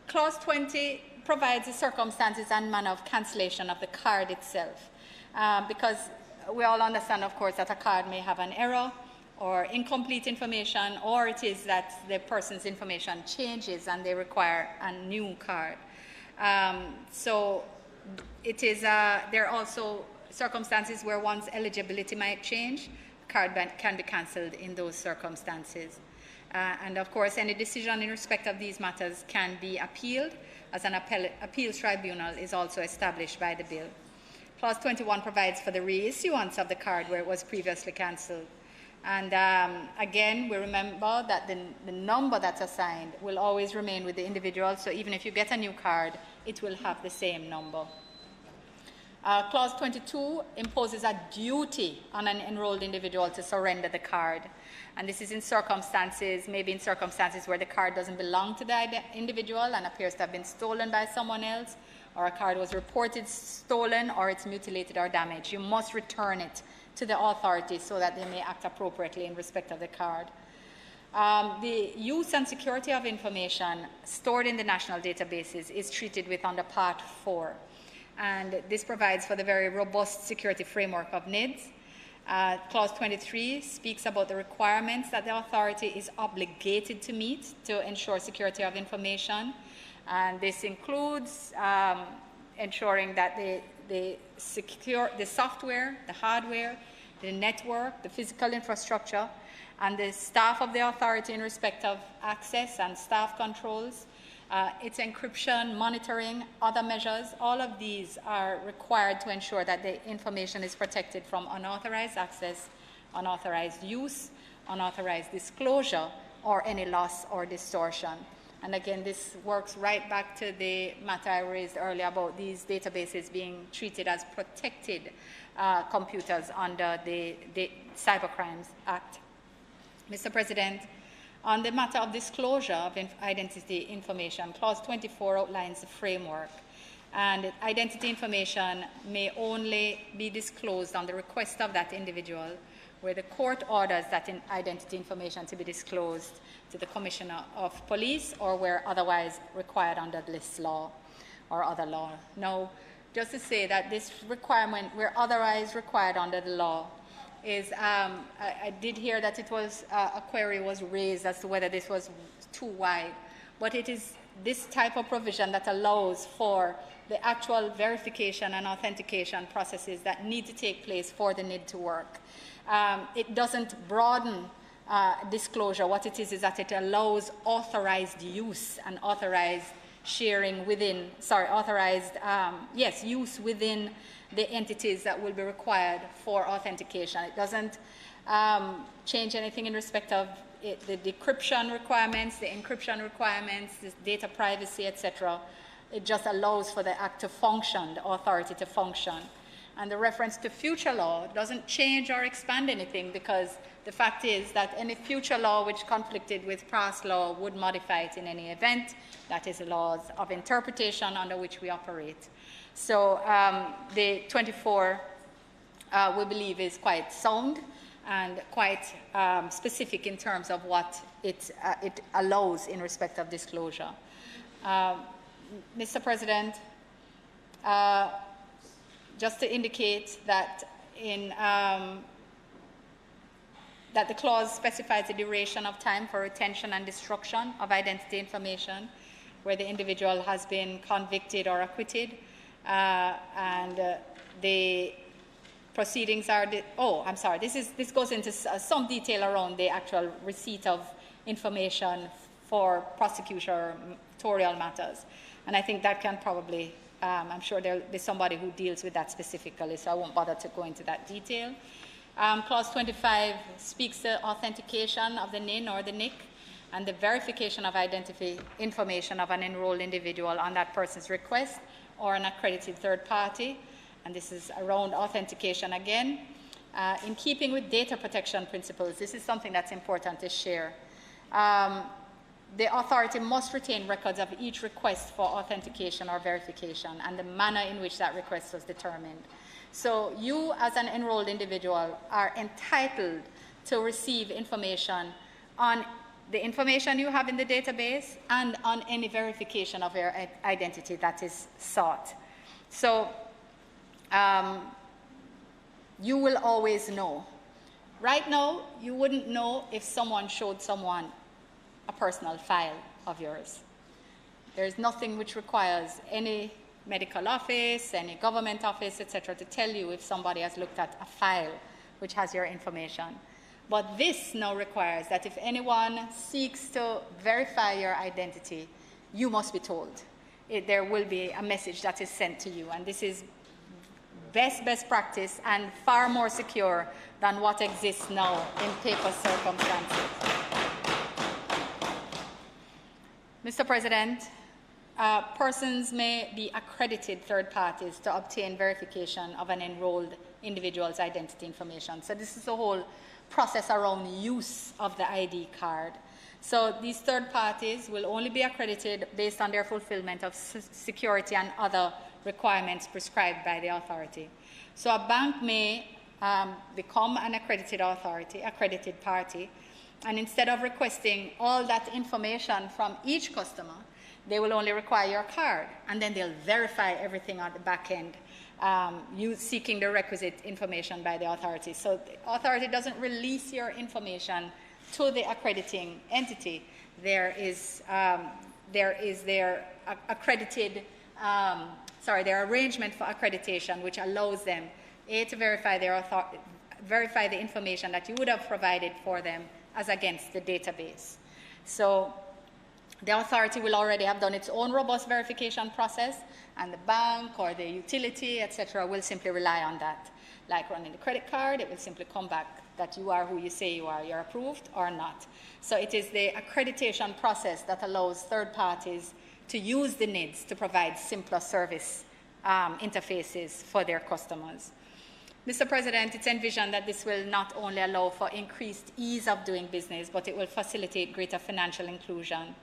Clause 20 provides the circumstances and manner of cancellation of the card itself, because we all understand, of course, that a card may have an error or incomplete information, or it is that the person's information changes and they require a new card. So it is, there are also circumstances where one's eligibility might change. Card can be cancelled in those circumstances. And of course, any decision in respect of these matters can be appealed, as an appeals tribunal is also established by the bill. Clause 21 provides for the reissuance of the card where it was previously cancelled. And again, we remember that the number that's assigned will always remain with the individual, so even if you get a new card, it will have the same number. Clause 22 imposes a duty on an enrolled individual to surrender the card. And this is in circumstances, maybe in circumstances where the card doesn't belong to the individual and appears to have been stolen by someone else, or a card was reported stolen, or it's mutilated or damaged. You must return it to the authorities so that they may act appropriately in respect of the card. The use and security of information stored in the national databases is treated with under Part 4. And this provides for the very robust security framework of NIDS. Clause 23 speaks about the requirements that the authority is obligated to meet to ensure security of information. And this includes ensuring that the software, the hardware, the network, the physical infrastructure, and the staff of the authority in respect of access and staff controls, its encryption, monitoring, other measures, all of these are required to ensure that the information is protected from unauthorized access, unauthorized use, unauthorized disclosure, or any loss or distortion. And again, this works right back to the matter I raised earlier about these databases being treated as protected computers under the Cybercrimes Act. Mr. President, on the matter of disclosure of identity information, Clause 24 outlines the framework. And identity information may only be disclosed on the request of that individual, where the court orders that identity information to be disclosed to the Commissioner of Police, or where otherwise required under this law or other law. Now, just to say that this requirement, where otherwise required under the law, is, I did hear that it was, a query was raised as to whether this was too wide, but it is this type of provision that allows for the actual verification and authentication processes that need to take place for the NID to work. It doesn't broaden disclosure. What it is that it allows authorized use and authorized sharing within, use within the entities that will be required for authentication. It doesn't change anything in respect of the decryption requirements, the encryption requirements, the data privacy, etc. It just allows for the act to function, the authority to function. And the reference to future law doesn't change or expand anything, because the fact is that any future law which conflicted with past law would modify it in any event. That is the laws of interpretation under which we operate. So the 24, we believe, is quite sound and quite specific in terms of what it allows in respect of disclosure. Mr. President, just to indicate that that the clause specifies the duration of time for retention and destruction of identity information where the individual has been convicted or acquitted, and the proceedings are, this goes into some detail around the actual receipt of information for prosecutorial matters, and I think that can probably I'm sure there'll be somebody who deals with that specifically, so I won't bother to go into that detail. Clause 25 speaks to authentication of the NIN or the NIC and the verification of identity information of an enrolled individual on that person's request or an accredited third party. And this is around authentication again. In keeping with data protection principles, this is something that's important to share. The authority must retain records of each request for authentication or verification and the manner in which that request was determined. So you, as an enrolled individual, are entitled to receive information on the information you have in the database and on any verification of your identity that is sought. So you will always know. Right now, you wouldn't know if someone showed someone a personal file of yours. There's nothing which requires any medical office, any government office, etc., to tell you if somebody has looked at a file which has your information. But this now requires that if anyone seeks to verify your identity, you must be told. There will be a message that is sent to you, and this is best practice and far more secure than what exists now in paper circumstances. Mr. President, persons may be accredited third parties to obtain verification of an enrolled individual's identity information. So this is the whole process around use of the ID card. So these third parties will only be accredited based on their fulfillment of security and other requirements prescribed by the authority. So a bank may become an accredited party, and instead of requesting all that information from each customer, they will only require your card, and then they'll verify everything on the back end, you seeking the requisite information by the authority. So the authority doesn't release your information to the accrediting entity. There is their accredited, their arrangement for accreditation, which allows them, A, to verify the information that you would have provided for them as against the database. So the authority will already have done its own robust verification process, and the bank or the utility, etc., will simply rely on that. Like running the credit card, it will simply come back that you are who you say you are, you're approved or not. So it is the accreditation process that allows third parties to use the NIDs to provide simpler service interfaces for their customers. Mr. President, it's envisioned that this will not only allow for increased ease of doing business, but it will facilitate greater financial inclusion.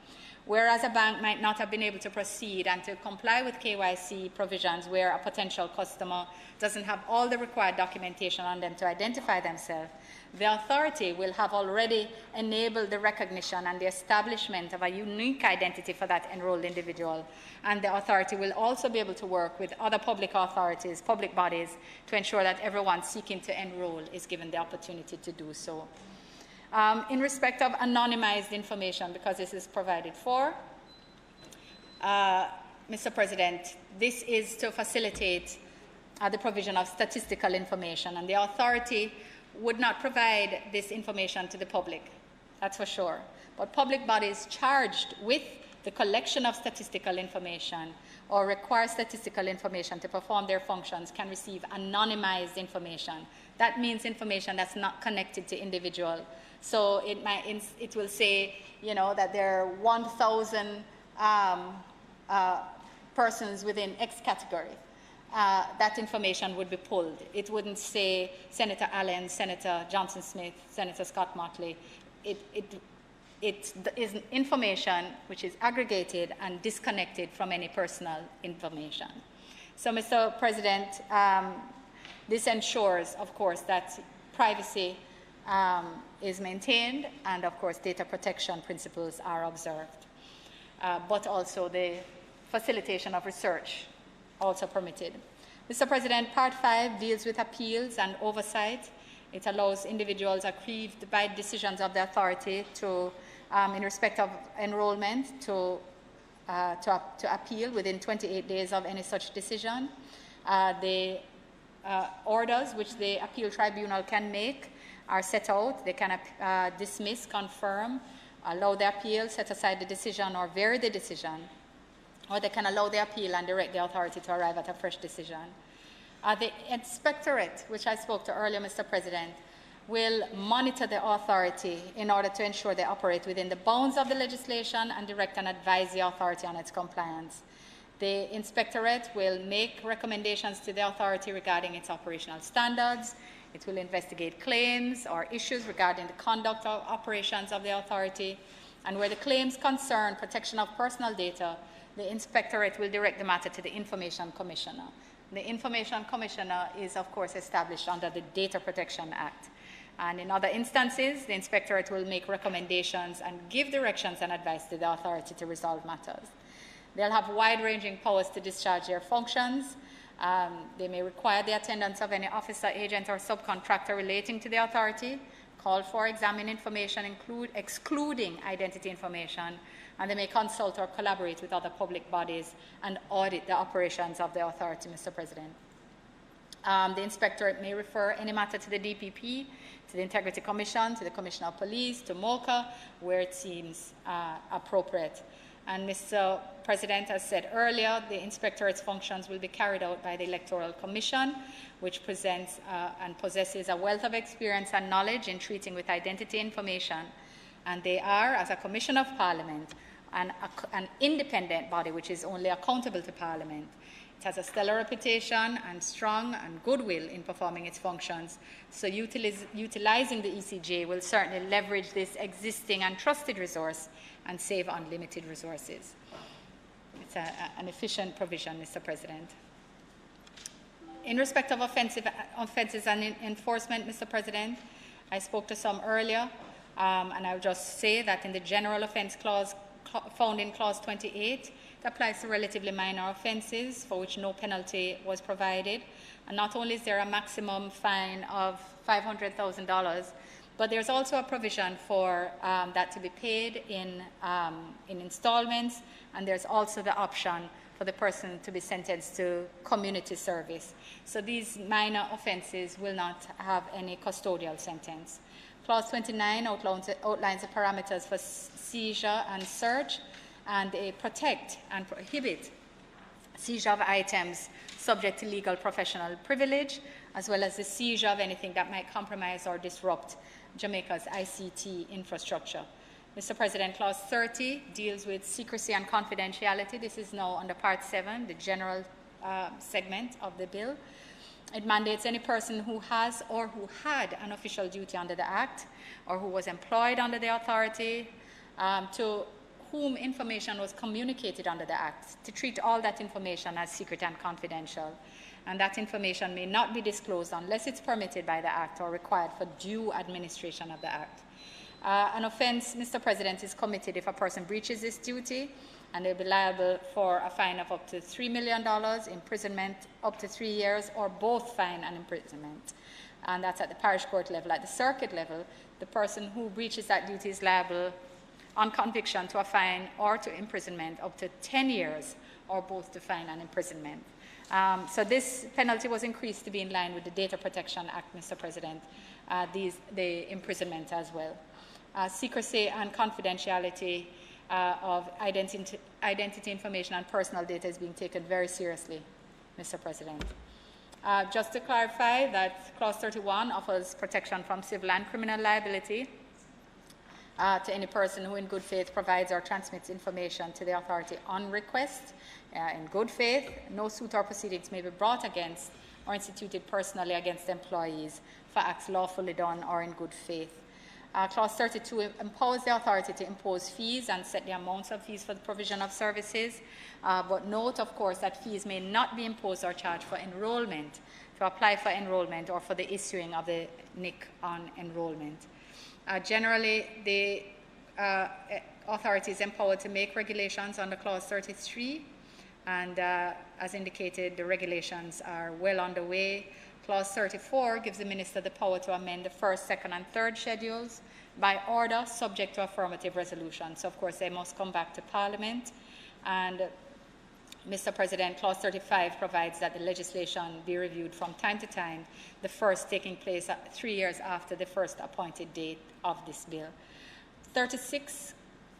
Whereas a bank might not have been able to proceed and to comply with KYC provisions where a potential customer doesn't have all the required documentation on them to identify themselves, the authority will have already enabled the recognition and the establishment of a unique identity for that enrolled individual. And the authority will also be able to work with other public authorities, public bodies, to ensure that everyone seeking to enroll is given the opportunity to do so. In respect of anonymized information, because this is provided for, Mr. President, this is to facilitate the provision of statistical information, and the authority would not provide this information to the public, that's for sure. But public bodies charged with the collection of statistical information or require statistical information to perform their functions can receive anonymized information. That means information that's not connected to individual. So it will say, that there are 1,000 persons within X category. That information would be pulled. It wouldn't say Senator Allen, Senator Johnson Smith, Senator Scott Motley. It is information which is aggregated and disconnected from any personal information. So, Mr. President, this ensures, of course, that privacy is maintained and, of course, data protection principles are observed, but also the facilitation of research also permitted. Mr. President, Part 5 deals with appeals and oversight. It allows individuals aggrieved by decisions of the authority to, in respect of enrollment, to appeal within 28 days of any such decision. The orders which the appeal tribunal can make are set out. They can dismiss, confirm, allow the appeal, set aside the decision, or vary the decision. or they can allow the appeal and direct the authority to arrive at a fresh decision. The inspectorate, which I spoke to earlier, Mr. President, will monitor the authority in order to ensure they operate within the bounds of the legislation and direct and advise the authority on its compliance. The inspectorate will make recommendations to the authority regarding its operational standards. It will investigate claims or issues regarding the conduct of operations of the authority. And where the claims concern protection of personal data, the inspectorate will direct the matter to the Information Commissioner. The Information Commissioner is, of course, established under the Data Protection Act. And in other instances, the inspectorate will make recommendations and give directions and advice to the authority to resolve matters. They'll have wide-ranging powers to discharge their functions. They may require the attendance of any officer, agent, or subcontractor relating to the authority, call for, examine information, excluding identity information, and they may consult or collaborate with other public bodies and audit the operations of the authority, Mr. President. The inspectorate may refer any matter to the DPP, to the Integrity Commission, to the Commissioner of Police, to MOCA, where it seems appropriate. And Mr. President, as said earlier, the inspectorate's functions will be carried out by the Electoral Commission, which presents and possesses a wealth of experience and knowledge in treating with identity information. And they are, as a Commission of Parliament, an independent body which is only accountable to Parliament. It has a stellar reputation and strong and goodwill in performing its functions. So utilizing the ECJ will certainly leverage this existing and trusted resource and save unlimited resources. It's an efficient provision, Mr. President. In respect of offences and enforcement, Mr. President, I spoke to some earlier, and I'll just say that in the general offence clause found in clause 28, it applies to relatively minor offences for which no penalty was provided. And not only is there a maximum fine of $500,000, but there's also a provision for that to be paid in installments, and there's also the option for the person to be sentenced to community service. So these minor offences will not have any custodial sentence. Clause 29 outlines the parameters for seizure and search, and they protect and prohibit seizure of items subject to legal professional privilege, as well as the seizure of anything that might compromise or disrupt Jamaica's ICT infrastructure. Mr. President, Clause 30 deals with secrecy and confidentiality. This is now under Part 7, the general segment of the bill. It mandates any person who has or who had an official duty under the Act or who was employed under the authority to whom information was communicated under the Act to treat all that information as secret and confidential. And that information may not be disclosed unless it's permitted by the Act or required for due administration of the Act. An offence, Mr. President, is committed if a person breaches this duty, and they'll be liable for a fine of up to $3 million, imprisonment up to 3 years, or both fine and imprisonment. And that's at the parish court level. At the circuit level, the person who breaches that duty is liable on conviction to a fine or to imprisonment up to 10 years, or both to fine and imprisonment. So this penalty was increased to be in line with the Data Protection Act, Mr. President, the imprisonment as well. Secrecy and confidentiality of identity information and personal data is being taken very seriously, Mr. President. Just to clarify that Clause 31 offers protection from civil and criminal liability to any person who in good faith provides or transmits information to the authority on request. In good faith, no suit or proceedings may be brought against or instituted personally against employees for acts lawfully done or in good faith. Clause 32 empowers the authority to impose fees and set the amounts of fees for the provision of services. But note, of course, that fees may not be imposed or charged for enrollment, to apply for enrollment, or for the issuing of the NIC on enrollment. Generally, the authority is empowered to make regulations under Clause 33, and as indicated, the regulations are well underway. Clause 34 gives the Minister the power to amend the first, second, and third schedules by order, subject to affirmative resolution. So, of course, they must come back to Parliament. And, Mr. President, Clause 35 provides that the legislation be reviewed from time to time, the first taking place 3 years after the first appointed date of this bill. 36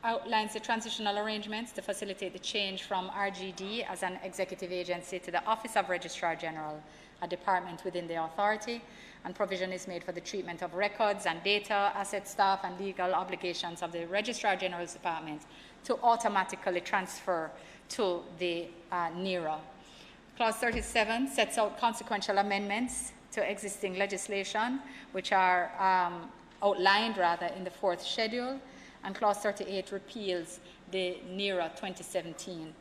outlines the transitional arrangements to facilitate the change from RGD as an executive agency to the Office of Registrar General, a department within the authority, and provision is made for the treatment of records and data, asset staff, and legal obligations of the Registrar General's Department to automatically transfer to the NERA. Clause 37 sets out consequential amendments to existing legislation, which are outlined rather in the 4th schedule, and Clause 38 repeals the NERA 2017.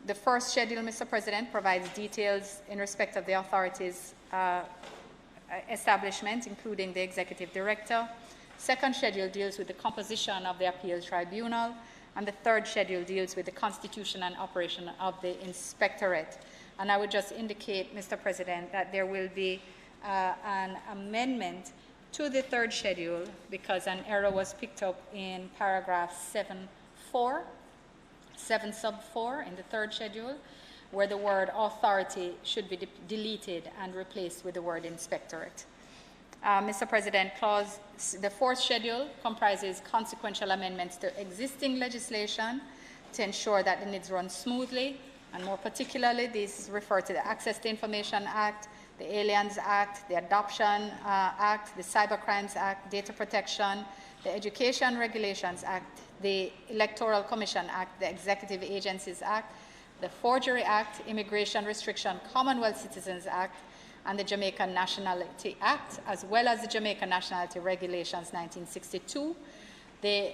The 1st schedule, Mr. President, provides details in respect of the authority's establishment, including the executive director. 2nd schedule deals with the composition of the appeal tribunal, and the 3rd schedule deals with the constitution and operation of the inspectorate. And I would just indicate, Mr. President, that there will be an amendment to the 3rd schedule because an error was picked up in paragraph 7 sub 4 in the 3rd schedule, where the word authority should be deleted and replaced with the word inspectorate. Mr. President, the 4th schedule comprises consequential amendments to existing legislation to ensure that the NIDS run smoothly, and more particularly, these refer to the Access to Information Act, the Aliens Act, the Adoption Act, the Cybercrimes Act, Data Protection, the Education Regulations Act, the Electoral Commission Act, the Executive Agencies Act, the Forgery Act, Immigration Restriction Commonwealth Citizens Act, and the Jamaica Nationality Act, as well as the Jamaica Nationality Regulations 1962, the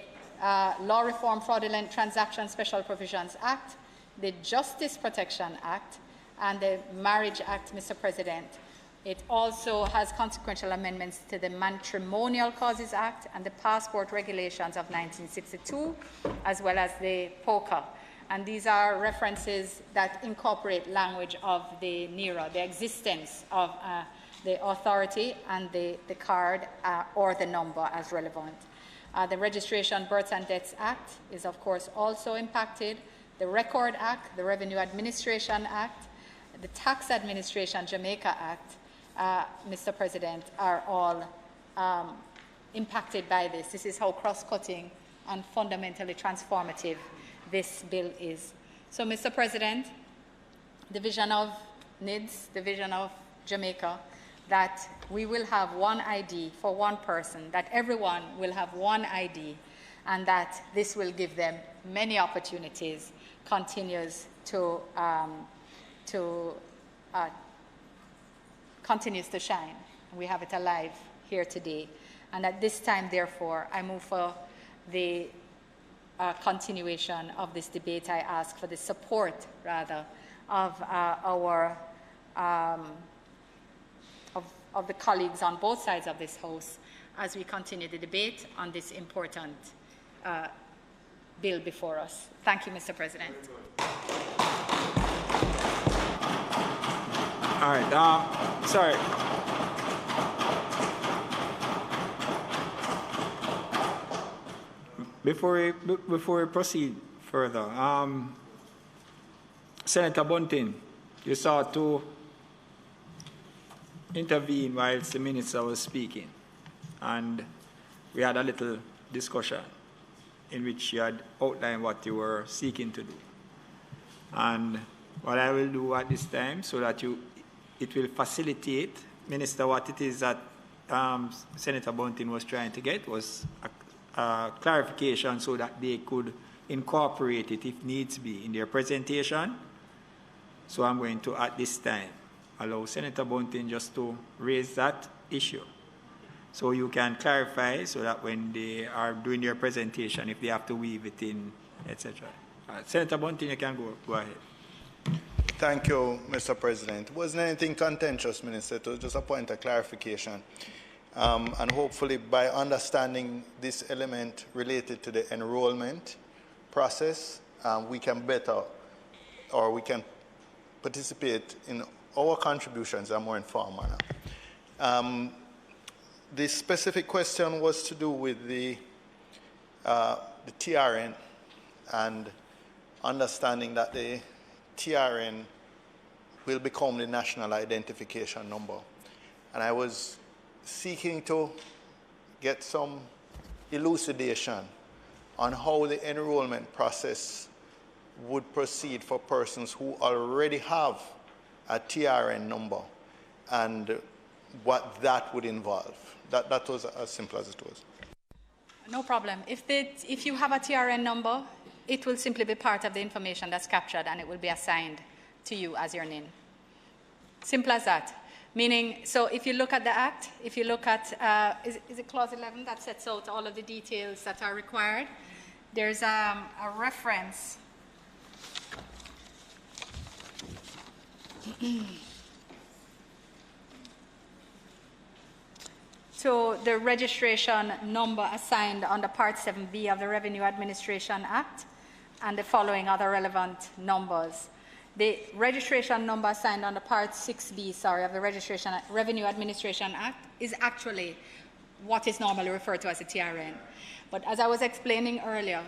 Law Reform Fraudulent Transaction Special Provisions Act, the Justice Protection Act, and the Marriage Act, Mr. President. It also has consequential amendments to the Matrimonial Causes Act and the Passport Regulations of 1962, as well as the POCA. And these are references that incorporate language of the NERA, the existence of the authority and the card or the number as relevant. The Registration, Births and Deaths Act is, of course, also impacted. The Record Act, the Revenue Administration Act, the Tax Administration Jamaica Act, Mr. President, are all impacted by this. This is how cross-cutting and fundamentally transformative this bill is. So, Mr. President, the vision of NIDS, the vision of Jamaica, that we will have one ID for one person, that everyone will have one ID, and that this will give them many opportunities, continues to shine. We have it alive here today. And at this time, therefore, I move for the continuation of this debate. I ask for the support, rather, of of the colleagues on both sides of this House as we continue the debate on this important bill before us. Thank you, Mr. President. All right. Sorry. Before we proceed further, Senator Bunting, you saw to intervene whilst the minister was speaking, and we had a little discussion in which you had outlined what you were seeking to do. And what I will do at this time, so that it will facilitate, Minister, what it is that Senator Bunting was trying to get was a clarification so that they could incorporate it, if needs be, in their presentation. So I'm going to, at this time, allow Senator Bunting just to raise that issue. So you can clarify so that when they are doing their presentation, if they have to weave it in, etc. Senator Bunting, you can go ahead. Thank you, Mr. President. It wasn't anything contentious, Minister. It was just a point of clarification. And hopefully by understanding this element related to the enrollment process, we can better, or we can participate in our contributions in a more informed manner. This specific question was to do with the TRN and understanding that the TRN will become the national identification number. And I was seeking to get some elucidation on how the enrollment process would proceed for persons who already have a TRN number and what that would involve. That was as simple as it was. No problem. If you have a TRN number, it will simply be part of the information that's captured and it will be assigned to you as your NIN. Simple as that. Meaning, so if you look at the Act, if you look at, is it Clause 11 that sets out all of the details that are required? There's a reference to the registration number assigned under Part 7B of the Revenue Administration Act and the following other relevant numbers. The registration number assigned under Part 6B, of the Revenue Administration Act is actually what is normally referred to as a TRN. But as I was explaining earlier,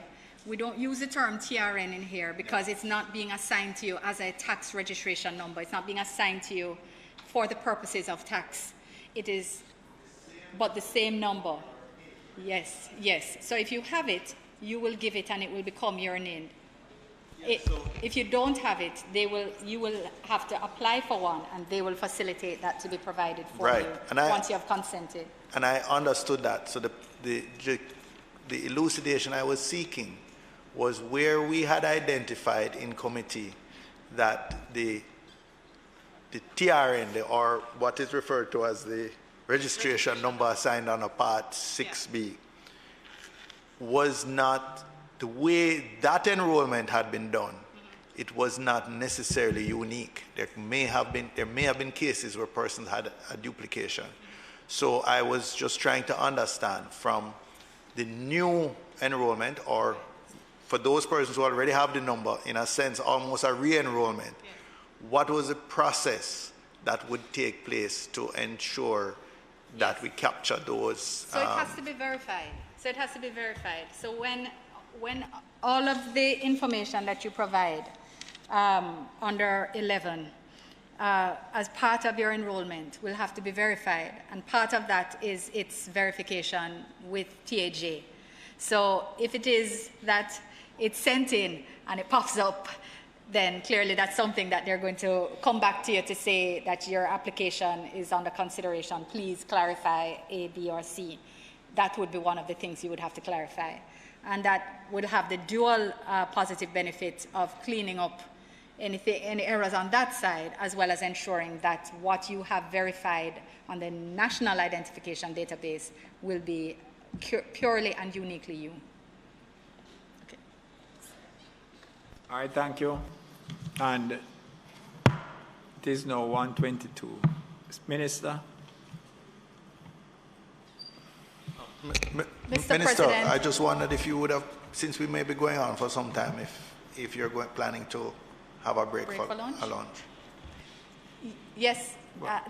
we don't use the term TRN in here because it's not being assigned to you as a tax registration number. It's not being assigned to you for the purposes of tax. It is, but the same number. Yes, yes. So if you have it, you will give it and it will become your NIN. If you don't have it, you will have to apply for one, and they will facilitate that to be provided for you once you have consented. And I understood that. So the elucidation I was seeking was where we had identified in committee that the TRN, or what is referred to as the registration number assigned on a Part 6B, was not the way that enrollment had been done. It was not necessarily unique. There may have been cases where persons had a duplication. So I was just trying to understand from the new enrollment, or for those persons who already have the number, in a sense almost a re-enrollment, what was the process that would take place to ensure that we capture those? So it has to be verified. So when all of the information that you provide under 11 as part of your enrollment will have to be verified, and part of that is its verification with TAJ. So if it is that it's sent in and it pops up, then clearly that's something that they're going to come back to you to say that your application is under consideration. Please clarify A, B, or C. That would be one of the things you would have to clarify. And that would have the dual positive benefit of cleaning up any errors on that side, as well as ensuring that what you have verified on the National Identification Database will be purely and uniquely you. Okay. All right, thank you. And it is now 1:22. Minister. Minister, President, I just wondered if you would have, since we may be going on for some time, if you're planning to have a break for lunch? A lunch. Yes,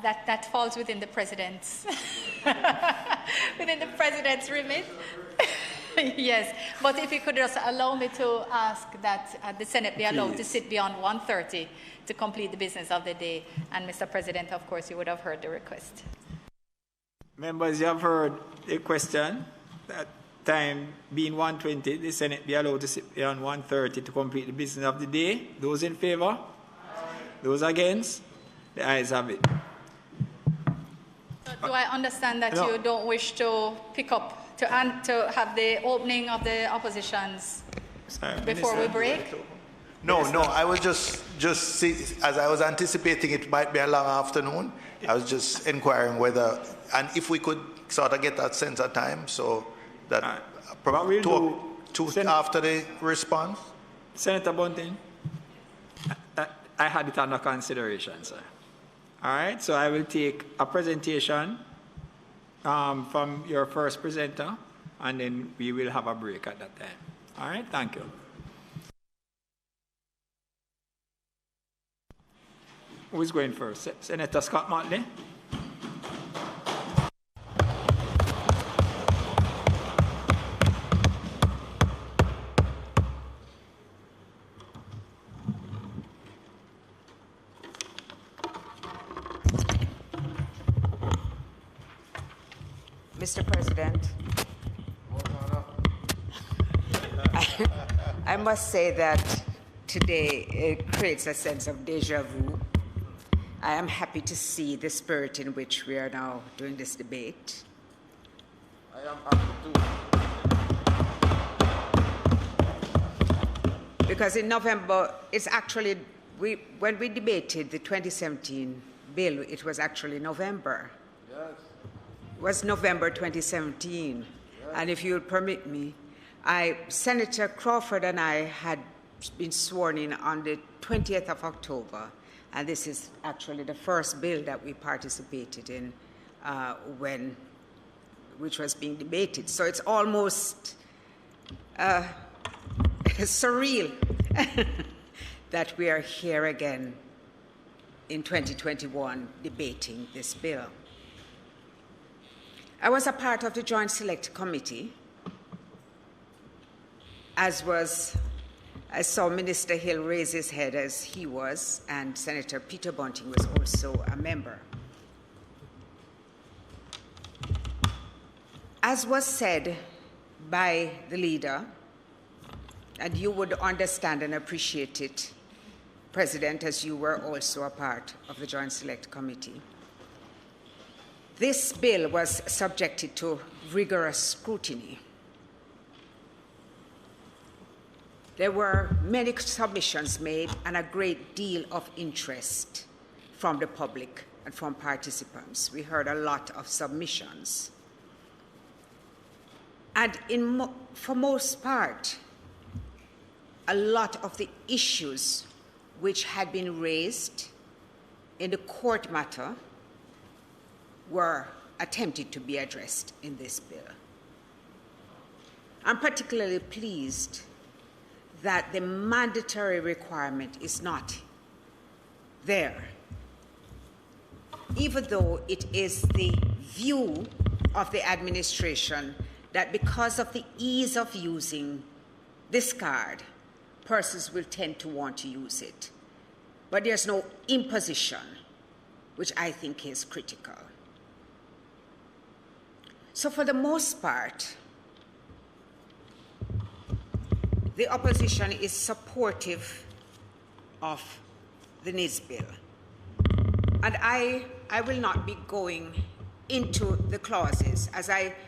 that falls within the President's remit. Yes, but if you could just allow me to ask that the Senate be allowed to sit beyond 1:30 to complete the business of the day. And Mr. President, of course, you would have heard the request. Members, you have heard the question. That time being 1:20, the Senate be allowed to sit beyond 1:30 to complete the business of the day. Those in favor? Those against? The ayes have it. So do I understand that you don't wish to pick up, to have the opening of the oppositions before we break? No, I was just as I was anticipating it might be a long afternoon, I was just inquiring whether, and if we could sort of get that sense of time, so that two after the response. Senator Bunting, I had it under consideration, sir. All right, so I will take a presentation from your first presenter, and then we will have a break at that time. All right, thank you. Who is going first? Senator Scott Motley. Mr. President. I must say that today it creates a sense of deja vu. I am happy to see the spirit in which we are now doing this debate. I am happy too. Because in November, it's actually, when we debated the 2017 bill, it was actually November. Yes. It was November 2017. Yes. And if you'll permit me, Senator Crawford and I had been sworn in on the 20th of October, and this is actually the first bill that we participated in which was being debated. So it's almost surreal that we are here again in 2021 debating this bill. I was a part of the Joint Select Committee, I saw Minister Hill raise his head as he was, and Senator Peter Bunting was also a member. As was said by the leader, and you would understand and appreciate it, President, as you were also a part of the Joint Select Committee, this bill was subjected to rigorous scrutiny. There were many submissions made and a great deal of interest from the public and from participants. We heard a lot of submissions. And for most part, a lot of the issues which had been raised in the court matter were attempted to be addressed in this bill. I'm particularly pleased that the mandatory requirement is not there, even though it is the view of the administration that because of the ease of using this card, persons will tend to want to use it. But there's no imposition, which I think is critical. So for the most part, the opposition is supportive of the NIS bill. And I will not be going into the clauses,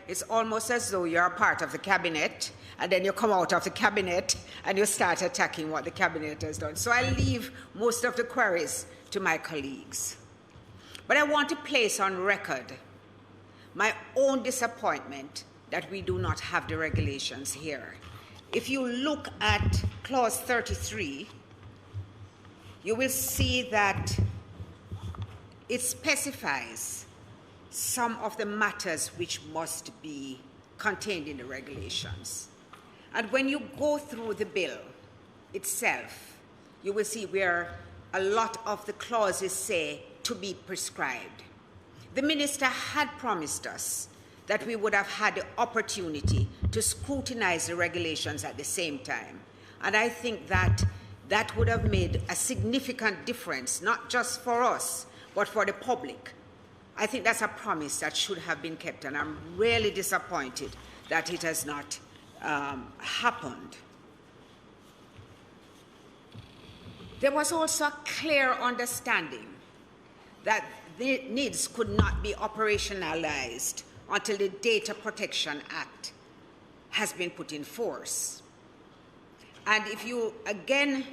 it's almost as though you're a part of the cabinet, and then you come out of the cabinet and you start attacking what the cabinet has done. So I leave most of the queries to my colleagues. But I want to place on record my own disappointment that we do not have the regulations here. If you look at clause 33, you will see that it specifies some of the matters which must be contained in the regulations. And when you go through the bill itself, you will see where a lot of the clauses say to be prescribed. The minister had promised us that we would have had the opportunity to scrutinize the regulations at the same time. And I think that that would have made a significant difference, not just for us, but for the public. I think that's a promise that should have been kept, and I'm really disappointed that it has not happened. There was also a clear understanding that the NIDS could not be operationalized until the Data Protection Act has been put in force. And if you, again,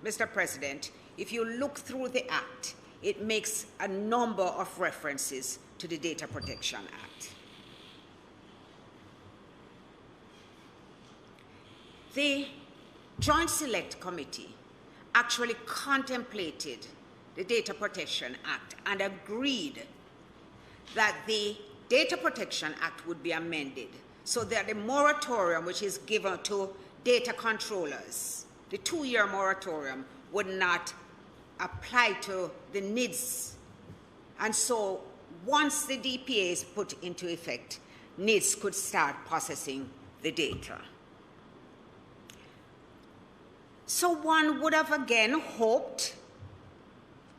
Mr. President, if you look through the Act, it makes a number of references to the Data Protection Act. The Joint Select Committee actually contemplated the Data Protection Act and agreed that the Data Protection Act would be amended so that the moratorium which is given to data controllers, the 2-year moratorium, would not apply to the NIDS. And so once the DPA is put into effect, NIDS could start processing the data. So one would have again hoped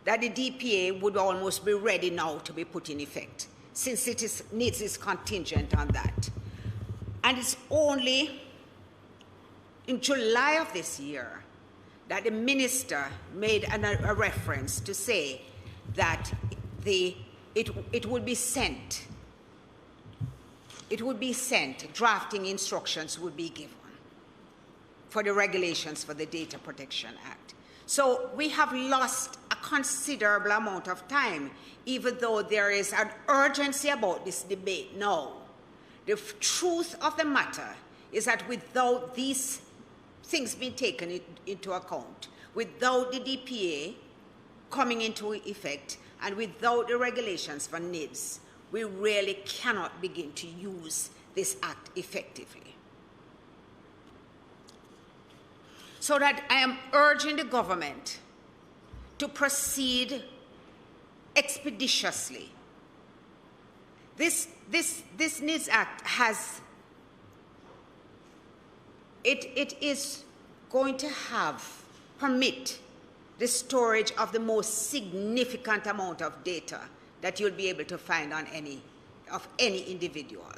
that the DPA would almost be ready now to be put in effect, since NIDS is contingent on that. And it's only in July of this year that the minister made a reference to say that it would be sent. It would be sent, drafting instructions would be given for the regulations for the Data Protection Act. So we have lost a considerable amount of time, even though there is an urgency about this debate now. The truth of the matter is that without these things being taken into account, without the DPA coming into effect, and without the regulations for NIDS, we really cannot begin to use this act effectively. So that I am urging the government to proceed expeditiously. This NIDS Act has, it is going to permit the storage of the most significant amount of data that you'll be able to find on any individual.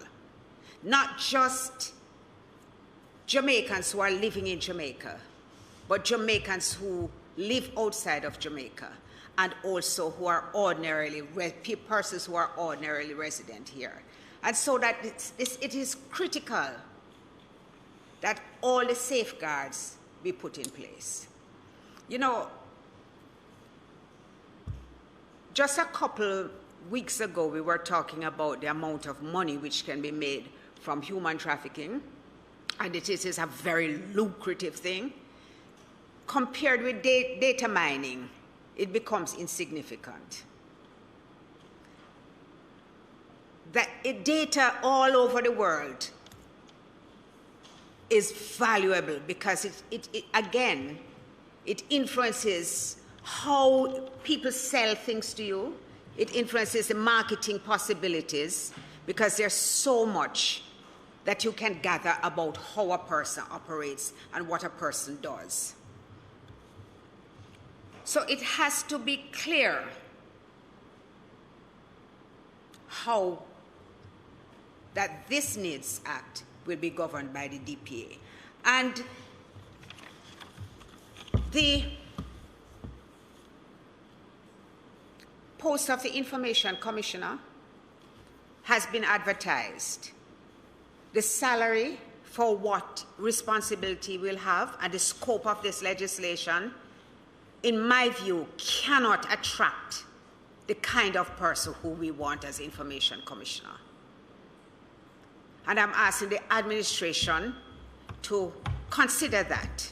Not just Jamaicans who are living in Jamaica, but Jamaicans who live outside of Jamaica, and also who are persons who are ordinarily resident here. And so that it is critical that all the safeguards be put in place. You know, just a couple weeks ago, we were talking about the amount of money which can be made from human trafficking, and it is a very lucrative thing. Compared with data mining, it becomes insignificant. Data all over the world is valuable because it influences how people sell things to you. It influences the marketing possibilities because there's so much that you can gather about how a person operates and what a person does. So it has to be clear how that this NIDS Act will be governed by the DPA. And the post of the Information Commissioner has been advertised. The salary for what responsibility we'll have and the scope of this legislation, in my view, cannot attract the kind of person who we want as Information Commissioner. And I'm asking the administration to consider that,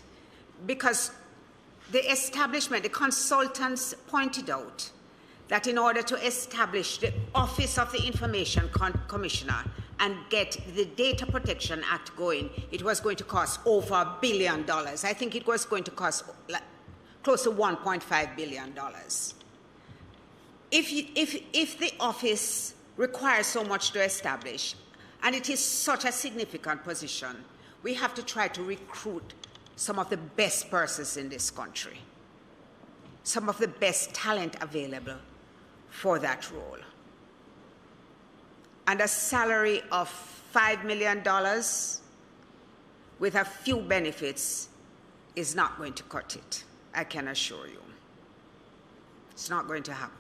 because the establishment, the consultants pointed out that in order to establish the Office of the Information Commissioner and get the Data Protection Act going, it was going to cost over $1 billion. I think it was going to cost close to $1.5 billion. If the office requires so much to establish, and it is such a significant position, we have to try to recruit some of the best persons in this country, some of the best talent available for that role. And a salary of $5 million with a few benefits is not going to cut it, I can assure you. It's not going to happen.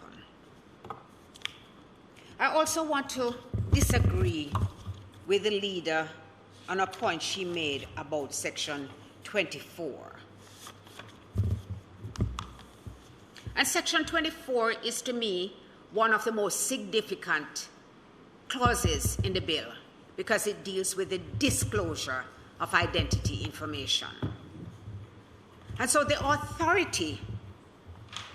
I also want to disagree with the leader on a point she made about Section 24. And Section 24 is, to me, one of the most significant clauses in the bill because it deals with the disclosure of identity information. And so the authority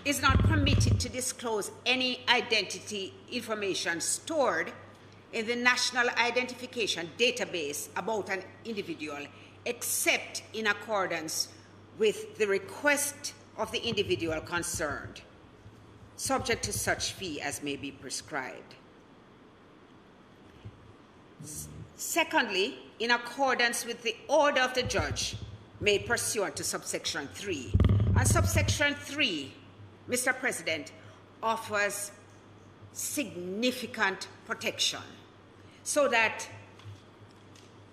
is not permitted to disclose any identity information stored in the National Identification Database about an individual, except in accordance with the request of the individual concerned, subject to such fee as may be prescribed. Secondly, in accordance with the order of the judge made pursuant to subsection 3. And subsection 3, Mr. President, offers significant protection so that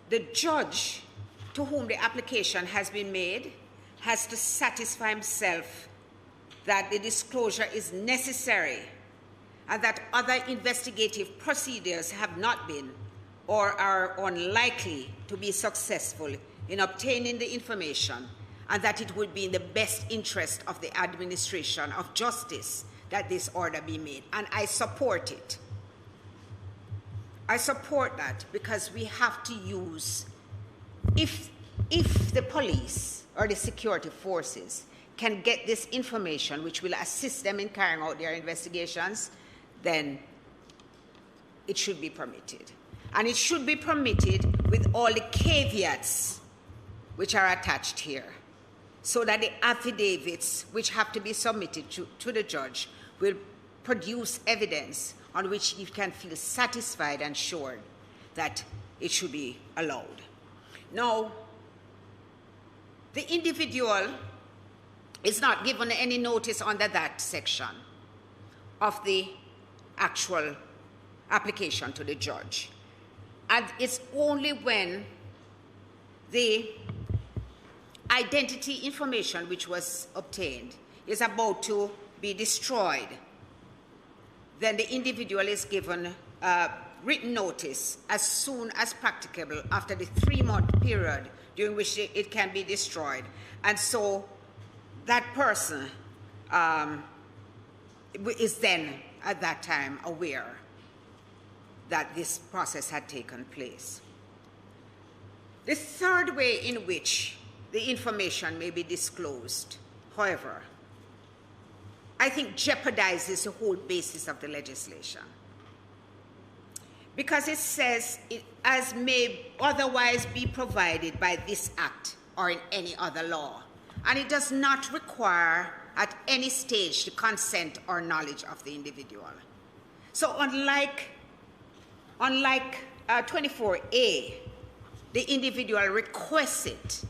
the judge to whom the application has been made has to satisfy himself that the disclosure is necessary and that other investigative procedures have not been or are unlikely to be successful in obtaining the information, and that it would be in the best interest of the administration of justice that this order be made. And I support it. I support that because we have to use, if the police or the security forces can get this information which will assist them in carrying out their investigations, then it should be permitted. And it should be permitted with all the caveats which are attached here, so that the affidavits which have to be submitted to the judge will produce evidence on which he can feel satisfied and sure that it should be allowed. Now, the individual is not given any notice under that section of the actual application to the judge. And it's only when the identity information which was obtained is about to be destroyed, then the individual is given written notice as soon as practicable after the 3-month period during which it can be destroyed. And so that person is then at that time aware that this process had taken place. The third way in which the information may be disclosed, however, I think jeopardizes the whole basis of the legislation. Because it says, as may otherwise be provided by this act or in any other law. And it does not require at any stage the consent or knowledge of the individual. So unlike 24A, the individual requests it.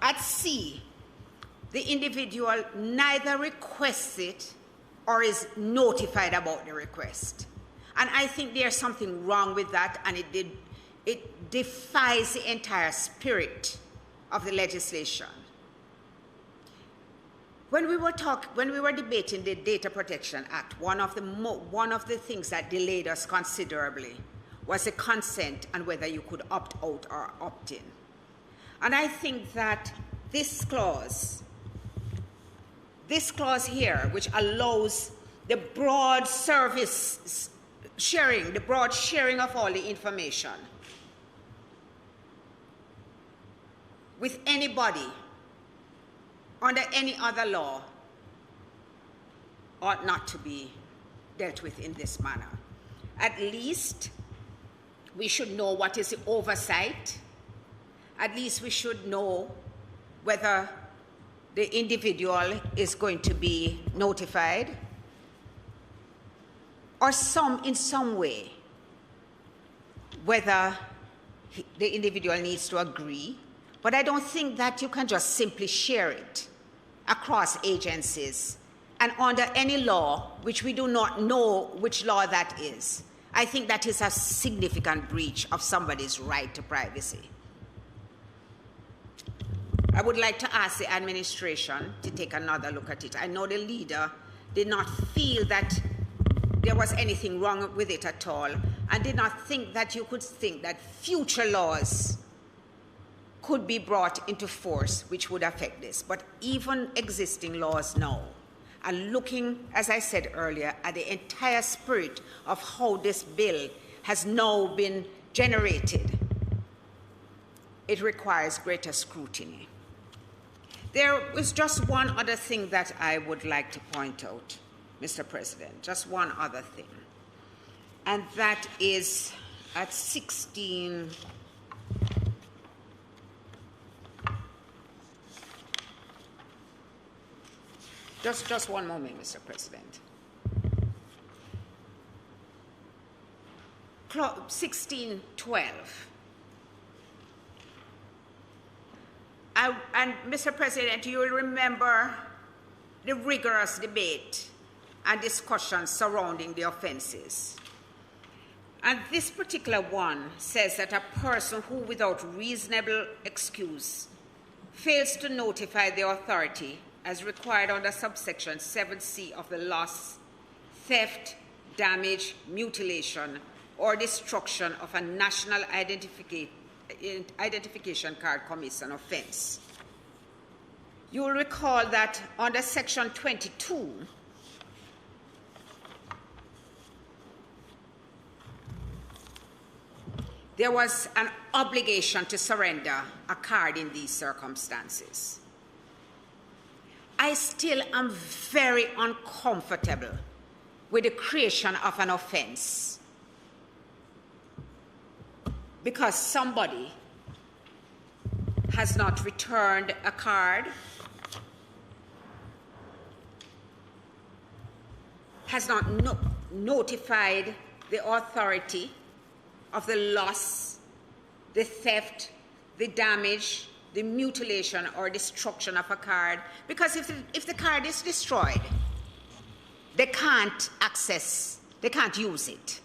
At C, the individual neither requests it or is notified about the request. And I think there's something wrong with that, and it defies the entire spirit of the legislation. When we were debating the Data Protection Act, one of the things that delayed us considerably was the consent and whether you could opt out or opt in. And I think that this clause here, which allows the broad service sharing, the broad sharing of all the information with anybody under any other law, ought not to be dealt with in this manner. At least we should know what is the oversight. At least we should know whether the individual is going to be notified or in some way, whether the individual needs to agree. But I don't think that you can just simply share it across agencies and under any law, which we do not know which law that is. I think that is a significant breach of somebody's right to privacy. I would like to ask the administration to take another look at it. I know the leader did not feel that there was anything wrong with it at all, and did not think that you could think that future laws could be brought into force which would affect this. But even existing laws now, and looking, as I said earlier, at the entire spirit of how this bill has now been generated, it requires greater scrutiny. There is just one other thing that I would like to point out, Mr. President, just one other thing. And that is at 16, just one moment, Mr. President. 1612. And Mr. President, you will remember the rigorous debate and discussions surrounding the offenses. And this particular one says that a person who, without reasonable excuse, fails to notify the authority as required under subsection 7C of the loss, theft, damage, mutilation, or destruction of a national identification card commits an offense. You will recall that under section 22, there was an obligation to surrender a card in these circumstances. I still am very uncomfortable with the creation of an offense because somebody has not returned a card, has not notified the authority of the loss, the theft, the damage, the mutilation or destruction of a card. Because if the card is destroyed, they can't use it.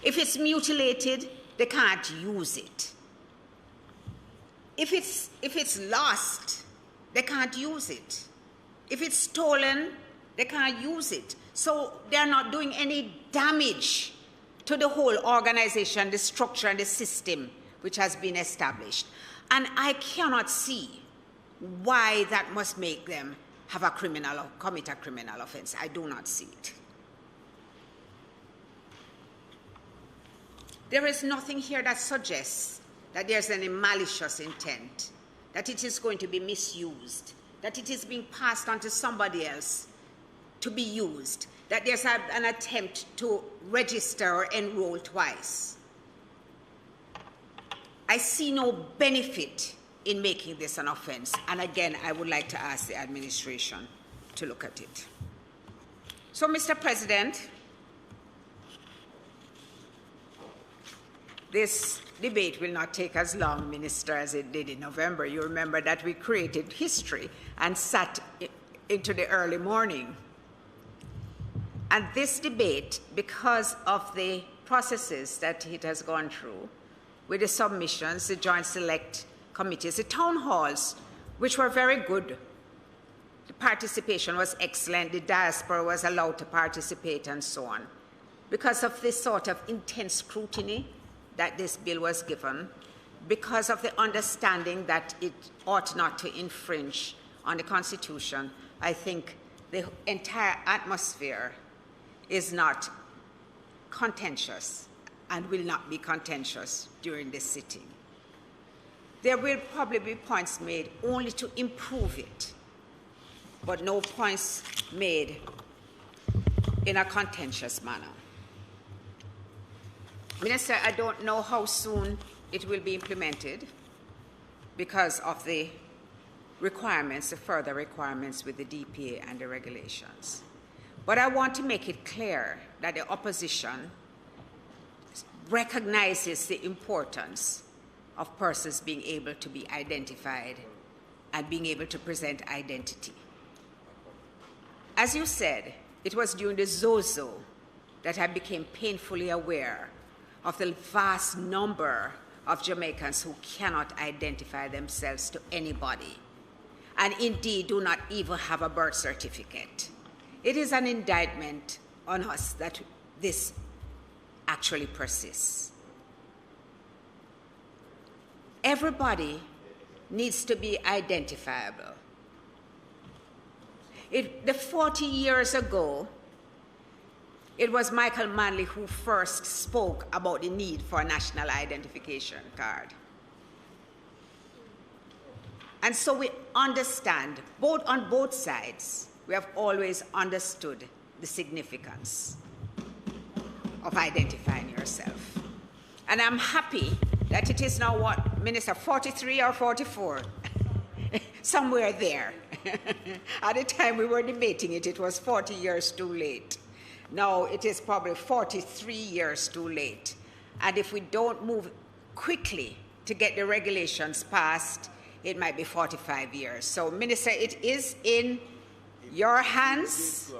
If it's mutilated, they can't use it. If it's lost, they can't use it. If it's stolen, they can't use it. So they're not doing any damage to the whole organization, the structure, and the system which has been established. And I cannot see why that must make them have commit a criminal offense. I do not see it. There is nothing here that suggests that there's any malicious intent, that it is going to be misused, that it is being passed on to somebody else to be used, that there's an attempt to register or enroll twice. I see no benefit in making this an offense. And again, I would like to ask the administration to look at it. So, Mr. President, this debate will not take as long, Minister, as it did in November. You remember that we created history and sat into the early morning. And this debate, because of the processes that it has gone through, with the submissions, the joint select committees, the town halls, which were very good. The participation was excellent. The diaspora was allowed to participate and so on. Because of this sort of intense scrutiny that this bill was given, because of the understanding that it ought not to infringe on the Constitution, I think the entire atmosphere is not contentious and will not be contentious during this sitting. There will probably be points made only to improve it, but no points made in a contentious manner. Minister, I don't know how soon it will be implemented because of the requirements, the further requirements with the DPA and the regulations. But I want to make it clear that the opposition recognizes the importance of persons being able to be identified and being able to present identity. As you said, it was during the Zozo that I became painfully aware of the vast number of Jamaicans who cannot identify themselves to anybody, and indeed do not even have a birth certificate. It is an indictment on us that this actually persists. Everybody needs to be identifiable. The 40 years ago, it was Michael Manley who first spoke about the need for a national identification card. And so we understand, on both sides, we have always understood the significance of identifying yourself. And I'm happy that it is now, what, Minister, 43 or 44? Somewhere there. At the time we were debating it, it was 40 years too late. Now it is probably 43 years too late. And if we don't move quickly to get the regulations passed, it might be 45 years. So, Minister, it is in your hands.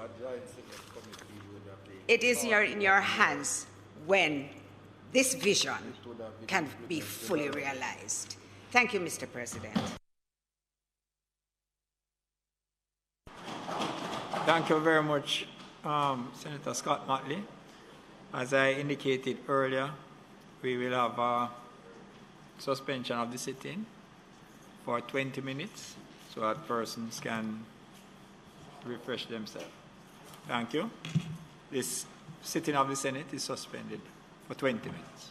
It is in your hands when this vision can be fully realized. Thank you, Mr. President. Thank you very much, Senator Scott Motley. As I indicated earlier, we will have a suspension of the sitting for 20 minutes so that persons can refresh themselves. Thank you. This sitting of the Senate is suspended for 20 minutes.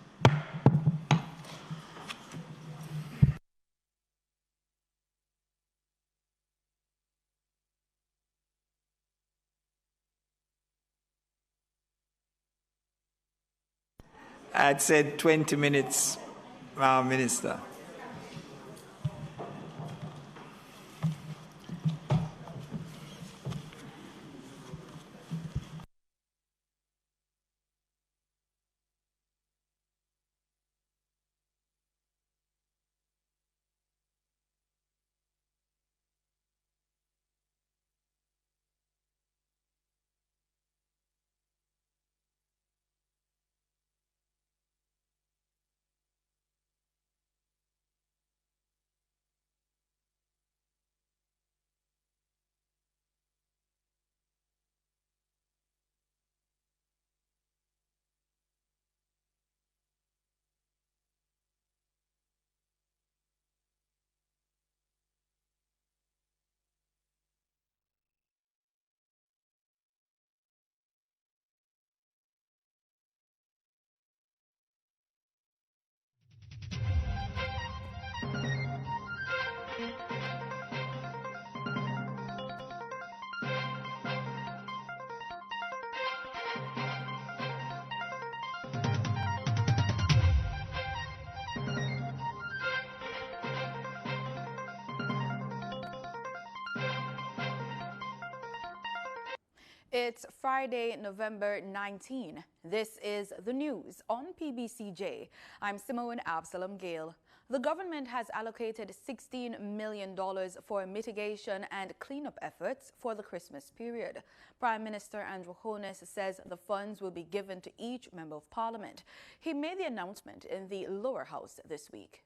I'd said 20 minutes, Minister. It's Friday, November 19. This is the news on PBCJ. I'm Simone Absalom Gale. The government has allocated $16 million for mitigation and cleanup efforts for the Christmas period. Prime Minister Andrew Ernest says the funds will be given to each member of Parliament. He made the announcement in the lower house this week.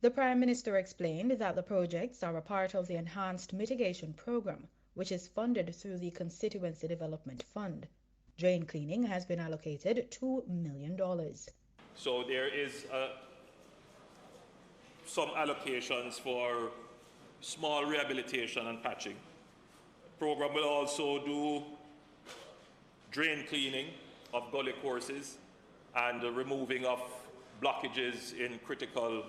The Prime Minister explained that the projects are a part of the Enhanced Mitigation Program, which is funded through the Constituency Development Fund. Drain cleaning has been allocated $2 million. So there is some allocations for small rehabilitation and patching. The program will also do drain cleaning of gully courses and the removing of blockages in critical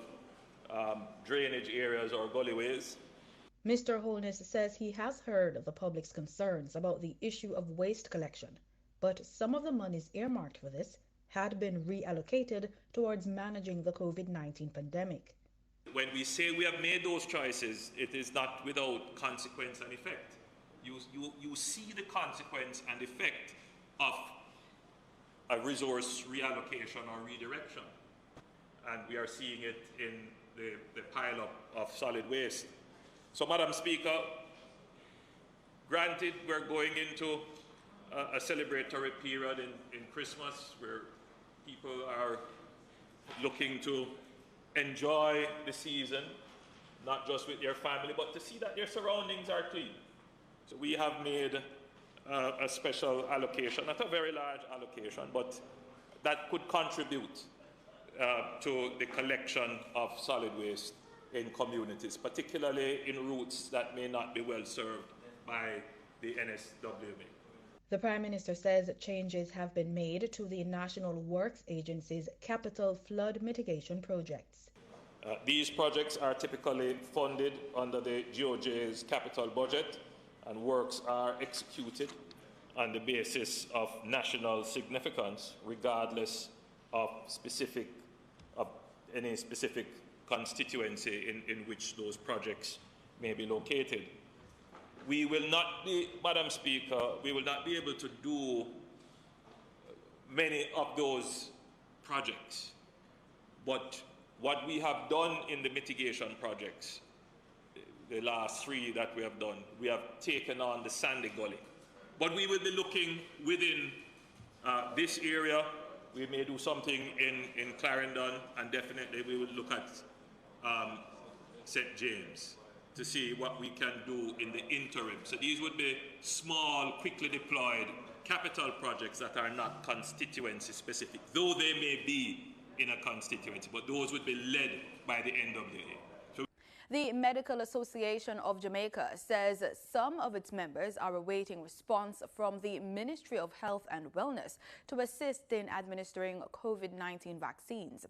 drainage areas or gullyways. Mr. Holness says he has heard of the public's concerns about the issue of waste collection, but some of the monies earmarked for this had been reallocated towards managing the COVID-19 pandemic. When we say we have made those choices, it is not without consequence and effect. You see the consequence and effect of a resource reallocation or redirection. And we are seeing it in the pile-up of solid waste. So, Madam Speaker, granted we're going into a celebratory period in Christmas where people are looking to enjoy the season, not just with their family, but to see that their surroundings are clean. So we have made a special allocation, not a very large allocation, but that could contribute to the collection of solid waste in communities, particularly in routes that may not be well served by the NSWMA. The Prime Minister says changes have been made to the National Works Agency's capital flood mitigation projects. These projects are typically funded under the GOJ's capital budget, and works are executed on the basis of national significance, regardless of any specific constituency in which those projects may be located. We will not be, Madam Speaker, we will not be able to do many of those projects. But what we have done in the mitigation projects, the last three that we have done, we have taken on the Sandy Gully. But we will be looking within this area We may do something in Clarendon, and definitely we will look at St. James to see what we can do in the interim. So these would be small, quickly deployed capital projects that are not constituency specific, though they may be in a constituency, but those would be led by the NWA. The Medical Association of Jamaica says some of its members are awaiting response from the Ministry of Health and Wellness to assist in administering COVID-19 vaccines.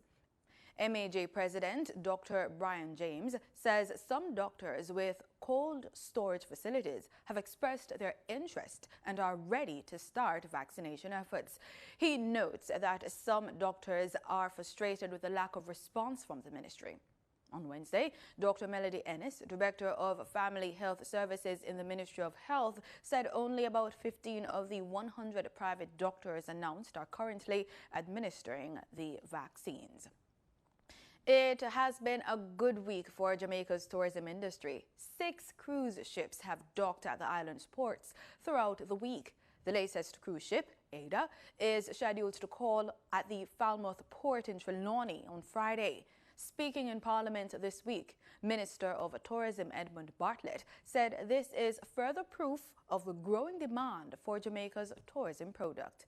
MAJ President Dr. Brian James says some doctors with cold storage facilities have expressed their interest and are ready to start vaccination efforts. He notes that some doctors are frustrated with the lack of response from the ministry. On Wednesday, Dr. Melody Ernest, Director of Family Health Services in the Ministry of Health, said only about 15 of the 100 private doctors announced are currently administering the vaccines. It has been a good week for Jamaica's tourism industry. 6 cruise ships have docked at the island's ports throughout the week. The latest cruise ship, Ada, is scheduled to call at the Falmouth port in Trelawney on Friday. Speaking in Parliament this week, Minister of Tourism Edmund Bartlett said this is further proof of the growing demand for Jamaica's tourism product.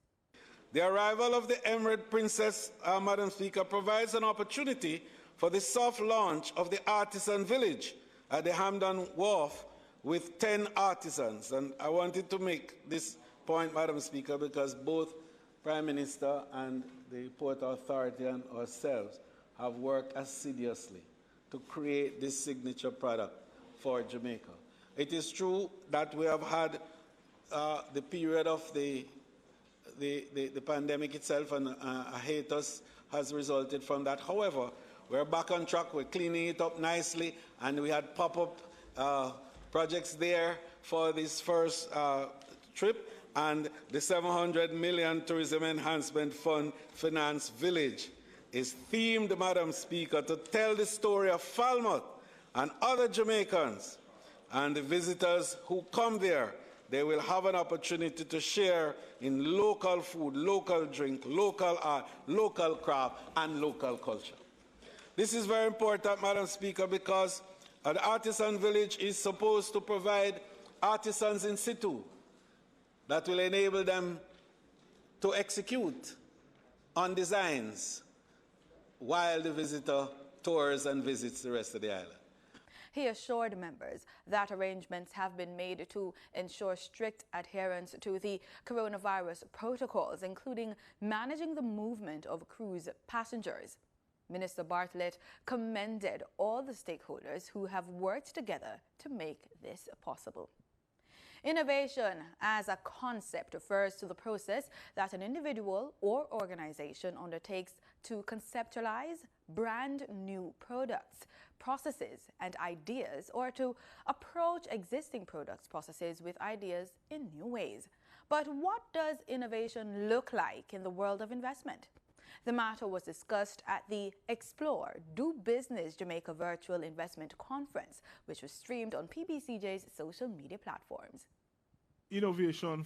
The arrival of the Emirate Princess, Madam Speaker, provides an opportunity for the soft launch of the Artisan Village at the Hampden Wharf with 10 artisans. And I wanted to make this point, Madam Speaker, because both Prime Minister and the Port Authority and ourselves have worked assiduously to create this signature product for Jamaica. It is true that we have had the period of the pandemic itself, and a hiatus has resulted from that. However, we're back on track. We're cleaning it up nicely, and we had pop-up projects there for this first trip, and the 700 million Tourism Enhancement Fund Finance Village is themed, Madam Speaker, to tell the story of Falmouth and other Jamaicans, and the visitors who come there. They will have an opportunity to share in local food, local drink, local art, local craft, and local culture. This is very important, Madam Speaker, because an artisan village is supposed to provide artisans in situ that will enable them to execute on designs while the visitor tours and visits the rest of the island. He assured members that arrangements have been made to ensure strict adherence to the coronavirus protocols, including managing the movement of cruise passengers. Minister Bartlett commended all the stakeholders who have worked together to make this possible. Innovation as a concept refers to the process that an individual or organization undertakes to conceptualize brand new products, processes, and ideas, or to approach existing products, processes with ideas in new ways. But what does innovation look like in the world of investment? The matter was discussed at the Explore Do Business Jamaica Virtual Investment Conference, which was streamed on PBCJ's social media platforms. Innovation